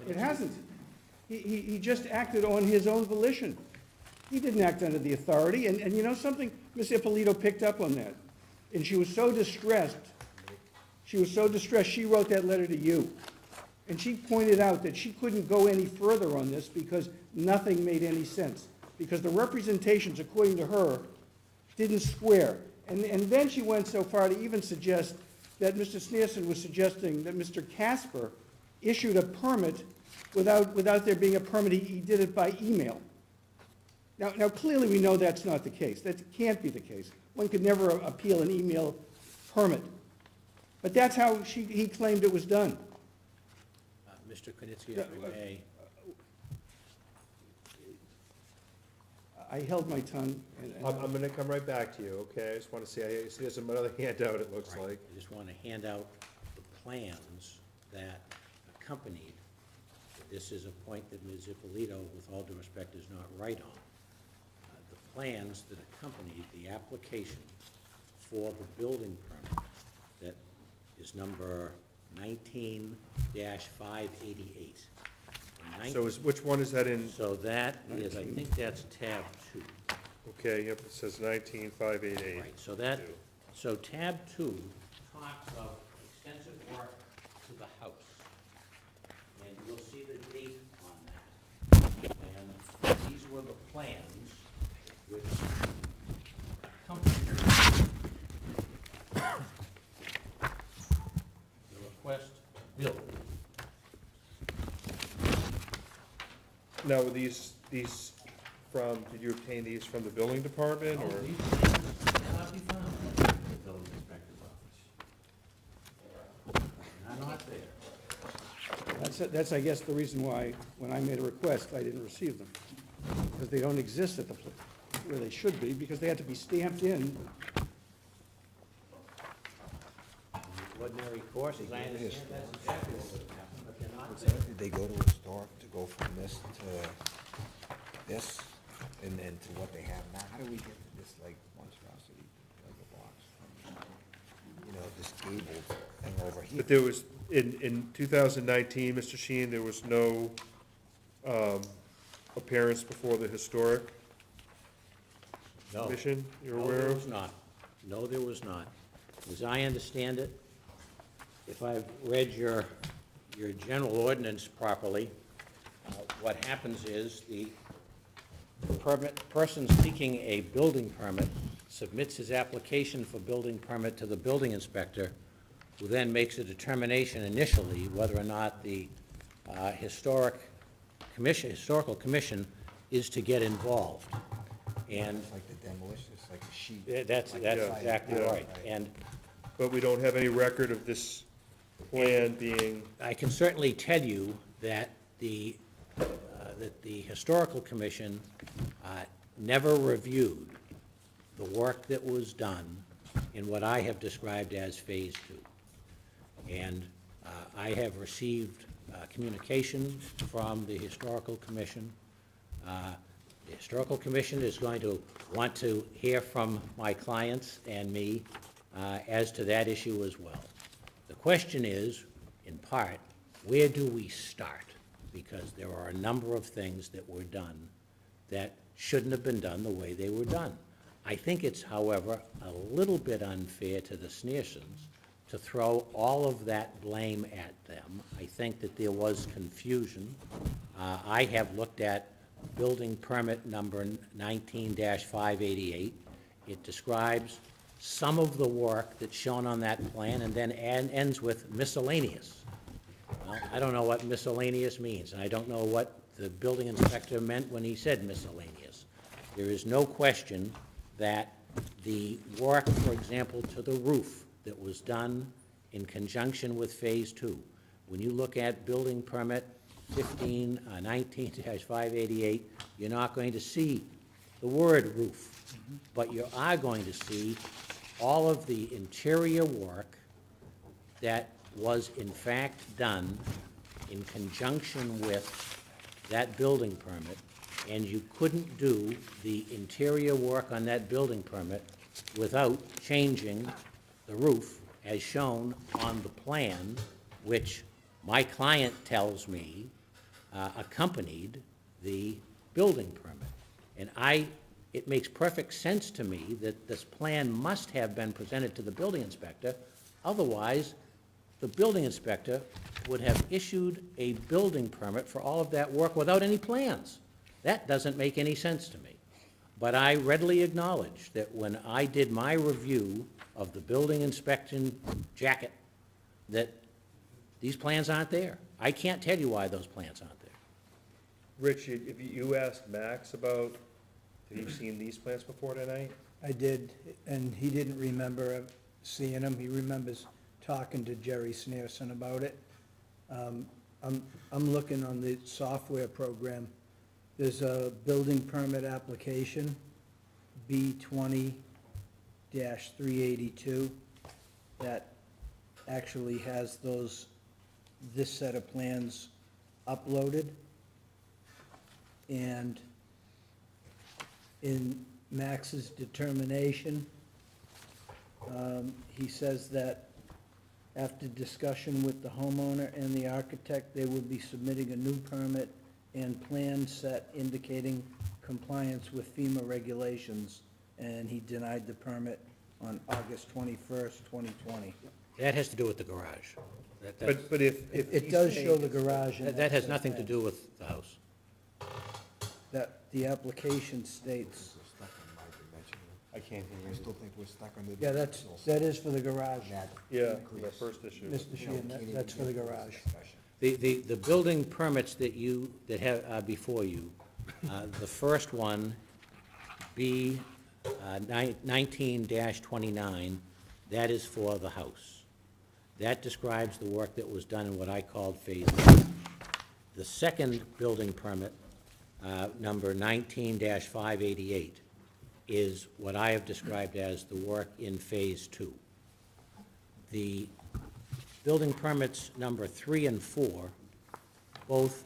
it hasn't. He just acted on his own volition. He didn't act under the authority, and you know something? Ms. Ippolito picked up on that. And she was so distressed, she wrote that letter to you. And she pointed out that she couldn't go any further on this because nothing made any sense. Because the representations, according to her, didn't square. And then she went so far to even suggest that Mr. Sneerson was suggesting that Mr. Casper issued a permit without there being a permit. He did it by email. Now clearly we know that's not the case. That can't be the case. One could never appeal an email permit. But that's how he claimed it was done. Mr. Knitsky, if I may. I held my tongue. I'm gonna come right back to you, okay? I just wanna see, I see there's another handout, it looks like. I just want to hand out the plans that accompanied. This is a point that Ms. Ippolito, with all due respect, is not right on. The plans that accompanied the application for the building permit that is number 19-588. So which one is that in? So that is, I think that's tab 2. Okay, yep, it says 19,588. Right, so that, so tab 2 talks of extensive work to the house. And you'll see the date on that. And these were the plans which accompanied the request built. Now, were these from, did you obtain these from the building department, or? These plans cannot be found in the building inspector's office. They're not there. That's, I guess, the reason why, when I made a request, I didn't receive them. Because they don't exist at the, where they should be, because they had to be stamped in. Ordinary course, as I understand, that's exactly what would have happened, but they're not there. Did they go to historic to go from this to this, and then to what they have now? How do we get to this, like, monstrosity, like a box, you know, this gabled thing over here? But there was, in 2019, Mr. Sheen, there was no appearance before the historic No. commission, you're No, aware there of? was not. No, there was not. As I understand it, if I've read your general ordinance properly, what happens is the person seeking a building permit submits his application for building permit to the building inspector, who then makes a determination initially whether or not the historical commission is to get involved. And It's like the demolition, it's like a sheet. that's exactly yeah. right. And But we don't have any record of this plan being, I can certainly tell you that the Historical Commission never reviewed the work that was done in what I have described as Phase 2. And I have received communication from the Historical Commission. The Historical Commission is going to want to hear from my clients and me as to that issue as well. The question is, in part, where do we start? Because there are a number of things that were done that shouldn't have been done the way they were done. I think it's, however, a little bit unfair to the Sneersons to throw all of that blame at them. I think that there was confusion. I have looked at building permit number 19-588. It describes some of the work that's shown on that plan and then ends with miscellaneous. Well, I don't know what miscellaneous means, and I don't know what the building inspector meant when he said miscellaneous. There is no question that the work, for example, to the roof that was done in conjunction with Phase 2, when you look at building permit 19-588, you're not going to see the word roof, but you are going to see all of the interior work that was in fact done in conjunction with that building permit, and you couldn't do the interior work on that building permit without changing the roof as shown on the plan, which my client tells me accompanied the building permit. And it makes perfect sense to me that this plan must have been presented to the building inspector, otherwise the building inspector would have issued a building permit for all of that work without any plans. That doesn't make any sense to me. But I readily acknowledge that when I did my review of the building inspection jacket, that these plans aren't there. I can't tell you why those plans aren't there. Rich, if you asked Max about, have you seen these plans before tonight? I did, and he didn't remember seeing them. He remembers talking to Jerry Sneerson about it. I'm looking on the software program. There's a building permit application, B20-382, that actually has this set of plans uploaded. And in Max's determination, he says that after discussion with the homeowner and the architect, they will be submitting a new permit and plan set indicating compliance with FEMA regulations, and he denied the permit on August 21st, 2020. That has to do with the garage. That- But if It he's does saying- show the garage. in That has set nothing to plans. do with the house. That, the application states, I can't hear you. I still think we're stuck on the. yeah, that is for the garage. Yeah, the first issue. Mr. Sheehan, that's for the garage. The building permits that have before you, the first one, B 19-29, that is for the house. That describes the work that was done in what I called phase 1. The second building permit, number 19-588, is what I have described as the work in phase 2. The building permits number 3 and 4 both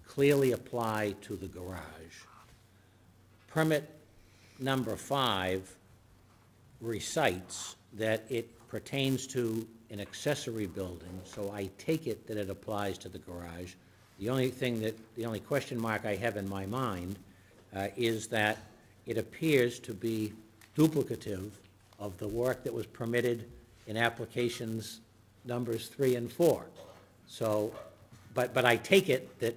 clearly apply to the garage. Permit number 5 recites that it pertains to an accessory building, so I take it that it applies to the garage. The only question mark I have in my mind is that it appears to be duplicative of the work that was permitted in applications numbers 3 and 4. So, but I take it that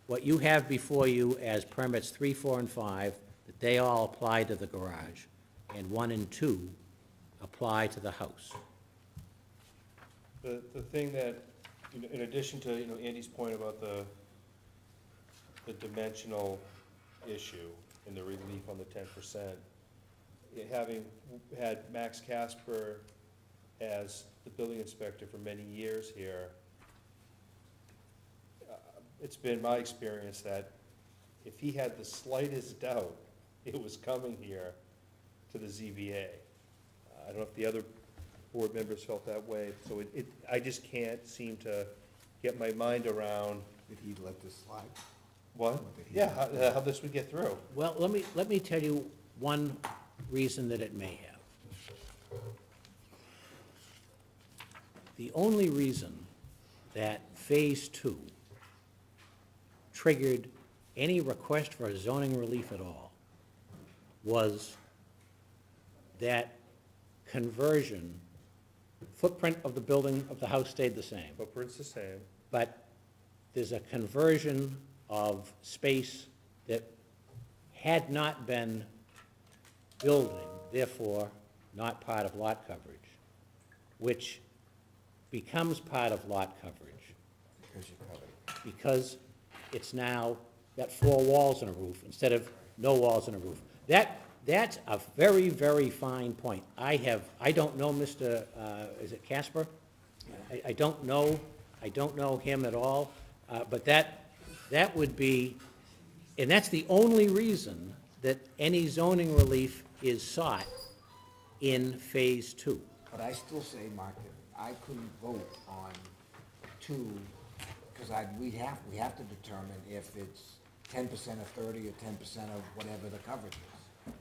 what you have before you as permits 3, 4, and 5, that they all apply to the garage, and 1 and 2 apply to the house. The thing that, in addition to, Andy's point about the dimensional issue and the relief on the 10%, having had Max Casper as the building inspector for many years here, it's been my experience that if he had the slightest doubt it was coming here to the ZBA. I don't know if the other board members felt that way, so I just can't seem to get my mind around. If he'd let this slide. What? Yeah, how this would get through. Well, let me tell you one reason that it may have. The only reason that phase 2 triggered any request for a zoning relief at all was that conversion. Footprint of the building, of the house stayed the same. Footprint's the same. But there's a conversion of space that had not been building, therefore not part of lot coverage, which becomes part of lot coverage. Because you covered it. Because it's now got 4 walls and a roof instead of no walls and a roof. That's a very, very fine point. I don't know Mr., is it Casper? I don't know him at all, but that would be, and that's the only reason that any zoning relief is sought in phase 2. But I still say, Mark, that I couldn't vote on 2, because we have to determine if it's 10% of 30 or 10% of whatever the coverage is.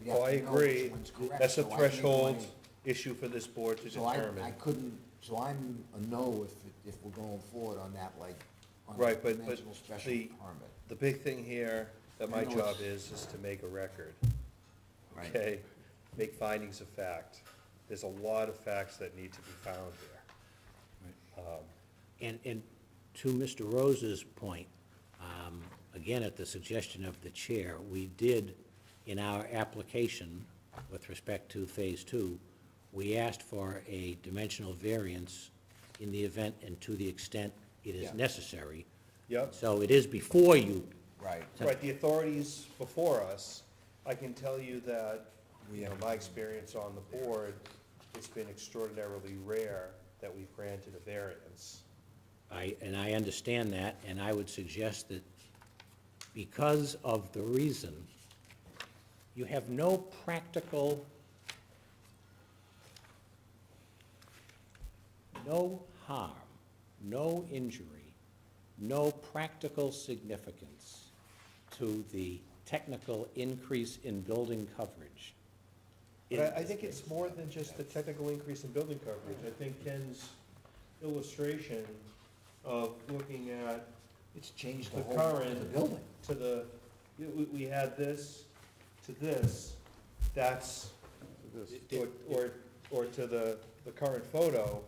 We have Oh, I to know which agree. one's correct. That's a So I think threshold my- issue for this board to So I determine. couldn't, so I'm a no if we're going forward on that, like, on Right, the but dimensional special permit. the big thing here that my I know job it's- is to make a record. Right. Okay? Make findings of fact. There's a lot of facts that need to be found here. And to Mr. Rose's point, again, at the suggestion of the chair, we did, in our application with respect to phase 2, we asked for a dimensional variance in the event and to the extent it is Yeah. necessary. Yep. So it is before you. Right. Right, the authorities before us, I can tell you that, my experience on the board, it's been extraordinarily rare that we've granted a variance. And I understand that, and I would suggest that because of the reason, you have no practical, no harm, no injury, no practical significance to the technical increase in building coverage. But I think it's more than just the technical increase in building coverage. I think Ken's illustration of looking at It's changed the the whole, current the building. to the we had this to this, that's, or to the current photo,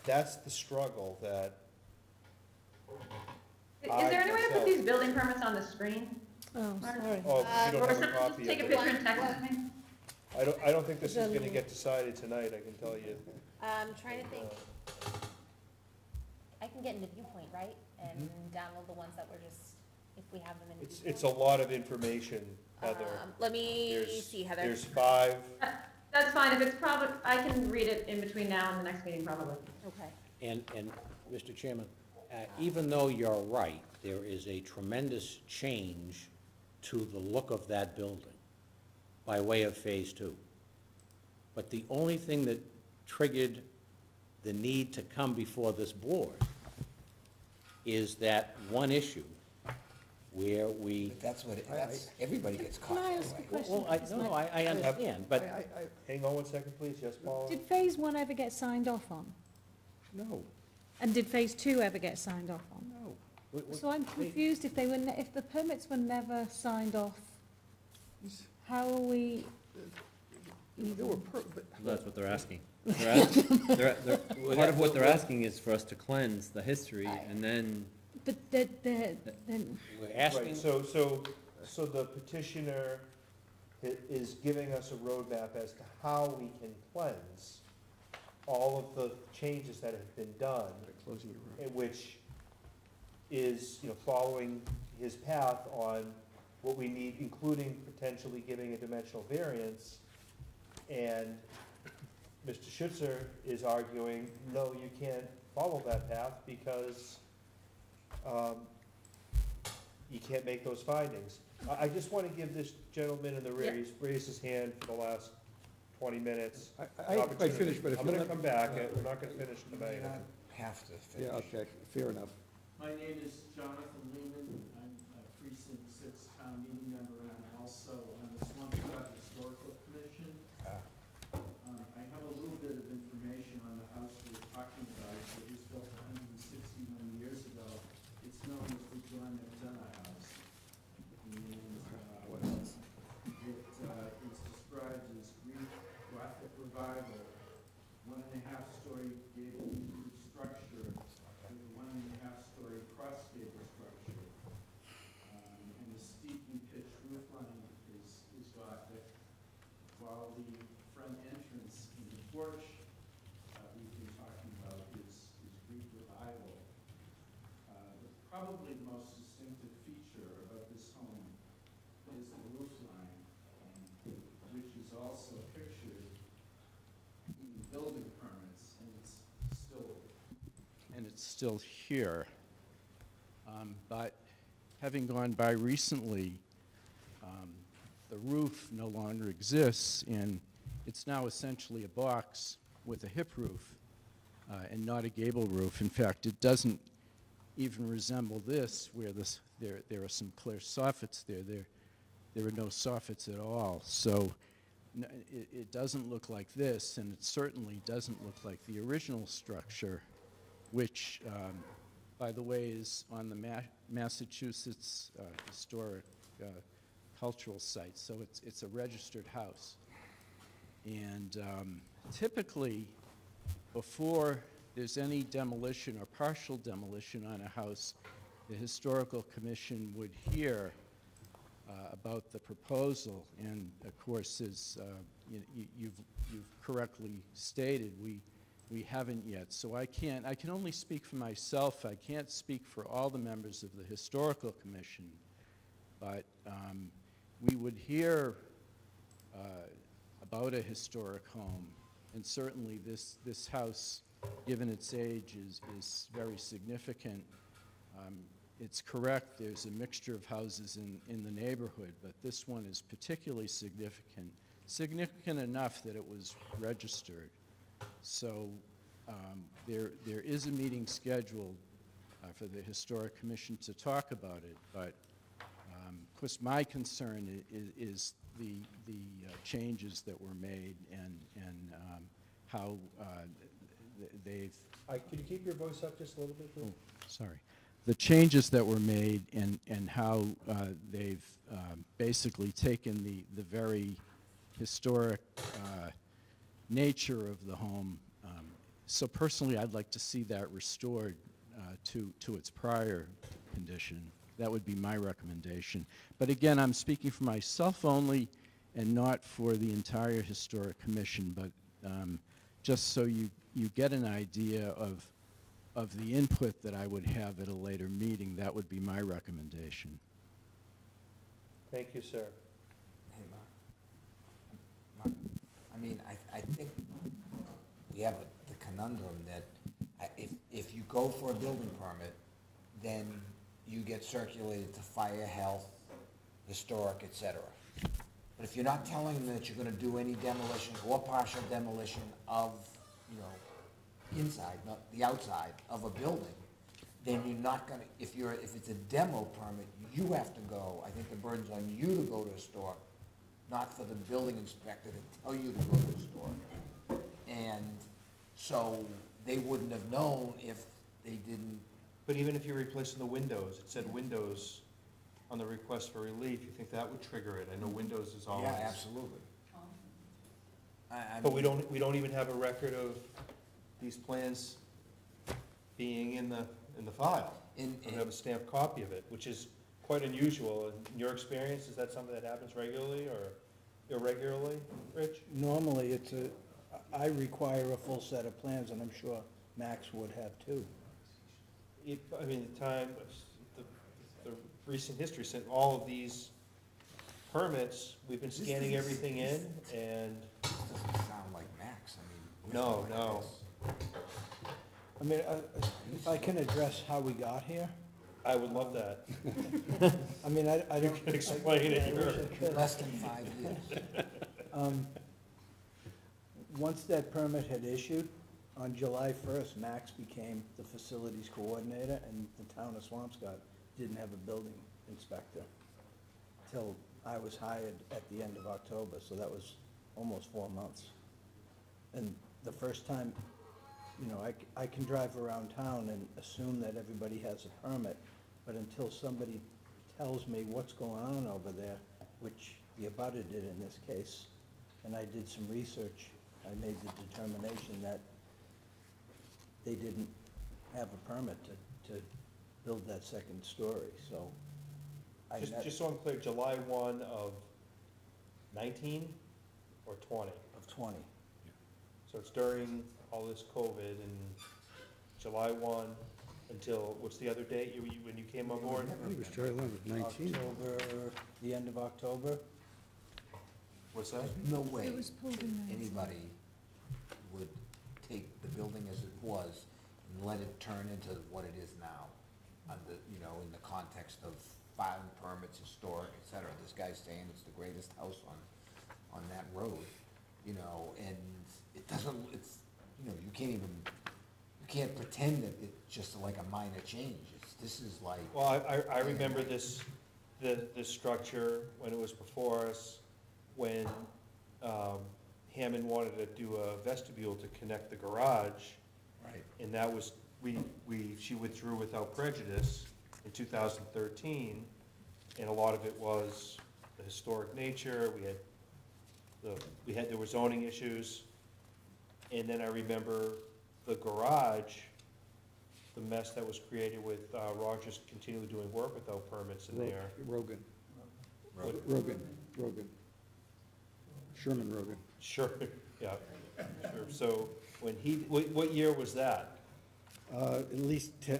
that's the struggle that Is there any way to put these building permits on the screen? Oh, sorry. Oh, you don't Or have a something, just copy take a of picture it. and text it to me? I don't think this is gonna get decided tonight, I can tell you. I'm trying to think. I can get into Viewpoint, right? And download the ones that were just, if we have them in Viewpoint. It's a lot of information, Heather. Let me There's- see, Heather. There's 5. That's fine, if it's probably, I can read it in between now and the next meeting probably. Okay. And, Mr. Chairman, even though you're right, there is a tremendous change to the look of that building by way of Phase 2. But the only thing that triggered the need to come before this board is that one issue where we... That's, everybody gets caught. Can I ask a question? Well, I understand, but... Hang on 1 second, please, yes, Paula? Did phase 1 ever get signed off on? No, And did phase 2 ever get signed off on? no. So I'm confused, if they were, if the permits were never signed off, how are we? There were, That's what they're asking. Part of what they're asking is for us to cleanse the history, and then But then, We're asking... Right, so the petitioner is giving us a roadmap as to how we can cleanse all of the changes that have been done, closing your room. in which is, following his path on what we need, including potentially giving a dimensional variance. And Mr. Schutzer is arguing, no, you can't follow that path because you can't make those findings. I just want to give this gentleman in the rear, he's raised his hand for the last 20 minutes. I finished, but if I'm you gonna let- come back, we're not gonna finish tonight. Have to finish. Yeah, okay, fair enough. My name is Jonathan Lehman. I'm a precinct 6 town meeting member, and I'm also on the Swampscott Historical Commission. I have a little bit of information on the house we're talking about. It was built 161 years ago. It's known as the John McDonough House. And it's described as Greek Gothic revival, 1.5-story gable structure with a 1.5-story cross gable structure. And the steeply pitched roof line is Gothic, while the front entrance in the porch we've been talking about is Greek revival. Probably the most distinctive feature of this home is the roof line, which is also pictured in the building permits, and it's still here. But having gone by recently, the roof no longer exists, and it's now essentially a box with a hip roof and not a gable roof. In fact, it doesn't even resemble this, where there are some clear soffits there. There are no soffits at all. So it doesn't look like this, and it certainly doesn't look like the original structure, which, by the way, is on the Massachusetts Historic Cultural Site. So it's a registered house. And typically, before there's any demolition or partial demolition on a house, the Historical Commission would hear about the proposal. And of course, as you've correctly stated, we haven't yet. So I can only speak for myself. I can't speak for all the members of the Historical Commission. But we would hear about a historic home. And certainly this house, given its age, is very significant. It's correct, there's a mixture of houses in the neighborhood, but this one is particularly significant, significant enough that it was registered. So there is a meeting scheduled for the Historic Commission to talk about it, but of course my concern is the changes that were made and how they've... Could you keep your voice up just a little bit, please? Sorry. the changes that were made and how they've basically taken the very historic nature of the home. So personally, I'd like to see that restored to its prior condition. That would be my recommendation. But again, I'm speaking for myself only and not for the entire Historic Commission, but just so you get an idea of the input that I would have at a later meeting, that would be my recommendation. Thank you, sir. Hey, Mark. I mean, I think we have the conundrum that if you go for a building permit, then you get circulated to fire, health, historic, et cetera. But if you're not telling them that you're gonna do any demolition or partial demolition of, inside, not the outside of a building, then you're not gonna, if it's a demo permit, you have to go, I think the burden's on you to go to historic, not for the building inspector to tell you to go to historic. And so they wouldn't have known if they didn't. But even if you're replacing the windows, it said windows on the request for relief, you think that would trigger it? I know windows is always. Yeah, absolutely. But we don't even have a record of these plans being in the file. We don't have a stamped copy of it, which is quite unusual. In your experience, is that something that happens regularly or irregularly, Rich? Normally, I require a full set of plans, and I'm sure Max would have too. I mean, the recent history, since all of these permits, we've been scanning everything in, and. This doesn't sound like Max, I mean. No. I mean, if I can address how we got here. I would love that. I mean, I don't. You can explain it here. Less than 5 years. Once that permit had issued, on July 1st, Max became the facilities coordinator, and the town of Swampscott didn't have a building inspector till I was hired at the end of October, so that was almost 4 months. And the first time, I can drive around town and assume that everybody has a permit, but until somebody tells me what's going on over there, which the abutter did in this case, and I did some research, I made the determination that they didn't have a permit to build that second story, so. Just so I'm clear, July 1 of 19 or 20? Of 20. So it's during all this COVID and July 1 until, what's the other date when you came on board? I think it was July 1 of 19. October, the end of October. What's that? No way It was pulled in there. anybody would take the building as it was and let it turn into what it is now, in the context of filing permits, historic, et cetera. This guy's saying it's the greatest house on that road, and it doesn't, you can't pretend that it's just like a minor change. This is like. Well, I remember this structure when it was before us, when Hammond wanted to do a vestibule to connect the garage. Right. And that was, she withdrew without prejudice in 2013, and a lot of it was the historic nature. There were zoning issues, and then I remember the garage, the mess that was created with Rogers continually doing work without permits in there. Rogan. Sherman Rogan. Sure, yeah, sure. So when what year was that? At least 10,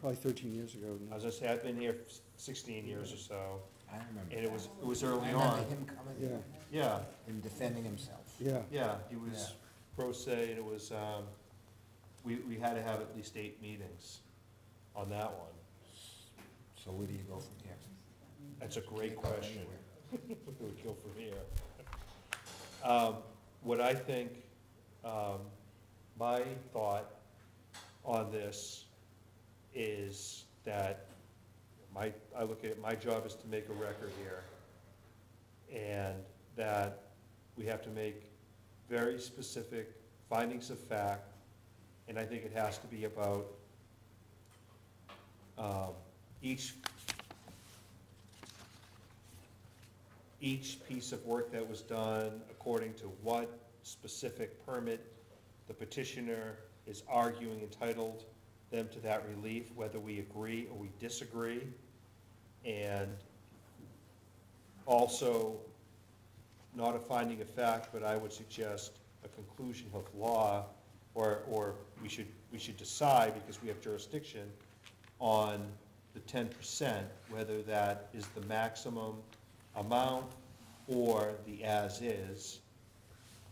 probably 13 years ago. I was gonna say, I've been here 16 years or so. I remember. And it was early I on. remember him coming. Yeah. And defending himself. Yeah. Yeah, he was pro se, and it was, we had to have at least 8 meetings on that one. So where do you go from here? That's a great question. Where do we go from here? What I think, my thought on this is that I look at it, my job is to make a record here. And that we have to make very specific findings of fact, and I think it has to be about each piece of work that was done according to what specific permit the petitioner is arguing entitled them to that relief, whether we agree or we disagree. And also, not a finding of fact, but I would suggest a conclusion of law, or we should decide, because we have jurisdiction, on the 10%, whether that is the maximum amount or the as-is.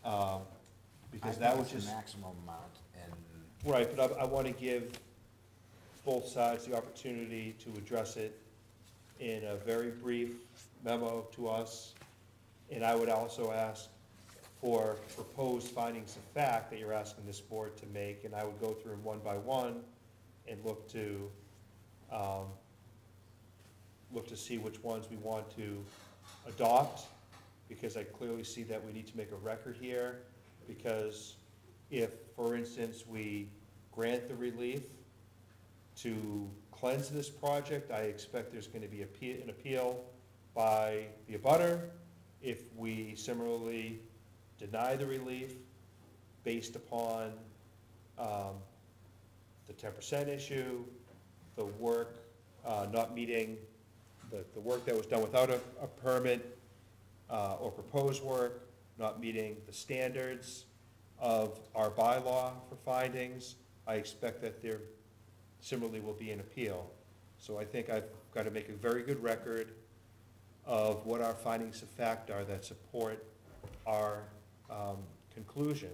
Because that was just. The maximum amount, and. Right, but I want to give both sides the opportunity to address it in a very brief memo to us. And I would also ask for proposed findings of fact that you're asking this board to make, and I would go through them one by one and look to see which ones we want to adopt, because I clearly see that we need to make a record here, because if, for instance, we grant the relief to cleanse this project, I expect there's going to be an appeal by the abutter. If we similarly deny the relief based upon the 10% issue, the work not meeting, the work that was done without a permit, or proposed work not meeting the standards of our bylaw for findings, I expect that there similarly will be an appeal. So I think I've got to make a very good record of what our findings of fact are that support our conclusion.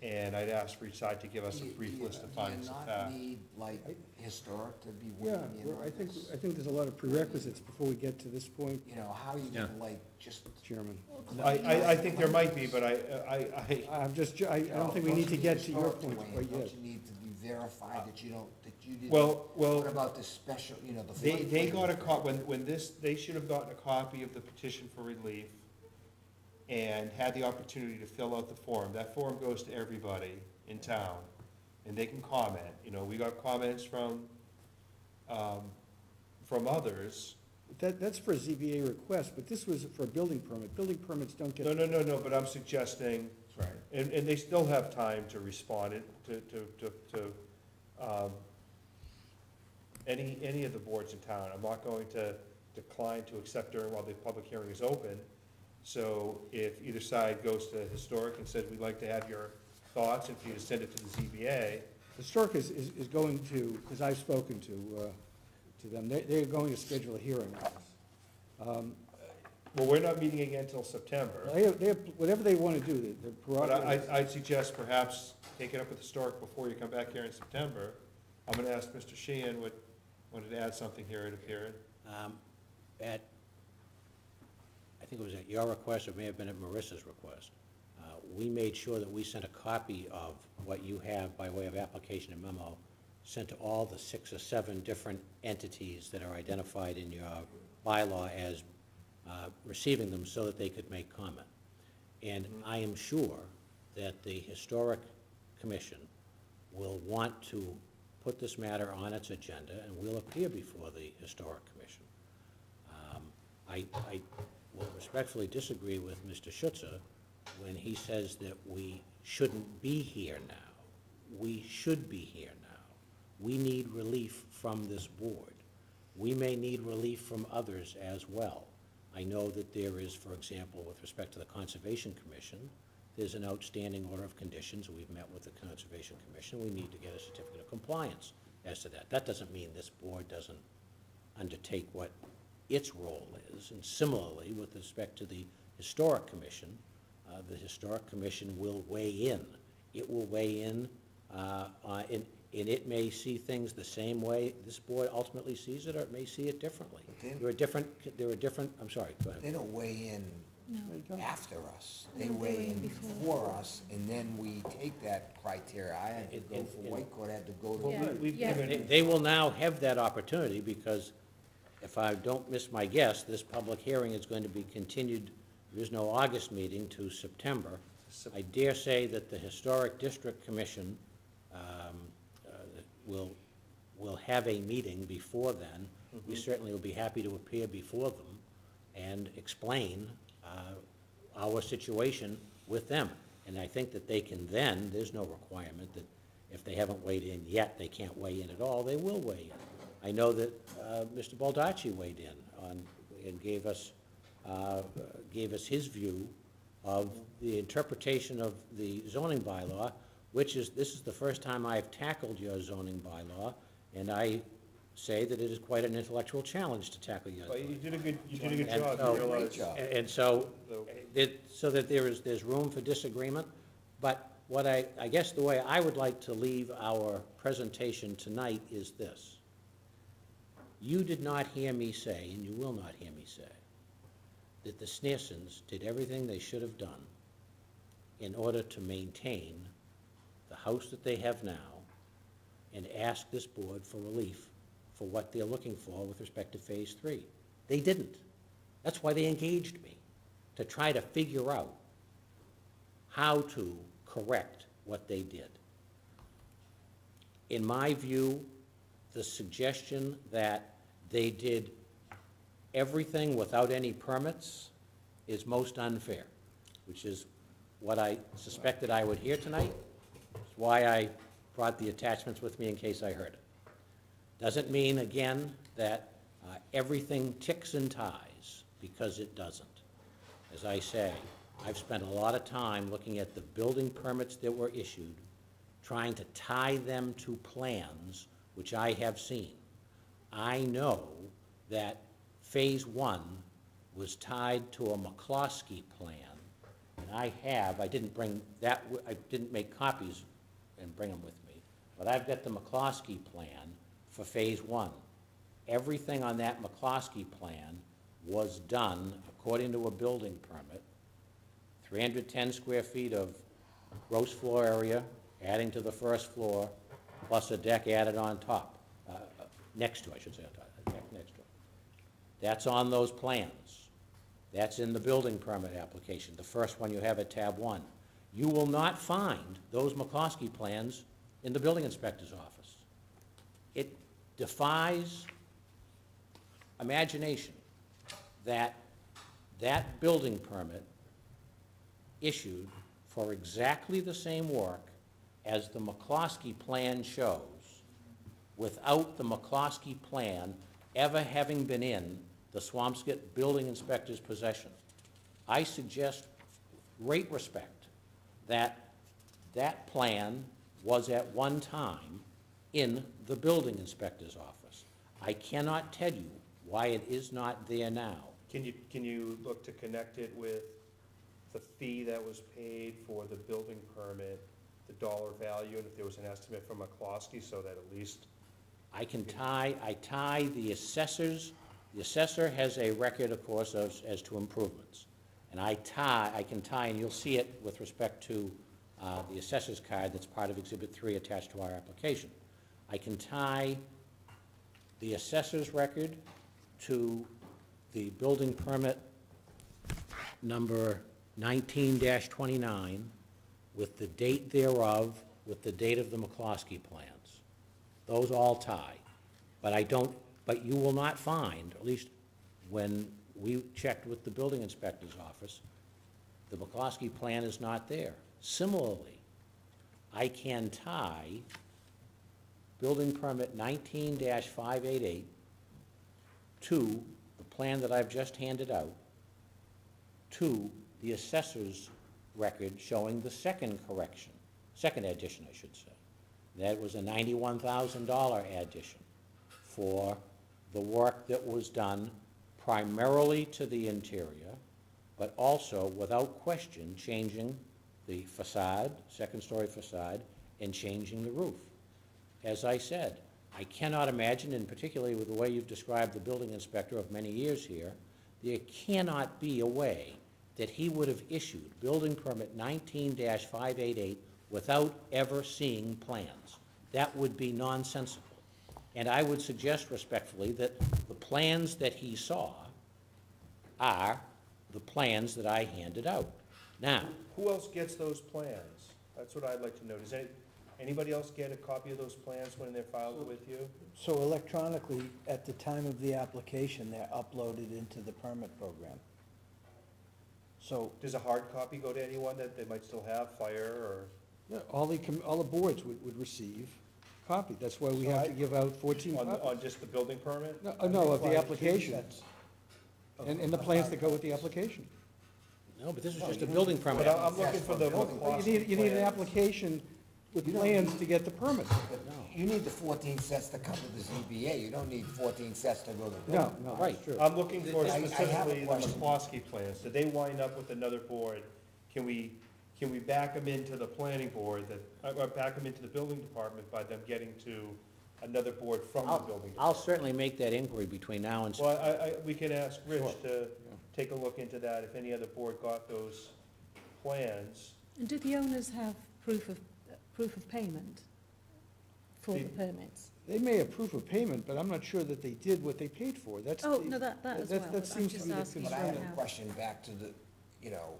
And I'd ask for each side to give us a brief list of findings of fact. Do you not need, like, historic to be Yeah, weighing in well, on I think this? there's a lot of prerequisites before we get to this point. You know, how are you gonna, like, just. Chairman. I think there might be, but I I don't think we need to get to your point quite yet. Don't you need to be verified that you didn't? Well, What about the special, you know, the. They got they should have gotten a copy of the petition for relief and had the opportunity to fill out the form. That form goes to everybody in town, and they can comment. You know, we got comments from others. That's for a ZBA request, but this was for a building permit. Building permits don't get. No, but I'm suggesting. That's right. And they still have time to respond to any of the boards in town. I'm not going to decline to accept during while the public hearing is open. So if either side goes to historic and says, we'd like to have your thoughts, and for you to send it to the ZBA. Historic is going to, because I've spoken to them, they're going to schedule a hearing on this. Well, we're not meeting again until September. They have, whatever they want to do, the But prerogative. I'd suggest perhaps take it up with historic before you come back here in September. I'm gonna ask Mr. Sheehan wanted to add something here, it appeared. I think it was at your request, it may have been at Marissa's request. We made sure that we sent a copy of what you have by way of application and memo, sent to all the 6 or 7 different entities that are identified in your bylaw as receiving them, so that they could make comment. And I am sure that the Historic Commission will want to put this matter on its agenda, and will appear before the Historic Commission. I will respectfully disagree with Mr. Schutzer when he says that we shouldn't be here now. We should be here now. We need relief from this board. We may need relief from others as well. I know that there is, for example, with respect to the Conservation Commission, there's an outstanding order of conditions. We've met with the Conservation Commission. We need to get a certificate of compliance as to that. That doesn't mean this board doesn't undertake what its role is. And similarly, with respect to the Historic Commission, the Historic Commission will weigh in. It will weigh in, and it may see things the same way this board ultimately sees it, or it may see it differently. There are different, I'm sorry, go ahead. They don't weigh in No. after us. They weigh in before us, and then we take that criteria. I had to go for White Court, I had to go to. They will now have that opportunity, because if I don't miss my guess, this public hearing is going to be continued. There is no August meeting to September. I dare say that the Historic District Commission we'll have a meeting before then. We certainly will be happy to appear before them and explain our situation with them. And I think that they can then, there's no requirement that if they haven't weighed in yet, they can't weigh in at all, they will weigh in. I know that Mr. Baldacci weighed in on, and gave us his view of the interpretation of the zoning bylaw, which is, this is the first time I've tackled your zoning bylaw, and I say that it is quite an intellectual challenge to tackle your. Well, you did a good And job. so- You realize- And so that there's room for disagreement, but what I guess the way I would like to leave our presentation tonight is this. You did not hear me say, and you will not hear me say, that the Sneersons did everything they should have done in order to maintain the house that they have now and ask this board for relief for what they're looking for with respect to Phase 3. They didn't. That's why they engaged me, to try to figure out how to correct what they did. In my view, the suggestion that they did everything without any permits is most unfair, which is what I suspected I would hear tonight. It's why I brought the attachments with me in case I heard it. Doesn't mean, again, that everything ticks and ties, because it doesn't. As I say, I've spent a lot of time looking at the building permits that were issued, trying to tie them to plans which I have seen. I know that Phase 1 was tied to a McCloskey plan, and I didn't bring that, I didn't make copies and bring them with me, but I've got the McCloskey plan for Phase 1. Everything on that McCloskey plan was done according to a building permit, 310 square feet of gross floor area, adding to the first floor, plus a deck added on top, next to, I should say, a deck next to it. That's on those plans. That's in the building permit application, the first one you have at tab 1. You will not find those McCloskey plans in the building inspector's office. It defies imagination that that building permit issued for exactly the same work as the McCloskey plan shows, without the McCloskey plan ever having been in the Swampscott building inspector's possession. I suggest great respect that that plan was at one time in the building inspector's office. I cannot tell you why it is not there now. Can you look to connect it with the fee that was paid for the building permit, the dollar value, and if there was an estimate from McCloskey, so that at least? I tie the assessors. The assessor has a record, of course, as to improvements. And I can tie, and you'll see it with respect to the assessor's card that's part of Exhibit 3 attached to our application. I can tie the assessor's record to the building permit number 19-29 with the date thereof, with the date of the McCloskey plans. Those all tie. But you will not find, at least when we checked with the building inspector's office, the McCloskey plan is not there. Similarly, I can tie building permit 19-588 to the plan that I've just handed out, to the assessor's record showing the second correction, second addition, I should say. That was a $91,000 addition for the work that was done primarily to the interior, but also, without question, changing the facade, second-story facade, and changing the roof. As I said, I cannot imagine, and particularly with the way you've described the building inspector of many years here, there cannot be a way that he would have issued building permit 19-588 without ever seeing plans. That would be nonsensical. And I would suggest respectfully that the plans that he saw are the plans that I handed out. Now, Who else gets those plans? That's what I'd like to know. Anybody else get a copy of those plans when they're filed with you? So electronically, at the time of the application, they're uploaded into the permit program. So, Does a hard copy go to anyone that they might still have, fire, or? Yeah, all the boards would receive a copy. That's why we have to give out 14 On, copies. on just the building permit? No, of the application, and the plans that go with the application. No, but this is just a building permit. But I'm looking for the You need an application with plans to get the permit. You need the 14 sets to cover the ZBA, you don't need 14 sets to go to the. No, Right. that's true. I'm looking for I have a specifically the question. McCloskey plans. Did they wind up with another board? Can we back them into the planning board or back them into the building department by them getting to another board from the building I'll department? certainly make that inquiry between now and. Well, we can ask Rich to take a look into that, if any other board got those plans. And do the owners have proof of payment for the permits? They may have proof of payment, but I'm not sure that they did what they paid for. That's Oh, the- no, that as well. That I'm seems to just be the asking But I concern. have a question back to the, you know,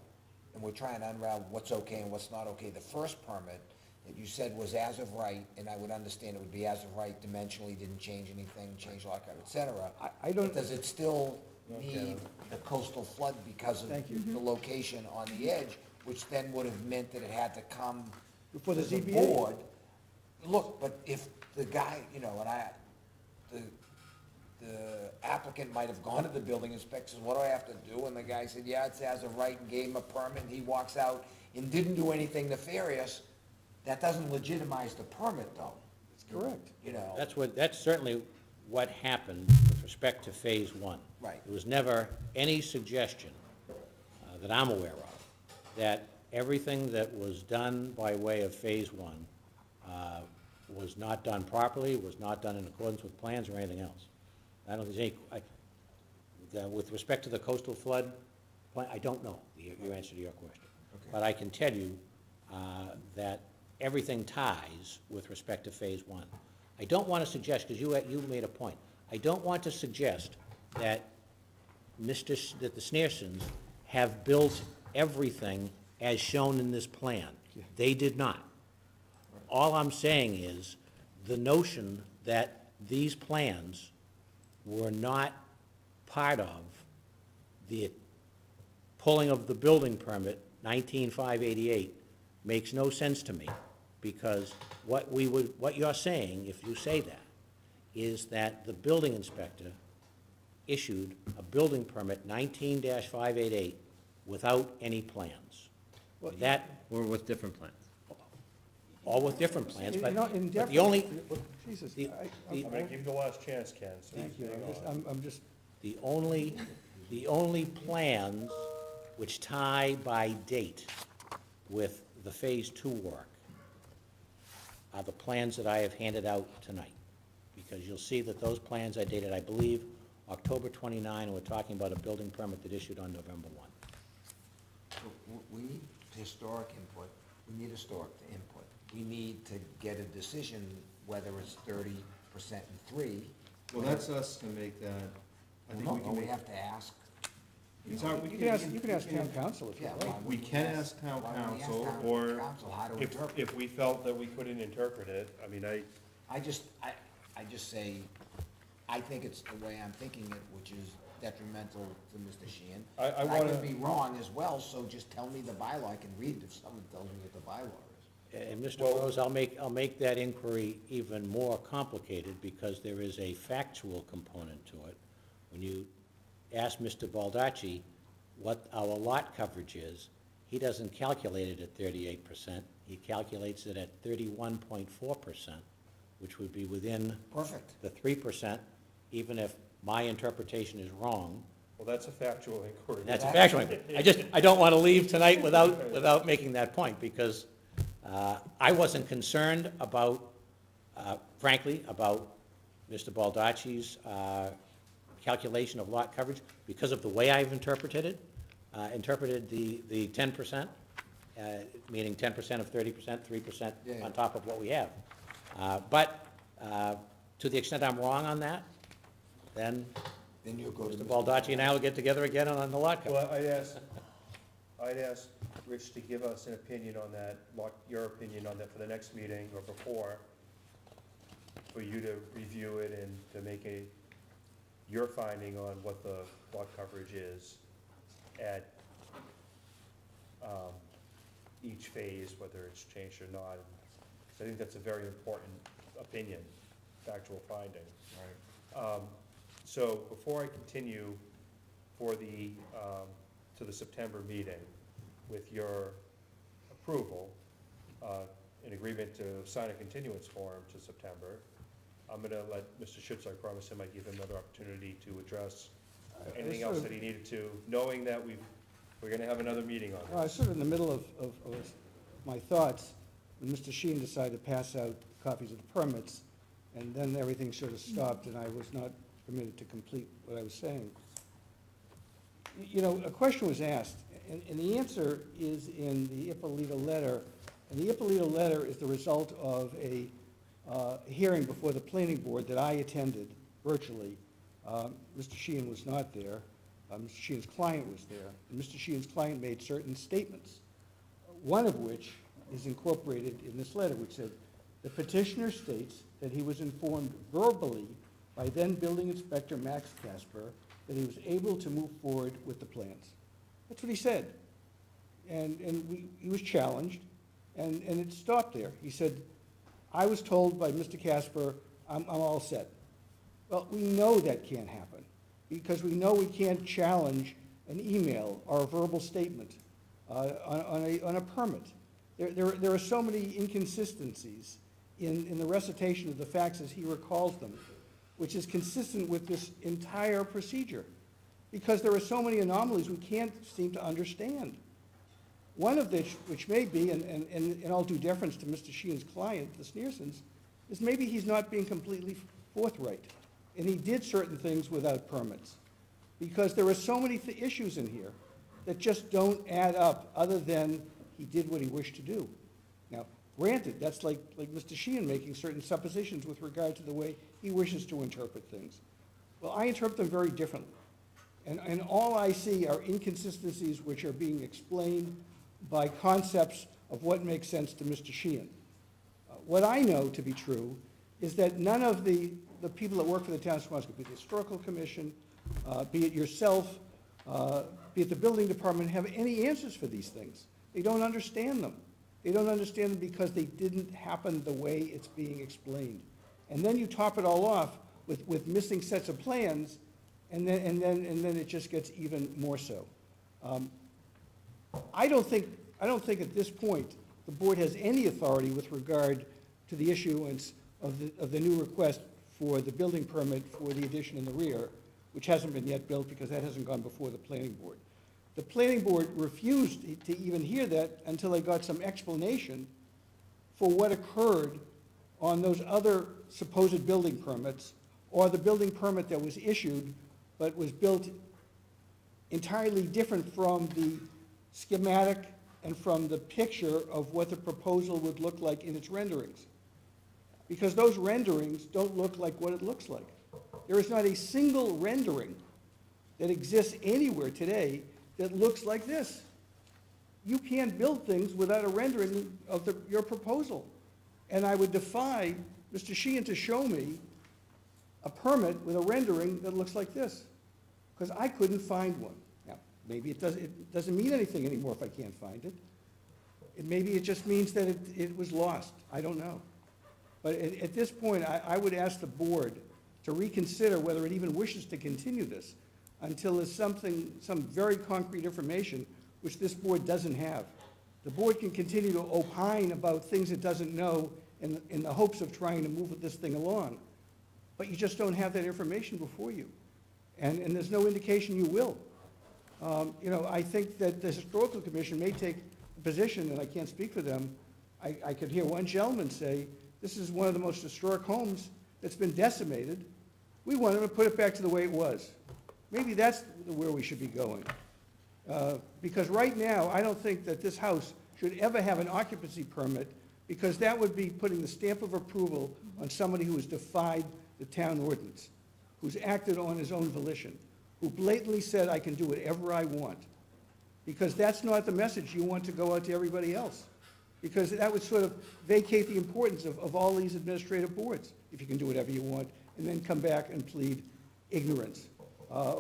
and we're trying to unravel what's okay and what's not okay. The first permit that you said was as of right, and I would understand it would be as of right dimensionally, didn't change anything, changed lot coverage, et cetera. I don't. Does it still need the coastal flood because of Thank you. the location on the edge, which then would have meant that it had to come Before to the the ZBA. board? Look, but if the guy, you know, the applicant might have gone to the building inspector, says, what do I have to do? And the guy said, yeah, it's as of right, and gave him a permit, and he walks out and didn't do anything nefarious. That doesn't legitimize the permit, though. That's correct. You know? That's certainly what happened with respect to phase one. Right. There was never any suggestion that I'm aware of that everything that was done by way of phase one was not done properly, was not done in accordance with plans or anything else. I don't think there's any, with respect to the coastal flood plan, I don't know your answer to your question. Okay. But I can tell you that everything ties with respect to phase one. I don't want to suggest, because you made a point, I don't want to suggest that that the Sneersons have built everything as shown in this plan. They did not. All I'm saying is, the notion that these plans were not part of the pulling of the building permit, 19,588, makes no sense to me, because what you're saying, if you say that, is that the building inspector issued a building permit 19-588 without any plans. Or with different plans. All with different plans, but In but the only, Jesus, the- I'm gonna give you the last chance, Ken, so Thank you. hang on. I'm just, the only plans which tie by date with the phase two work are the plans that I have handed out tonight. Because you'll see that those plans are dated, I believe, October 29, and we're talking about a building permit that issued on November 1. So we need historic input, we need historic input. We need to get a decision whether it's 30% and 3. Well, that's us to make that. I think we can We make. have to ask. It's our- you can ask town council if you Yeah, like. We can ask town Why don't we ask council, town or council how to if interpret we felt that we couldn't interpret it, I mean, I just say, I think it's the way I'm thinking it, which is detrimental to Mr. Sheehan. I I wanna- could be wrong as well, so just tell me the bylaw, I can read it if someone tells me what the bylaw is. And Mr. Rose, I'll make that inquiry even more complicated, because there is a factual component to it. When you ask Mr. Baldacci what our lot coverage is, he doesn't calculate it at 38%, he calculates it at 31.4%, which would be within Perfect. the 3%, even if my interpretation is wrong. well, that's a factual inquiry. That's a factual inquiry. I don't want to leave tonight without making that point, because I wasn't concerned about, frankly, about Mr. Baldacci's calculation of lot coverage because of the way I've interpreted the 10%, meaning 10% of 30%, 3% Yeah. on top of what we have. But to the extent I'm wrong on that, then Then you'll go to Mr. Baldacci and I will get together again on the lot coverage. Well, I'd ask Rich, to give us an opinion on that, your opinion on that for the next meeting or before, for you to review it and to make your finding on what the lot coverage is at each phase, whether it's changed or not. So I think that's a very important opinion, factual finding. Right. So before I continue for the, to the September meeting, with your approval, in agreement to sign a continuance form to September, I'm gonna let Mr. Schutz, I promised him I'd give him another opportunity to address anything else that he needed to, knowing that we're gonna have another meeting on I was this. sort of in the middle of my thoughts when Mr. Sheen decided to pass out copies of the permits, and then everything sort of stopped, and I was not permitted to complete what I was saying. You know, a question was asked, and the answer is in the Ippolito letter, and the Ippolito letter is the result of a hearing before the planning board that I attended virtually. Mr. Sheehan was not there. Mr. Sheehan's client was there. And Mr. Sheehan's client made certain statements, one of which is incorporated in this letter, which said, the petitioner states that he was informed verbally by then building inspector Max Casper that he was able to move forward with the plans. That's what he said. And he was challenged, and it stopped there. He said, I was told by Mr. Casper, I'm all set. Well, we know that can't happen, because we know we can't challenge an email or a verbal statement on a permit. There are so many inconsistencies in the recitation of the facts as he recalls them, which is consistent with this entire procedure, because there are so many anomalies we can't seem to understand. One of which may be, and in all due deference to Mr. Sheehan's client, the Sneersons, is maybe he's not being completely forthright, and he did certain things without permits, because there are so many issues in here that just don't add up, other than he did what he wished to do. Now, granted, that's like Mr. Sheehan making certain suppositions with regard to the way he wishes to interpret things. Well, I interpret them very differently. And all I see are inconsistencies which are being explained by concepts of what makes sense to Mr. Sheehan. What I know to be true is that none of the people that work for the town of Swampscott, be it the Historical Commission, be it yourself, be it the Building Department, have any answers for these things. They don't understand them. They don't understand them because they didn't happen the way it's being explained. And then you top it all off with missing sets of plans, and then it just gets even more so. I don't think at this point the board has any authority with regard to the issuance of the new request for the building permit for the addition in the rear, which hasn't been yet built because that hasn't gone before the planning board. The planning board refused to even hear that until they got some explanation for what occurred on those other supposed building permits, or the building permit that was issued but was built entirely different from the schematic and from the picture of what the proposal would look like in its renderings. Because those renderings don't look like what it looks like. There is not a single rendering that exists anywhere today that looks like this. You can't build things without a rendering of your proposal. And I would defy Mr. Sheehan to show me a permit with a rendering that looks like this, because I couldn't find one. Now, maybe it doesn't mean anything anymore if I can't find it. Maybe it just means that it was lost. I don't know. But at this point, I would ask the board to reconsider whether it even wishes to continue this until there's some very concrete information which this board doesn't have. The board can continue to opine about things it doesn't know in the hopes of trying to move this thing along. But you just don't have that information before you. And there's no indication you will. I think that the Historical Commission may take a position, and I can't speak for them. I could hear one gentleman say, this is one of the most historic homes that's been decimated. We want them to put it back to the way it was. Maybe that's where we should be going. Because right now, I don't think that this house should ever have an occupancy permit, because that would be putting the stamp of approval on somebody who has defied the town ordinance, who's acted on his own volition, who blatantly said, I can do whatever I want. because that's not the message you want to go out to everybody else. Because that would sort of vacate the importance of all these administrative boards, if you can do whatever you want, and then come back and plead ignorance,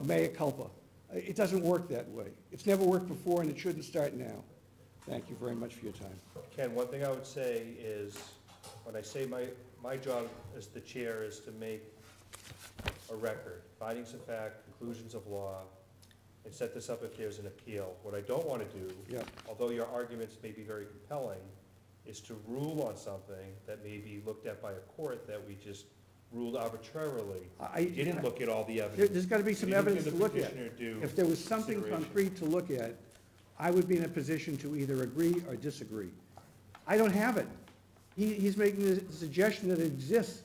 mea culpa. It doesn't work that way. It's never worked before, and it shouldn't start now. Thank you very much for your time. Ken, one thing I would say is, when I say my job as the chair is to make a record, findings of fact, conclusions of law, and set this up if there's an appeal. What I don't want to do, Yeah. although your arguments may be very compelling, is to rule on something that may be looked at by a court that we just ruled arbitrarily. We didn't look at all the evidence. There's got to be some We didn't evidence give to the look at. petitioner due If there was something consideration. concrete to look at, I would be in a position to either agree or disagree. I don't have it. He's making the suggestion that it exists,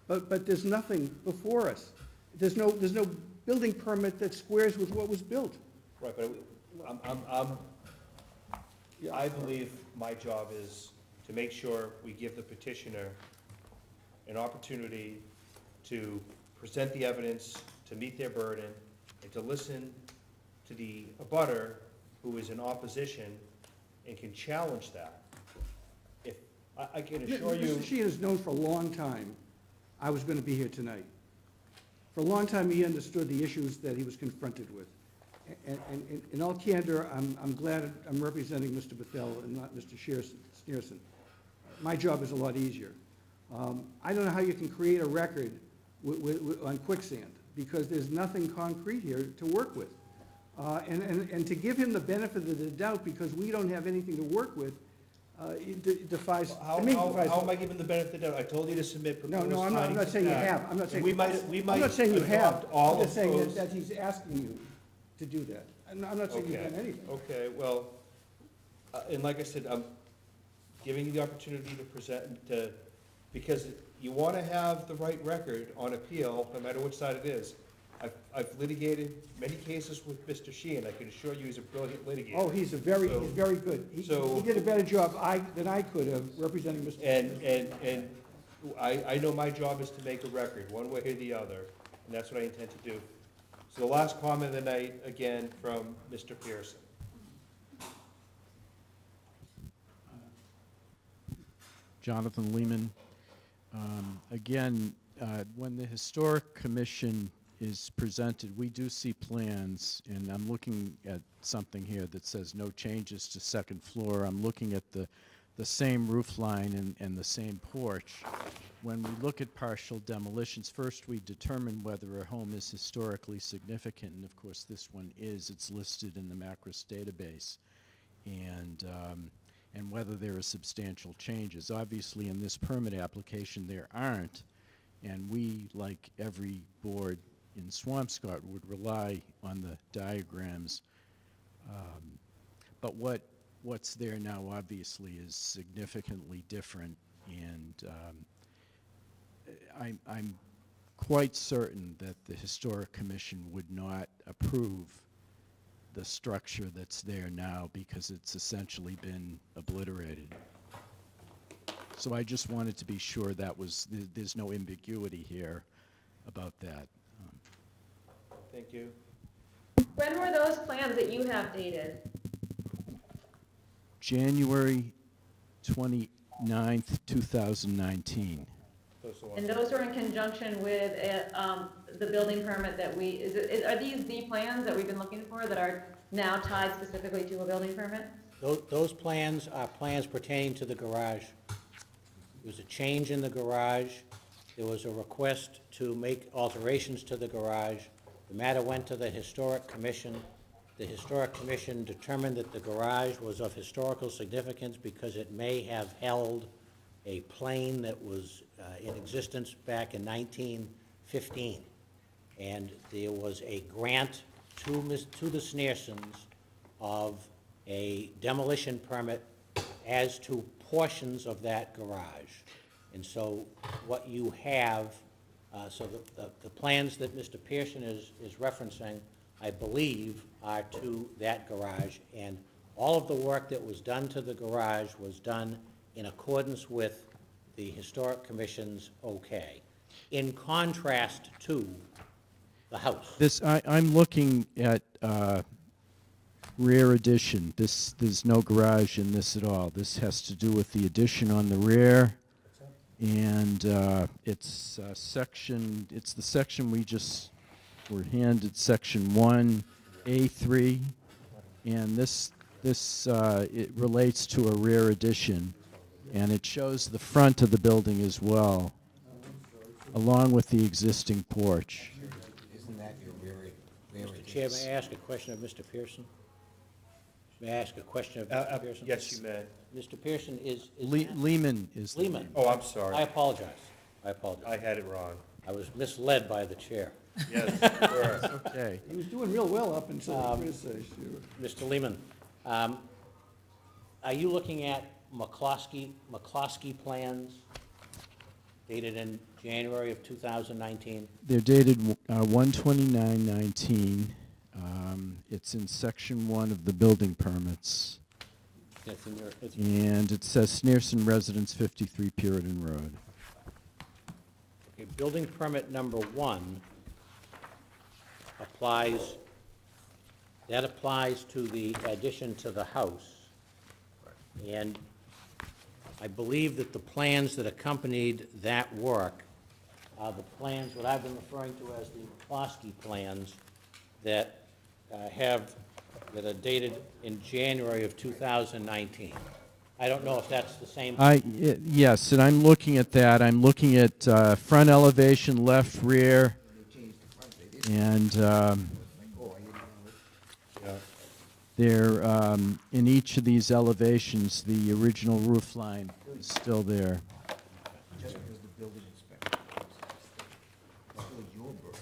but there's nothing before us. There's no building permit that squares with what was built. Right, but I believe my job is to make sure we give the petitioner an opportunity to present the evidence, to meet their burden, and to listen to the abutter who is in opposition and can challenge that. If, I can assure you. Mr. Sheehan has known for a long time I was going to be here tonight. For a long time, he understood the issues that he was confronted with. And in all candor, I'm glad I'm representing Mr. Bethel and not Mr. Schneerson. My job is a lot easier. I don't know how you can create a record on quicksand, because there's nothing concrete here to work with. And to give him the benefit of the doubt, because we don't have anything to work with, it defies, How to me, am defies. I giving the benefit of the doubt? I told you to submit proposed No, I'm findings not of saying you fact. have. I'm not saying. We might I'm not saying you have. adopt all I'm of just saying those. that he's asking you to do that. I'm not saying you've done anything. Okay, well, and like I said, I'm giving you the opportunity to present, because you want to have the right record on appeal, no matter which side it is. I've litigated many cases with Mr. Sheehan. I can assure you he's a brilliant litigator. Oh, he's very good. He did a better job than I could have representing Mr. And I know my job is to make a record, one way or the other, and that's what I intend to do. So the last comment of the night, again, from Mr. Pearson. Jonathan Lehman. Again, when the Historic Commission is presented, we do see plans, and I'm looking at something here that says no changes to second floor. I'm looking at the same roof line and the same porch. When we look at partial demolitions, first we determine whether a home is historically significant, and of course this one is. It's listed in the Macris database, and whether there are substantial changes. Obviously, in this permit application, there aren't, and we, like every board in Swampscott, would rely on the diagrams. But what's there now, obviously, is significantly different, and I'm quite certain that the Historic Commission would not approve the structure that's there now, because it's essentially been obliterated. So I just wanted to be sure that there's no ambiguity here about that. Thank you. When were those plans that you have dated? January 29th, 2019. And those were in conjunction with the building permit that are these the plans that we've been looking for that are now tied specifically to a building permit? Those plans are plans pertaining to the garage. There was a change in the garage. There was a request to make alterations to the garage. The matter went to the Historic Commission. The Historic Commission determined that the garage was of historical significance because it may have held a plane that was in existence back in 1915. And there was a grant to the Schneersons of a demolition permit as to portions of that garage. And so what you have, so the plans that Mr. Pearson is referencing, I believe, are to that garage. And all of the work that was done to the garage was done in accordance with the Historic Commission's okay, in contrast to the house. I'm looking at rear addition. There's no garage in this at all. This has to do with the addition on the rear. And it's the section we just were handed, section 1A3. And it relates to a rear addition. And it shows the front of the building as well, along with the existing porch. Isn't that your rear Mr. Chair, may I ask a question of Mr. Pearson? May I ask a question of Mr. Pearson? Yes, you may. Mr. Pearson, is Lehman is the Lehman. name. Oh, I'm sorry. I apologize. I apologize. I had it wrong. I was misled by the chair. Yes, Okay. He was doing real well up until the criticized you. Mr. Lehman, are you looking at McCloskey plans dated in January of 2019? They're dated 1/29/19. It's in section 1 of the building permits. It's in your, it's And it says Sneerson Residence, 53 Puritan Road. Okay, building permit number 1 applies to the addition to the house. And I believe that the plans that accompanied that work are the plans, what I've been referring to as the McCloskey plans, that that are dated in January of 2019. I don't know if that's the same. Yes, and I'm looking at that. I'm looking at front elevation, left, rear, and there, in each of these elevations, the original roof line is still there. Just because the building inspector, it's still your burden,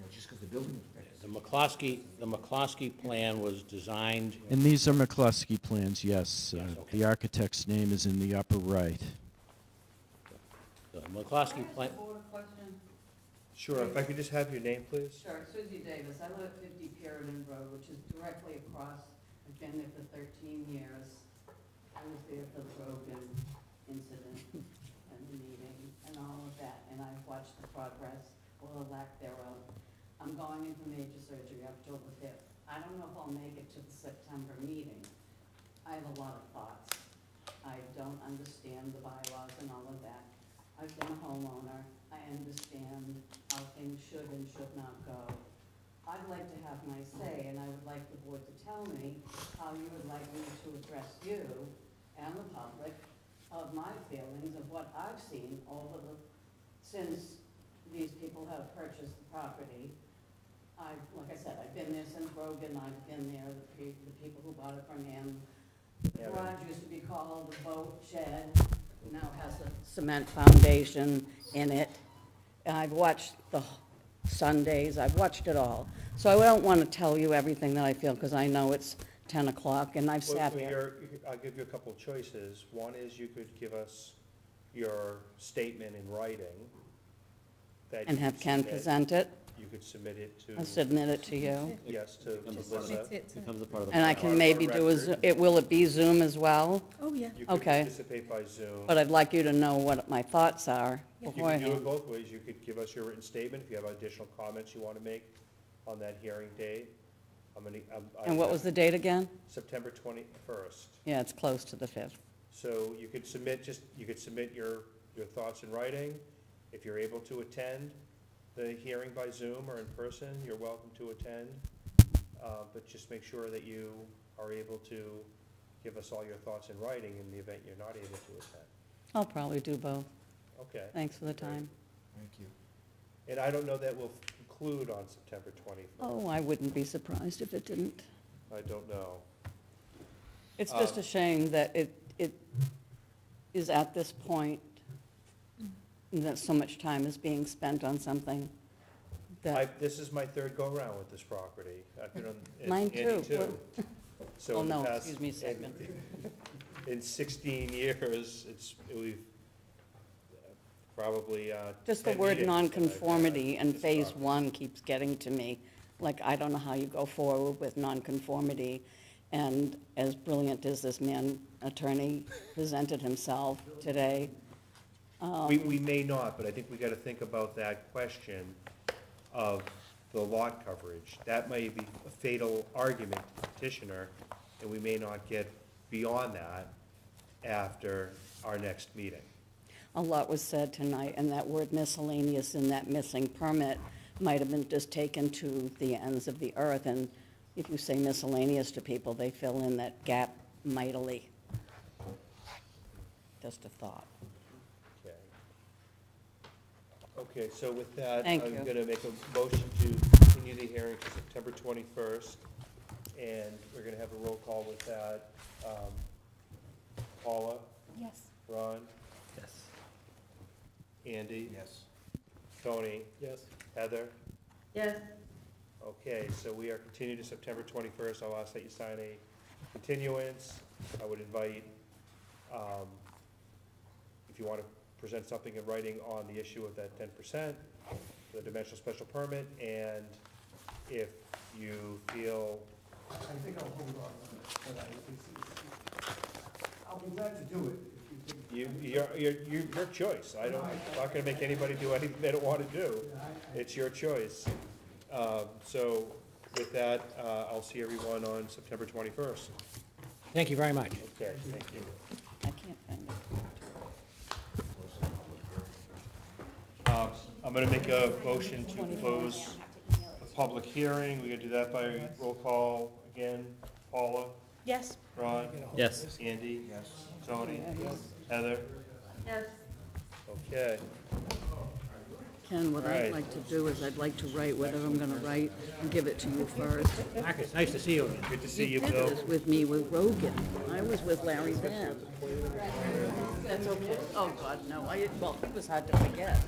just because the building inspector. The McCloskey plan was designed. And these are McCluskey plans, yes. The architect's name is in the upper right. The McCloskey plan. Sure, if I could just have your name, please? Sure, Susie Davis. I live at 50 Puritan Road, which is directly across. I've been there for 13 years. I was there for the Brogan incident and the meeting and all of that, and I've watched the progress or the lack thereof. I'm going in for major surgery October 5th. I don't know if I'll make it to the September meeting. I have a lot of thoughts. I don't understand the bylaws and all of that. I've been a homeowner. I understand how things should and should not go. I'd like to have my say, and I would like the board to tell me how you would like me to address you and the public of my feelings of what I've seen since these people have purchased the property. Like I said, I've been there since Brogan. I've been there, the people who bought it from him. The garage used to be called the boat shed, now has a cement foundation in it. I've watched the Sundays, I've watched it all. So I don't want to tell you everything that I feel, because I know it's 10 o'clock and I've sat there. I'll give you a couple of choices. One is you could give us your statement in writing. And have Ken present it. You could submit it to. I'll submit it to you. Yes, to Melissa. And I can maybe do will it be Zoom as well? Oh, yeah. You could Okay. participate by Zoom. But I'd like you to know what my thoughts are You can do beforehand. it both ways. You could give us your written statement if you have additional comments you want to make on that hearing date. And what was the date again? September 21st. Yeah, it's close to the 5th. So you could submit your thoughts in writing. If you're able to attend the hearing by Zoom or in person, you're welcome to attend. But just make sure that you are able to give us all your thoughts in writing in the event you're not able to attend. I'll probably do both. Okay. Thanks for the time. Thank you. And I don't know that will conclude on September 21st. Oh, I wouldn't be surprised if it didn't. I don't know. It's just a shame that it is at this point, that so much time is being spent on something that. This is my third go-around with this property. I've been on. Mine Andy too. So Oh, in the no, past- excuse me a second. In 16 years, we've probably, Just the 10 word meetings nonconformity that I've in had phase this 1 keeps getting to me. Like, I don't know how you go forward with nonconformity. And as brilliant as this man, attorney, presented himself today. We may not, but I think we got to think about that question of the lot coverage. That may be a fatal argument to petitioner, and we may not get beyond that after our next meeting. A lot was said tonight, and that word miscellaneous in that missing permit might have been just taken to the ends of the earth, and if you say miscellaneous to people, they fill in that gap mightily. Just a thought. Okay. Okay, so with that, Thank I'm you. gonna make a motion to continue the hearing to September 21st, and we're gonna have a roll call with that. Paula? Yes. Ron? Yes. Andy? Yes. Tony? Yes. Heather? Yes. Okay, so we are continued to September 21st. I'll ask that you sign a continuance. I would invite, if you want to present something in writing on the issue of that 10%, the dimensional special permit, and if you feel, I think I'll hold on, but I'll be glad to do it if you think. your choice. I'm not gonna make anybody do anything they don't want to do. It's your choice. So with that, I'll see everyone on September 21st. Thank you very much. Okay, thank you. I can't find it. I'm gonna make a motion to close the public hearing. We're gonna do that by roll call again. Paula? Yes. Ron? Yes. Andy? Yes. Tony? Heather? Yes. Okay. Ken, what Right. I'd like to do is I'd like to write whatever I'm gonna write and give it to you first. Marcus, nice to see you again. Good to see you, did Bill. this with me with Rogan. I was with Larry then. That's okay. Oh, God, no. Well, it was hard to forget.